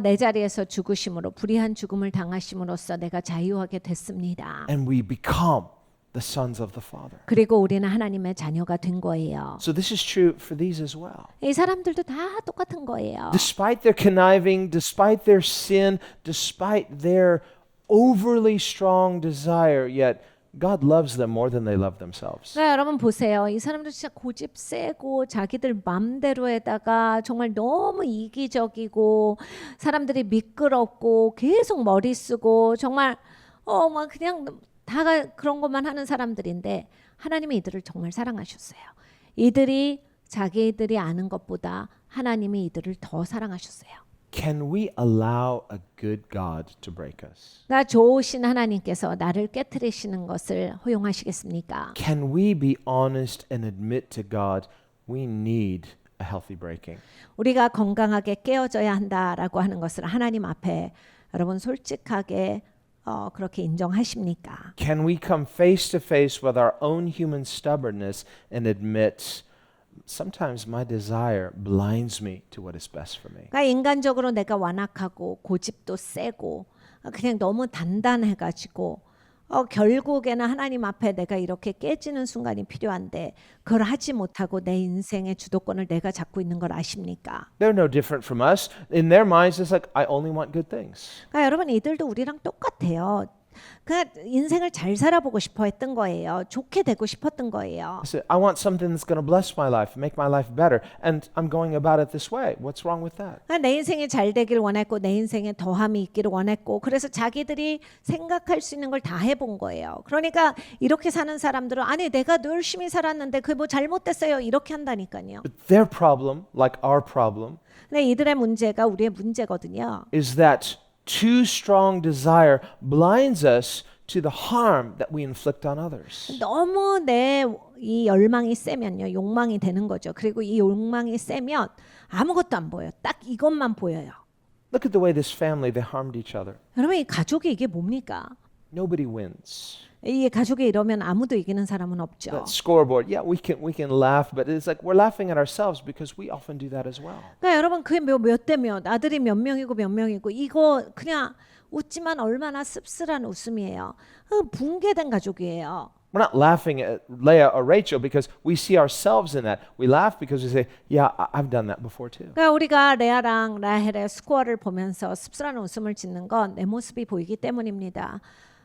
내 자리에서 죽으심으로 불의한 죽음을 당하심으로써 내가 자유하게 됐습니다. And we become the sons of the Father. 그리고 우리는 하나님의 자녀가 된 거예요. So this is true for these as well. 이 사람들도 다 똑같은 거예요. Despite their conniving, despite their sin, despite their overly strong desire, yet God loves them more than they love themselves. 그러니까 여러분 보세요. 이 사람들 진짜 고집 세고 자기들 맘대로에다가 정말 너무 이기적이고 사람들이 미끄럽고 계속 머리 쓰고 정말 막 그냥 다 그런 것만 하는 사람들인데 하나님이 이들을 정말 사랑하셨어요. 이들이 자기들이 아는 것보다 하나님이 이들을 더 사랑하셨어요. Can we allow a good God to break us? 나 좋으신 하나님께서 나를 깨트리시는 것을 허용하시겠습니까? Can we be honest and admit to God we need a healthy breaking? 우리가 건강하게 깨어져야 한다라고 하는 것을 하나님 앞에 여러분 솔직하게 그렇게 인정하십니까? Can we come face to face with our own human stubbornness and admit, sometimes my desire blinds me to what is best for me? 그러니까 인간적으로 내가 완악하고 고집도 세고 그냥 너무 단단해가지고 결국에는 하나님 앞에 내가 이렇게 깨지는 순간이 필요한데 그걸 하지 못하고 내 인생의 주도권을 내가 잡고 있는 걸 아십니까? They're no different from us. In their minds, it's like, I only want good things. 그러니까 여러분 이들도 우리랑 똑같아요. 그냥 인생을 잘 살아보고 싶어 했던 거예요. 좋게 되고 싶었던 거예요. I said, I want something that's going to bless my life, make my life better, and I'm going about it this way. What's wrong with that? 내 인생이 잘 되길 원했고 내 인생에 더함이 있기를 원했고 그래서 자기들이 생각할 수 있는 걸 다 해본 거예요. 그러니까 이렇게 사는 사람들은 아니 내가 열심히 살았는데 그게 뭐 잘못됐어요 이렇게 한다니까요. But their problem, like our problem, 근데 이들의 문제가 우리의 문제거든요. is that too strong desire blinds us to the harm that we inflict on others. 너무 내 이 열망이 세면요 욕망이 되는 거죠. 그리고 이 욕망이 세면 아무것도 안 보여요. 딱 이것만 보여요. Look at the way this family, they harmed each other. 여러분 이 가족이 이게 뭡니까? Nobody wins. 이 가족이 이러면 아무도 이기는 사람은 없죠. That scoreboard, yeah, we can laugh, but it's like we're laughing at ourselves because we often do that as well. 그러니까 여러분 그게 몇 대 몇, 아들이 몇 명이고 몇 명이고 이거 그냥 웃지만 얼마나 씁쓸한 웃음이에요. 붕괴된 가족이에요. We're not laughing at Leah or Rachel because we see ourselves in that. We laugh because we say, yeah, I've done that before too. 그러니까 우리가 레아랑 라헬의 스코어를 보면서 씁쓸한 웃음을 짓는 건 내 모습이 보이기 때문입니다.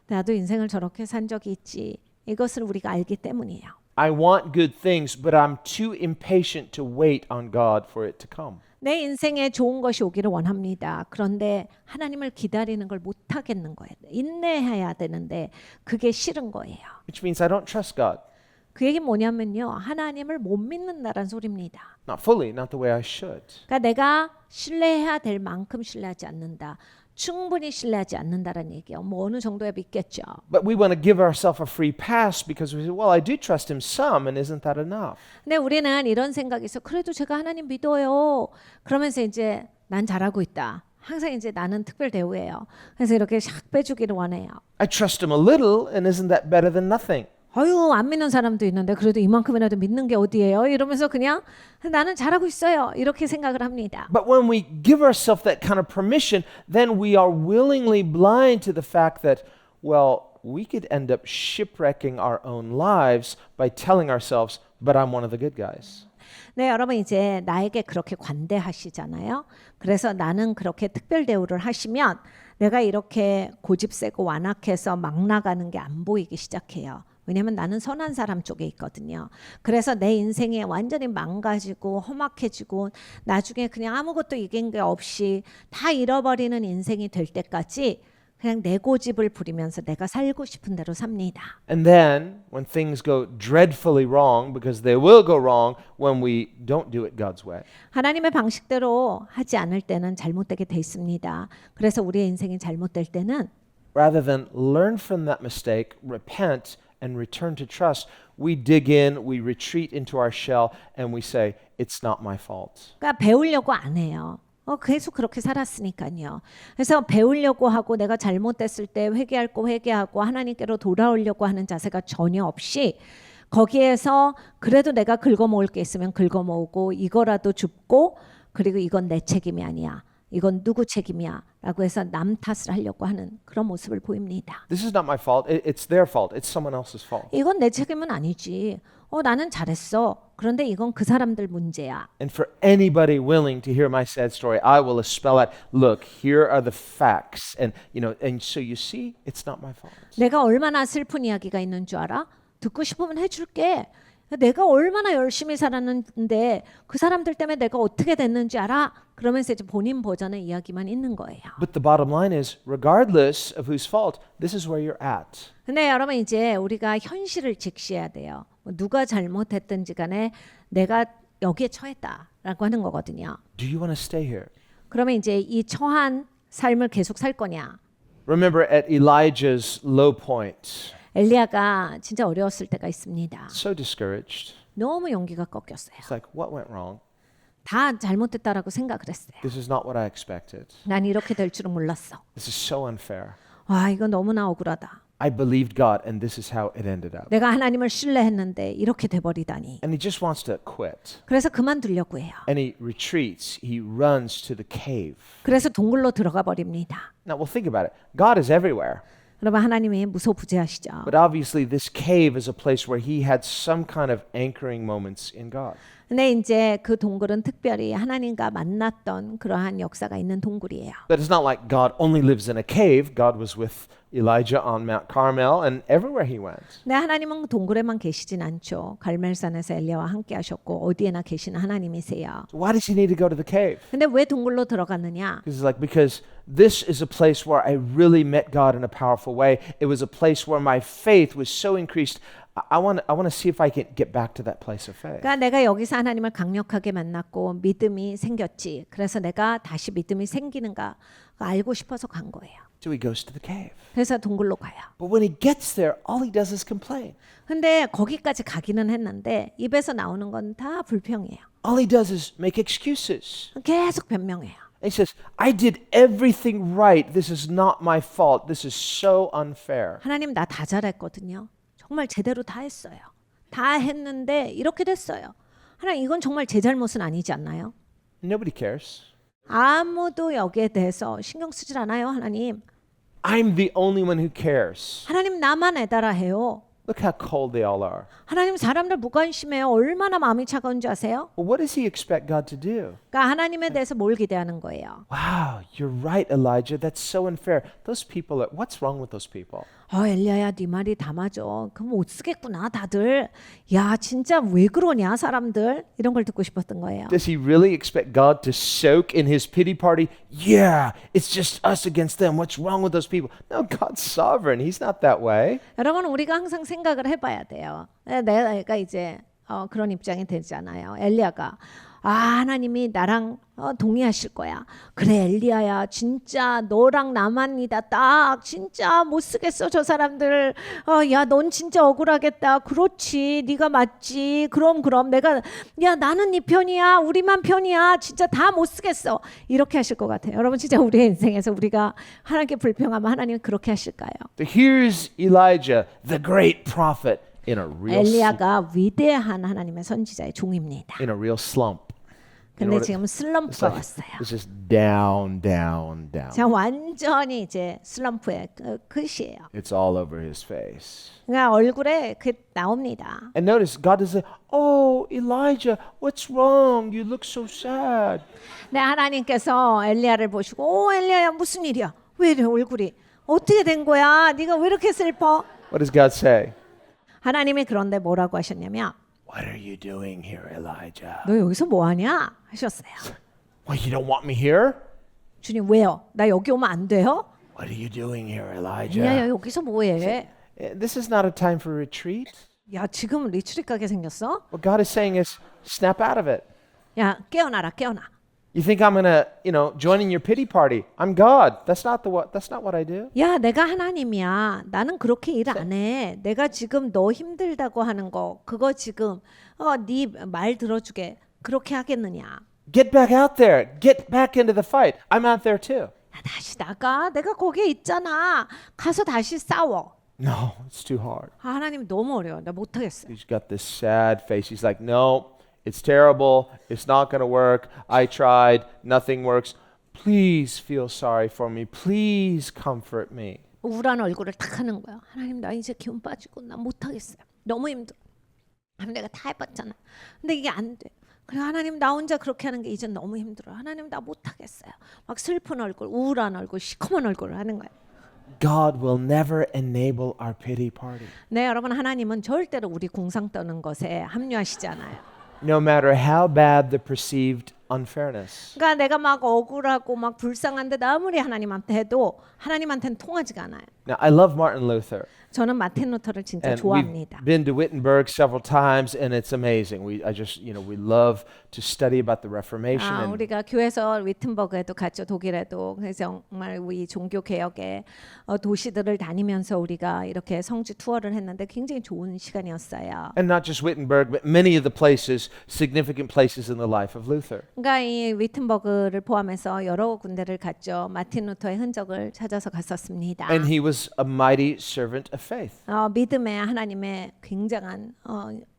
나도 인생을 저렇게 산 적이 있지. 이것을 우리가 알기 때문이에요. I want good things, but I'm too impatient to wait on God for it to come. 내 인생에 좋은 것이 오기를 원합니다. 그런데 하나님을 기다리는 걸 못 하겠는 거예요. 인내해야 되는데 그게 싫은 거예요. Which means I don't trust God. 그 얘기 뭐냐면요. 하나님을 못 믿는다는 소리입니다. Not fully, not the way I should. 그러니까 내가 신뢰해야 될 만큼 신뢰하지 않는다. 충분히 신뢰하지 않는다는 얘기예요. 뭐 어느 정도야 믿겠죠. But we want to give ourselves a free pass because we say, well, I do trust him some, and isn't that enough? 근데 우리는 이런 생각이 있어. 그래도 제가 하나님 믿어요. 그러면서 이제 난 잘하고 있다. 항상 이제 나는 특별 대우예요. 그래서 이렇게 샥 빼주기를 원해요. I trust him a little, and isn't that better than nothing? 아유 안 믿는 사람도 있는데 그래도 이만큼이라도 믿는 게 어디예요? 이러면서 그냥 나는 잘하고 있어요. 이렇게 생각을 합니다. But when we give ourselves that kind of permission, then we are willingly blind to the fact that, well, we could end up shipwrecking our own lives by telling ourselves, but I'm one of the good guys. 네, 여러분 이제 나에게 그렇게 관대하시잖아요. 그래서 나는 그렇게 특별 대우를 하시면 내가 이렇게 고집세고 완악해서 막 나가는 게 안 보이기 시작해요. 왜냐하면 나는 선한 사람 쪽에 있거든요. 그래서 내 인생이 완전히 망가지고 험악해지고 나중에 그냥 아무것도 이긴 게 없이 다 잃어버리는 인생이 될 때까지 그냥 내 고집을 부리면서 내가 살고 싶은 대로 삽니다. And then, when things go dreadfully wrong, because they will go wrong when we don't do it God's way, 하나님의 방식대로 하지 않을 때는 잘못되게 돼 있습니다. 그래서 우리의 인생이 잘못될 때는 rather than learn from that mistake, repent, and return to trust, we dig in, we retreat into our shell, and we say, it's not my fault. 그러니까 배우려고 안 해요. 계속 그렇게 살았으니까요. 그래서 배우려고 하고 내가 잘못됐을 때 회개할 거 회개하고 하나님께로 돌아오려고 하는 자세가 전혀 없이 거기에서 그래도 내가 긁어모을 게 있으면 긁어모으고 이거라도 줍고 그리고 이건 내 책임이 아니야. 이건 누구 책임이야 라고 해서 남 탓을 하려고 하는 그런 모습을 보입니다. This is not my fault. It's their fault. It's someone else's fault. 이건 내 책임은 아니지. 나는 잘했어. 그런데 이건 그 사람들 문제야. And for anybody willing to hear my sad story, I will spell out, look, here are the facts. And and so you see, it's not my fault. 내가 얼마나 슬픈 이야기가 있는 줄 알아? 듣고 싶으면 해줄게. 내가 얼마나 열심히 살았는데 그 사람들 때문에 내가 어떻게 됐는지 알아? 그러면서 이제 본인 버전의 이야기만 있는 거예요. But the bottom line is, regardless of whose fault, this is where you're at. 근데 여러분 이제 우리가 현실을 직시해야 돼요. 누가 잘못했든지 간에 내가 여기에 처했다라고 하는 거거든요. Do you want to stay here? 그러면 이제 이 처한 삶을 계속 살 거냐? Remember at Elijah's low point, 엘리야가 진짜 어려웠을 때가 있습니다. so discouraged. 너무 용기가 꺾였어요. It's like, what went wrong? 다 잘못됐다라고 생각을 했어요. This is not what I expected. 난 이렇게 될 줄은 몰랐어. This is so unfair. 와, 이거 너무나 억울하다. I believed God and this is how it ended up. 내가 하나님을 신뢰했는데 이렇게 돼버리다니. And he just wants to quit. 그래서 그만두려고 해요. And he retreats. He runs to the cave. 그래서 동굴로 들어가 버립니다. Now, well, think about it. God is everywhere. 여러분 하나님이 무소부재하시죠. But obviously, this cave is a place where he had some kind of anchoring moments in God. 근데 이제 그 동굴은 특별히 하나님과 만났던 그러한 역사가 있는 동굴이에요. But it's not like God only lives in a cave. God was with Elijah on Mount Carmel and everywhere he went. 근데 하나님은 동굴에만 계시진 않죠. 갈멜산에서 엘리야와 함께 하셨고 어디에나 계시는 하나님이세요. So why does he need to go to the cave? 근데 왜 동굴로 들어갔느냐? Because this is a place where I really met God in a powerful way. It was a place where my faith was so increased. I want to see if I can get back to that place of faith. 그러니까 내가 여기서 하나님을 강력하게 만났고 믿음이 생겼지. 그래서 내가 다시 믿음이 생기는가 알고 싶어서 간 거예요. So he goes to the cave. 그래서 동굴로 가요. But when he gets there, all he does is complain. 근데 거기까지 가기는 했는데 입에서 나오는 건 다 불평이에요. All he does is make excuses. 계속 변명해요. And he says, I did everything right. This is not my fault. This is so unfair. 하나님 나 다 잘했거든요. 정말 제대로 다 했어요. 다 했는데 이렇게 됐어요. 하나님 이건 정말 제 잘못은 아니지 않나요? Nobody cares. 아무도 여기에 대해서 신경 쓰질 않아요. 하나님. I'm the only one who cares. 하나님 나만 애달아 해요. Look how cold they all are. 하나님 사람들 무관심해요. 얼마나 마음이 차가운지 아세요? Well, what does he expect God to do? 그러니까 하나님에 대해서 뭘 기대하는 거예요? Wow, you're right, Elijah. That's so unfair. Those people are, what's wrong with those people? 엘리야야 네 말이 다 맞아. 그럼 못 쓰겠구나 다들. 야 진짜 왜 그러냐 사람들. 이런 걸 듣고 싶었던 거예요. Does he really expect God to soak in his pity party? Yeah, it's just us against them. What's wrong with those people? No, God's sovereign. He's not that way. 여러분 우리가 항상 생각을 해봐야 돼요. 내가 이제 그런 입장이 되잖아요. 엘리야가 하나님이 나랑 동의하실 거야. 그래 엘리야야 진짜 너랑 나만이다 딱 진짜 못 쓰겠어 저 사람들. 야 넌 진짜 억울하겠다. 그렇지 네가 맞지. 그럼 내가 야 나는 네 편이야. 우리만 편이야. 진짜 다 못 쓰겠어. 이렇게 하실 것 같아요. 여러분 진짜 우리의 인생에서 우리가 하나님께 불평하면 하나님은 그렇게 하실까요? So here's Elijah, the great prophet, in a real 엘리야가 위대한 하나님의 선지자의 종입니다. in a real slump. 근데 what- 지금 It's 슬럼프가 like 왔어요. it's just down, down, down. 자 완전히 이제 슬럼프의 끝이에요. It's all over his face. 그러니까 얼굴에 그 나옵니다. And notice God is like, "Oh, Elijah, what's wrong? You look so sad." 네, 하나님께서 엘리야를 보시고 오 엘리야야 무슨 일이야? 왜 이래 얼굴이? 어떻게 된 거야? 네가 왜 이렇게 슬퍼? What does God say? 하나님이 그런데 뭐라고 하셨냐면 What are you doing here, Elijah? 너 여기서 뭐 하냐? 하셨어요. Well, you don't want me here? 주님 왜요? 나 여기 오면 안 돼요? What are you doing here, 엘리야야 Elijah? 여기서 뭐해? This is not a time for retreat. 야 지금 리트릿 가게 생겼어? What God is saying is, snap out of it. 야 깨어나라 깨어나. You think I'm gonna, join in your pity party? I'm God. That's not what I do. 야, 내가 하나님이야. 나는 그렇게 일 안 해. 내가 지금 너 힘들다고 하는 거, 그거 지금 네 말 들어주게 그렇게 하겠느냐? Get back out there. Get back into the fight. I'm out there too. 야, 다시 나가. 내가 거기에 있잖아. 가서 다시 싸워. No, it's too hard. 하나님 너무 어려워. 나 못하겠어요. He's got this sad face. He's like, no, it's terrible. It's not going to work. I tried. Nothing works. Please feel sorry for me. Please comfort me. 우울한 얼굴을 탁 하는 거야. 하나님 나 이제 기운 빠지고 나 못하겠어요. 너무 힘들어. 하나님 내가 다 해봤잖아. 근데 이게 안 돼. 그래 하나님 나 혼자 그렇게 하는 게 이제 너무 힘들어. 하나님 나 못하겠어요. 막 슬픈 얼굴, 우울한 얼굴, 시커먼 얼굴을 하는 거야. God will never enable our pity party. 네, 여러분 하나님은 절대로 우리 궁상 떠는 것에 합류하시지 않아요. No matter how bad the perceived unfairness. 그러니까 내가 막 억울하고 막 불쌍한데 아무리 하나님한테 해도 하나님한테는 통하지가 않아요. Now, I love Martin Luther. 저는 마틴 루터를 진짜 And 좋아합니다. we've been to Wittenberg several times, and it's amazing. We love to study about the Reformation. and 우리가 교회에서 위튼버그에도 갔죠. 독일에도. 그래서 정말 우리 종교 개혁의 도시들을 다니면서 우리가 이렇게 성지 투어를 했는데 굉장히 좋은 시간이었어요. And not just Wittenberg, but many of the places, significant places in the life of Luther. 그러니까 이 위튼버그를 포함해서 여러 군데를 갔죠. 마틴 루터의 흔적을 찾아서 갔었습니다. And he was a mighty servant of faith. 믿음의 하나님의 굉장한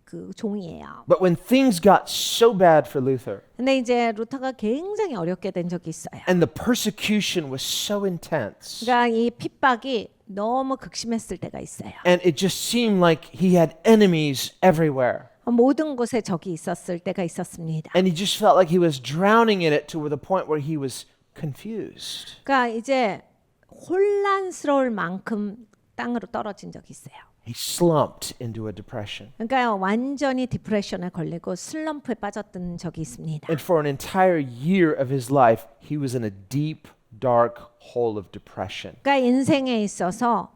그 종이에요. But when things got so bad for Luther, 근데 이제 루터가 굉장히 어렵게 된 적이 있어요. and the persecution was so intense, 그러니까 이 핍박이 너무 극심했을 때가 있어요. and it just seemed like he had enemies everywhere. 모든 곳에 적이 있었을 때가 있었습니다. And he just felt like he was drowning in it to the point where he was confused. 그러니까 이제 혼란스러울 만큼 땅으로 떨어진 적이 있어요. He slumped into a depression. 그러니까 완전히 디프레션에 걸리고 슬럼프에 빠졌던 적이 있습니다. And for an entire year of his life, he was in a deep, dark hole of depression. 그러니까 인생에 있어서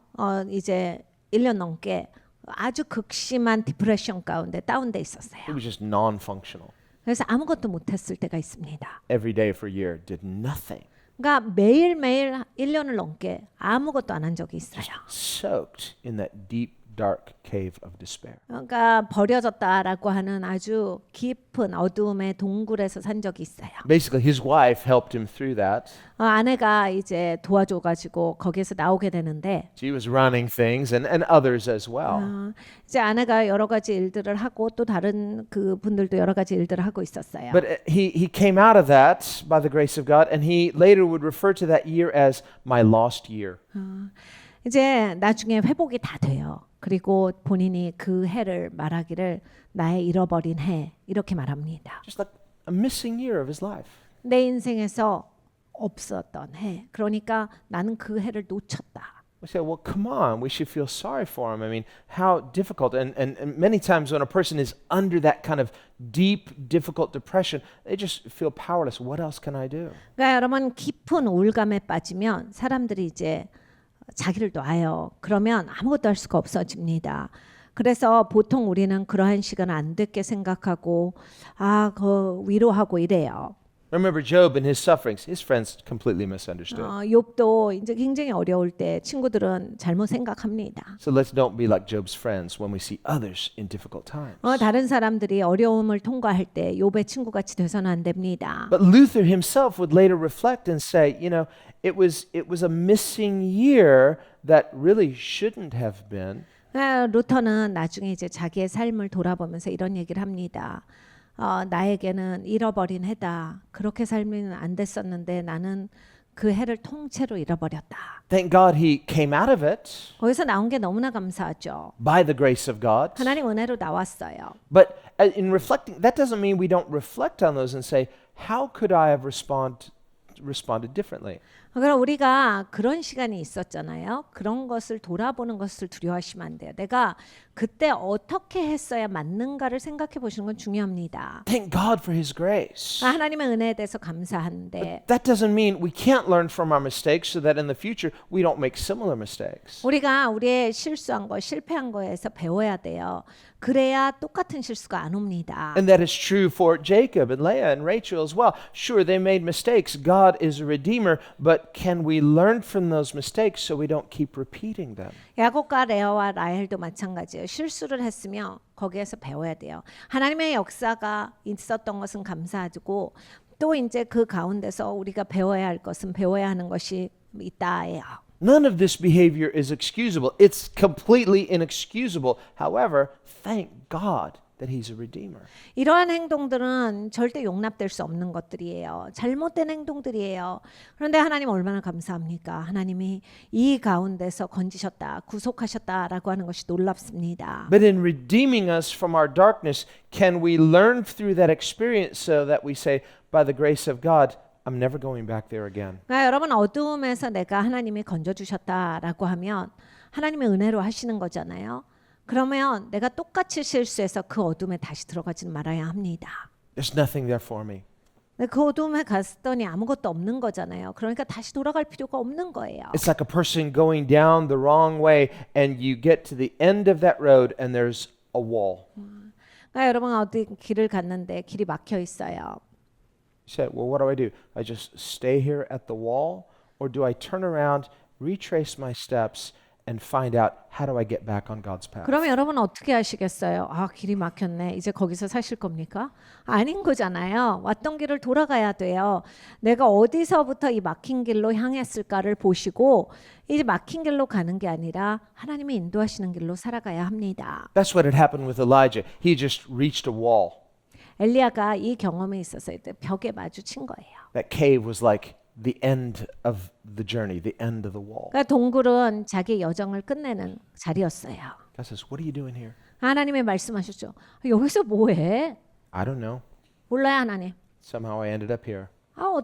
이제 1년 넘게 아주 극심한 디프레션 가운데 다운돼 있었어요. He was just non-functional. 그래서 아무것도 못했을 때가 있습니다. Every day for a year, did nothing. 그러니까 매일매일 1년을 넘게 아무것도 안 한 적이 있어요. Soaked in that deep, dark cave of despair. 그러니까 버려졌다라고 하는 아주 깊은 어두움의 동굴에서 산 적이 있어요. Basically, his wife helped him through that. 아내가 이제 도와줘가지고 거기에서 나오게 되는데 She was running things and others as well. 이제 아내가 여러 가지 일들을 하고 또 다른 그 분들도 여러 가지 일들을 하고 있었어요. But he came out of that by the grace of God, and he later would refer to that year as my lost year. 이제 나중에 회복이 다 돼요. 그리고 본인이 그 해를 말하기를 나의 잃어버린 해 이렇게 말합니다. Just like a missing year of his life. 내 인생에서 없었던 해. 그러니까 나는 그 해를 놓쳤다. We say, well, come on, we should feel sorry for him. I mean, how difficult. And many times when a person is under that kind of deep, difficult depression, they just feel powerless. What else can I do? 그러니까 여러분 깊은 우울감에 빠지면 사람들이 이제 자기를 놔요. 그러면 아무것도 할 수가 없어집니다. 그래서 보통 우리는 그러한 시간을 안 됐게 생각하고 위로하고 이래요. Remember Job and his sufferings. His friends completely misunderstood. 욥도 이제 굉장히 어려울 때 친구들은 잘못 생각합니다. So let's don't be like Job's friends when we see others in difficult times. 다른 사람들이 어려움을 통과할 때 욥의 친구같이 돼서는 안 됩니다. But Luther himself would later reflect and say, you know, it was a missing year that really shouldn't have been. 루터는 나중에 이제 자기의 삶을 돌아보면서 이런 얘기를 합니다. 나에게는 잃어버린 해다. 그렇게 살면 안 됐었는데 나는 그 해를 통째로 잃어버렸다. Thank God he came out of it 거기서 나온 게 너무나 감사하죠. by the grace of God. 하나님 은혜로 나왔어요. But in reflecting, that doesn't mean we don't reflect on those and say, how could I have responded differently? 그럼 우리가 그런 시간이 있었잖아요. 그런 것을 돌아보는 것을 두려워하시면 안 돼요. 내가 그때 어떻게 했어야 맞는가를 생각해 보시는 건 중요합니다. Thank God for his grace. 하나님의 은혜에 대해서 감사하는데 That doesn't mean we can't learn from our mistakes so that in the future we don't make similar mistakes. 우리가 우리의 실수한 거, 실패한 거에서 배워야 돼요. 그래야 똑같은 실수가 안 옵니다. And that is true for Jacob and Leah and Rachel as well. Sure, they made mistakes. God is a redeemer, but can we learn from those mistakes so we don't keep repeating them? 야곱과 레아와 라헬도 마찬가지예요. 실수를 했으며 거기에서 배워야 돼요. 하나님의 역사가 있었던 것은 감사하고 또 이제 그 가운데서 우리가 배워야 할 것은 배워야 하는 것이 있다예요. None of this behavior is excusable. It's completely inexcusable. However, thank God that he's a redeemer. 이러한 행동들은 절대 용납될 수 없는 것들이에요. 잘못된 행동들이에요. 그런데 하나님 얼마나 감사합니까? 하나님이 이 가운데서 건지셨다, 구속하셨다라고 하는 것이 놀랍습니다. But in redeeming us from our darkness, can we learn through that experience so that we say, by the grace of God, I'm never going back there again. 그러니까 여러분 어두움에서 내가 하나님이 건져주셨다라고 하면 하나님의 은혜로 하시는 거잖아요. 그러면 내가 똑같이 실수해서 그 어둠에 다시 들어가지는 말아야 합니다. There's nothing there for me. 그 어둠에 갔더니 아무것도 없는 거잖아요. 그러니까 다시 돌아갈 필요가 없는 거예요. It's like a person going down the wrong way and you get to the end of that road and there's a wall. 그러니까 여러분 어디 길을 갔는데 길이 막혀 있어요. You said, well, what do? I just stay here at the wall? Or do I turn around, retrace my steps, and find out how do I get back on God's path. 그러면 여러분은 어떻게 하시겠어요? 아, 길이 막혔네. 이제 거기서 사실 겁니까? 아닌 거잖아요. 왔던 길을 돌아가야 돼요. 내가 어디서부터 이 막힌 길로 향했을까를 보시고 이제 막힌 길로 가는 게 아니라 하나님이 인도하시는 길로 살아가야 합니다. That's what had happened with Elijah. He just reached a wall. 엘리야가 이 경험이 있었어요. 벽에 마주친 거예요. That cave was like the end of the journey, the end of the wall. 그러니까 동굴은 자기 여정을 끝내는 자리였어요. God says, "What are you doing here?" 하나님이 말씀하셨죠. 여기서 뭐해? I don't know. 몰라요, 하나님. Somehow I ended up here.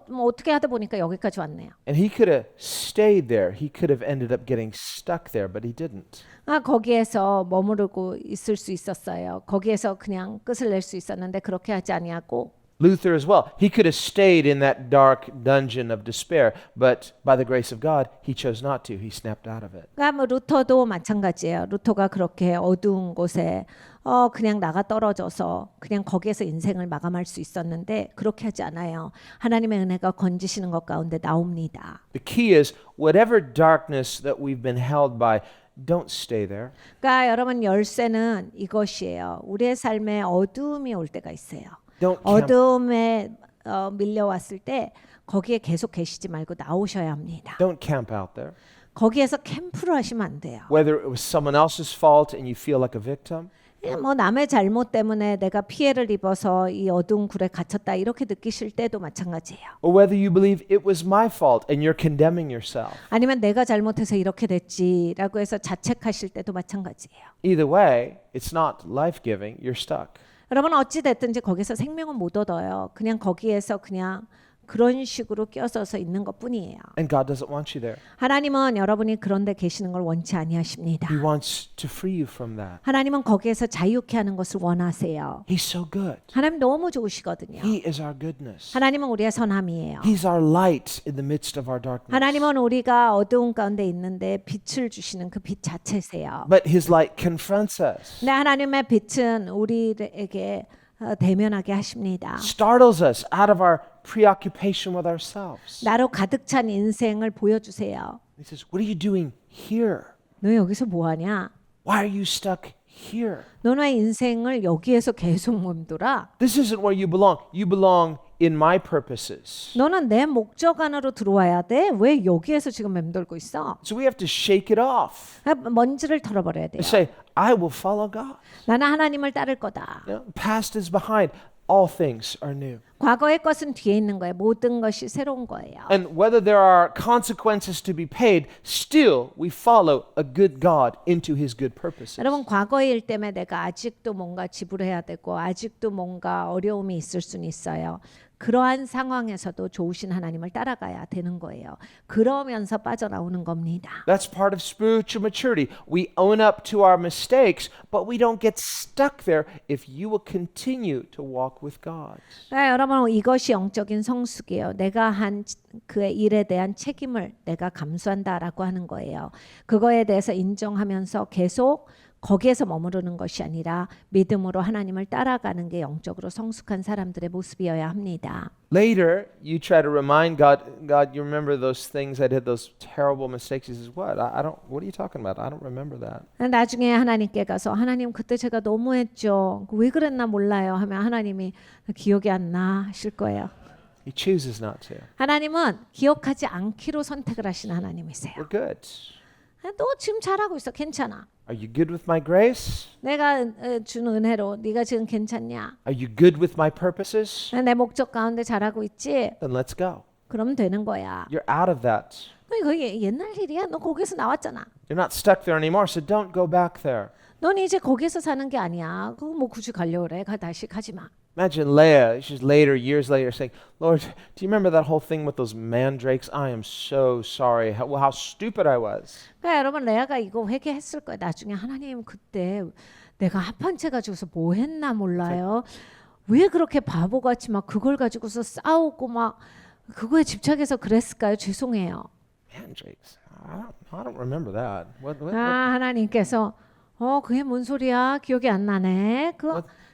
뭐 어떻게 하다 보니까 여기까지 왔네요. And he could have stayed there. He could have ended up getting stuck there, but he didn't. 거기에서 머무르고 있을 수 있었어요. 거기에서 그냥 끝을 낼 수 있었는데 그렇게 하지 아니하고 Luther as well. He could have stayed in that dark dungeon of despair, but by the grace of God, he chose not to. He snapped out of it. 그러니까 뭐 루터도 마찬가지예요. 루터가 그렇게 어두운 곳에 그냥 나가 떨어져서 그냥 거기에서 인생을 마감할 수 있었는데 그렇게 하지 않아요. 하나님의 은혜가 건지시는 것 가운데 나옵니다. The key is whatever darkness that we've been held by, don't stay there. 그러니까 여러분 열쇠는 이것이에요. 우리의 삶에 어두움이 올 때가 있어요. Don't camp, 어두움에 밀려왔을 때 거기에 계속 계시지 말고 나오셔야 합니다. don't camp out there. 거기에서 캠프를 하시면 안 돼요. Whether it was someone else's fault and you feel like a victim, 뭐 남의 잘못 때문에 내가 피해를 입어서 이 어두운 굴에 갇혔다 이렇게 느끼실 때도 마찬가지예요. or whether you believe it was my fault and you're condemning yourself. 아니면 내가 잘못해서 이렇게 됐지라고 해서 자책하실 때도 마찬가지예요. Either way, it's not life-giving. You're stuck. 여러분 어찌 됐든지 거기서 생명은 못 얻어요. 그냥 거기에서 그냥 그런 식으로 껴서서 있는 것뿐이에요. And God doesn't want you there. 하나님은 여러분이 그런 데 계시는 걸 원치 아니하십니다. He wants to free you from that. 하나님은 거기에서 자유케 하는 것을 원하세요. He's so good. 하나님 너무 좋으시거든요. He is our goodness. 하나님은 우리의 선함이에요. He's our light in the midst of our darkness. 하나님은 우리가 어두운 가운데 있는데 빛을 주시는 그 빛 자체세요. But His light confronts us, 근데 하나님의 빛은 우리에게 대면하게 하십니다. startles us out of our preoccupation with ourselves. 나로 가득 찬 인생을 보여주세요. He says, "What are you doing here? 너 여기서 뭐하냐? Why are you stuck here? 너는 왜 인생을 여기에서 계속 멈돌아? This isn't where you belong. You belong in my purposes." 너는 내 목적 안으로 들어와야 돼. 왜 여기에서 지금 맴돌고 있어? So we have to shake it off 먼지를 털어버려야 돼요. and say, "I will follow God." 나는 하나님을 따를 거다. You know, past is behind. All things are new. 과거의 것은 뒤에 있는 거예요. 모든 것이 새로운 거예요. And whether there are consequences to be paid, still we follow a good God into His good purposes. 여러분 과거의 일 때문에 내가 아직도 뭔가 지불해야 되고 아직도 뭔가 어려움이 있을 수는 있어요. 그러한 상황에서도 좋으신 하나님을 따라가야 되는 거예요. 그러면서 빠져나오는 겁니다. That's part of spiritual maturity. We own up to our mistakes, but we don't get stuck there if you will continue to walk with God. 여러분 이것이 영적인 성숙이에요. 내가 한 그의 일에 대한 책임을 내가 감수한다라고 하는 거예요. 그거에 대해서 인정하면서 계속 거기에서 머무르는 것이 아니라 믿음으로 하나님을 따라가는 게 영적으로 성숙한 사람들의 모습이어야 합니다. Later, you try to remind God, you remember those things I did, those terrible mistakes. He says, what? What are you talking about? I don't remember that. 나중에 하나님께 가서 하나님 그때 제가 너무했죠. 왜 그랬나 몰라요 하면 하나님이 기억이 안 나 하실 거예요. He chooses not to. 하나님은 기억하지 않기로 선택을 하시는 하나님이세요. We're good. 너 지금 잘하고 있어. 괜찮아. Are you good with my grace? 내가 준 은혜로 네가 지금 괜찮냐? Are you good with my purposes? 내 목적 가운데 잘하고 있지? Then let's go. 그럼 되는 거야. You're out of that. 너 이거 옛날 일이야. 너 거기서 나왔잖아. You're not stuck there anymore, so don't go back there. 넌 이제 거기서 사는 게 아니야. 그거 뭐 굳이 가려고 그래. 다시 가지 마. Imagine Leah, she's later, years later, saying, Lord, do you remember that whole thing with those mandrakes? I am so sorry. How stupid I was. 그러니까 여러분 레아가 이거 회개했을 거예요. 나중에 하나님 그때 내가 합한 채 가지고서 뭐 했나 몰라요. 왜 그렇게 바보같이 막 그걸 가지고서 싸우고 막 그거에 집착해서 그랬을까요? 죄송해요. Mandrakes? I don't remember that. What? 하나님께서 그게 뭔 소리야? 기억이 안 나네.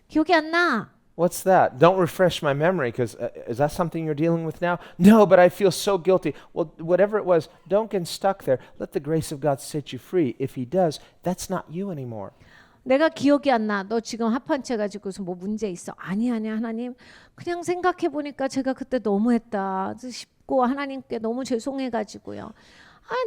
기억이 안 나. What's that? Don't refresh my memory because is that something you're dealing with now? No, but I feel so guilty. Well, whatever it was, don't get stuck there. Let the grace of God set you free. If He does, that's not you anymore. 내가 기억이 안 나. 너 지금 합한채 가지고서 뭐 문제 있어? 아니 하나님. 그냥 생각해 보니까 제가 그때 너무했다 싶고 하나님께 너무 죄송해 가지고요.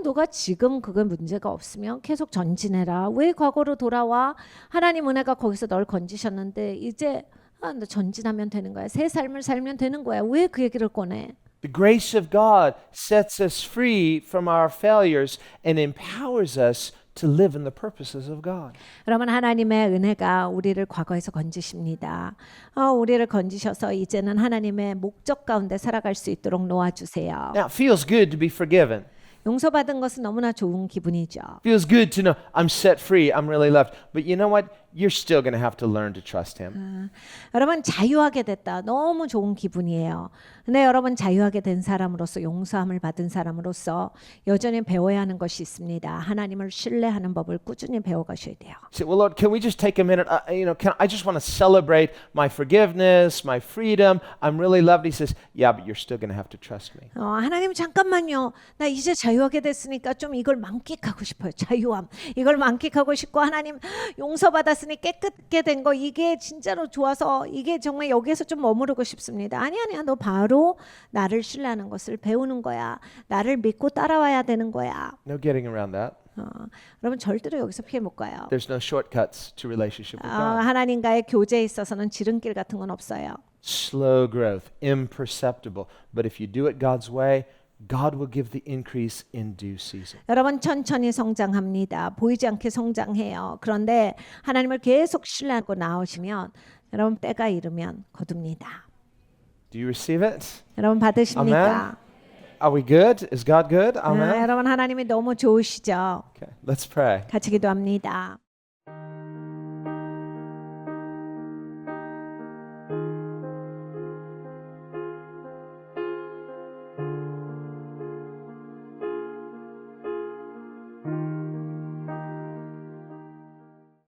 너가 지금 그게 문제가 없으면 계속 전진해라. 왜 과거로 돌아와? 하나님 은혜가 거기서 널 건지셨는데 이제 너 전진하면 되는 거야. 새 삶을 살면 되는 거야. 왜 그 얘기를 꺼내? The grace of God sets us free from our failures and empowers us to live in the purposes of God. 여러분 하나님의 은혜가 우리를 과거에서 건지십니다. 우리를 건지셔서 이제는 하나님의 목적 가운데 살아갈 수 있도록 놓아주세요. Now, it feels good to be forgiven. 용서받은 것은 너무나 좋은 기분이죠. Feels good to know I'm set free, I'm really loved. But you know what? You're still going to have to learn to trust Him. 여러분 자유하게 됐다. 너무 좋은 기분이에요. 근데 여러분 자유하게 된 사람으로서 용서함을 받은 사람으로서 여전히 배워야 하는 것이 있습니다. 하나님을 신뢰하는 법을 꾸준히 배워가셔야 돼요. Say, well, Lord, can we just take a minute? I just want to celebrate my forgiveness, my freedom. I'm really loved. He says, yeah, but you're still going to have to trust me. 하나님 잠깐만요. 나 이제 자유하게 됐으니까 좀 이걸 만끽하고 싶어요. 자유함. 이걸 만끽하고 싶고 하나님 용서받았으니 깨끗게 된 거 이게 진짜로 좋아서 이게 정말 여기에서 좀 머무르고 싶습니다. 아니야. 너 바로 나를 신뢰하는 것을 배우는 거야. 나를 믿고 따라와야 되는 거야. No getting around that. 여러분 절대로 여기서 피해 못 가요. There's no shortcuts to relationship with God. 하나님과의 교제에 있어서는 지름길 같은 건 없어요. Slow growth, imperceptible. But if you do it God's way, God will give the increase in due season. 여러분 천천히 성장합니다. 보이지 않게 성장해요. 그런데 하나님을 계속 신뢰하고 나오시면 여러분 때가 이르면 거둡니다. Do you receive it? 여러분 받으십니까? Are we good? Is God good? Amen. 여러분 하나님이 너무 좋으시죠. Okay, let's pray. 같이 기도합니다.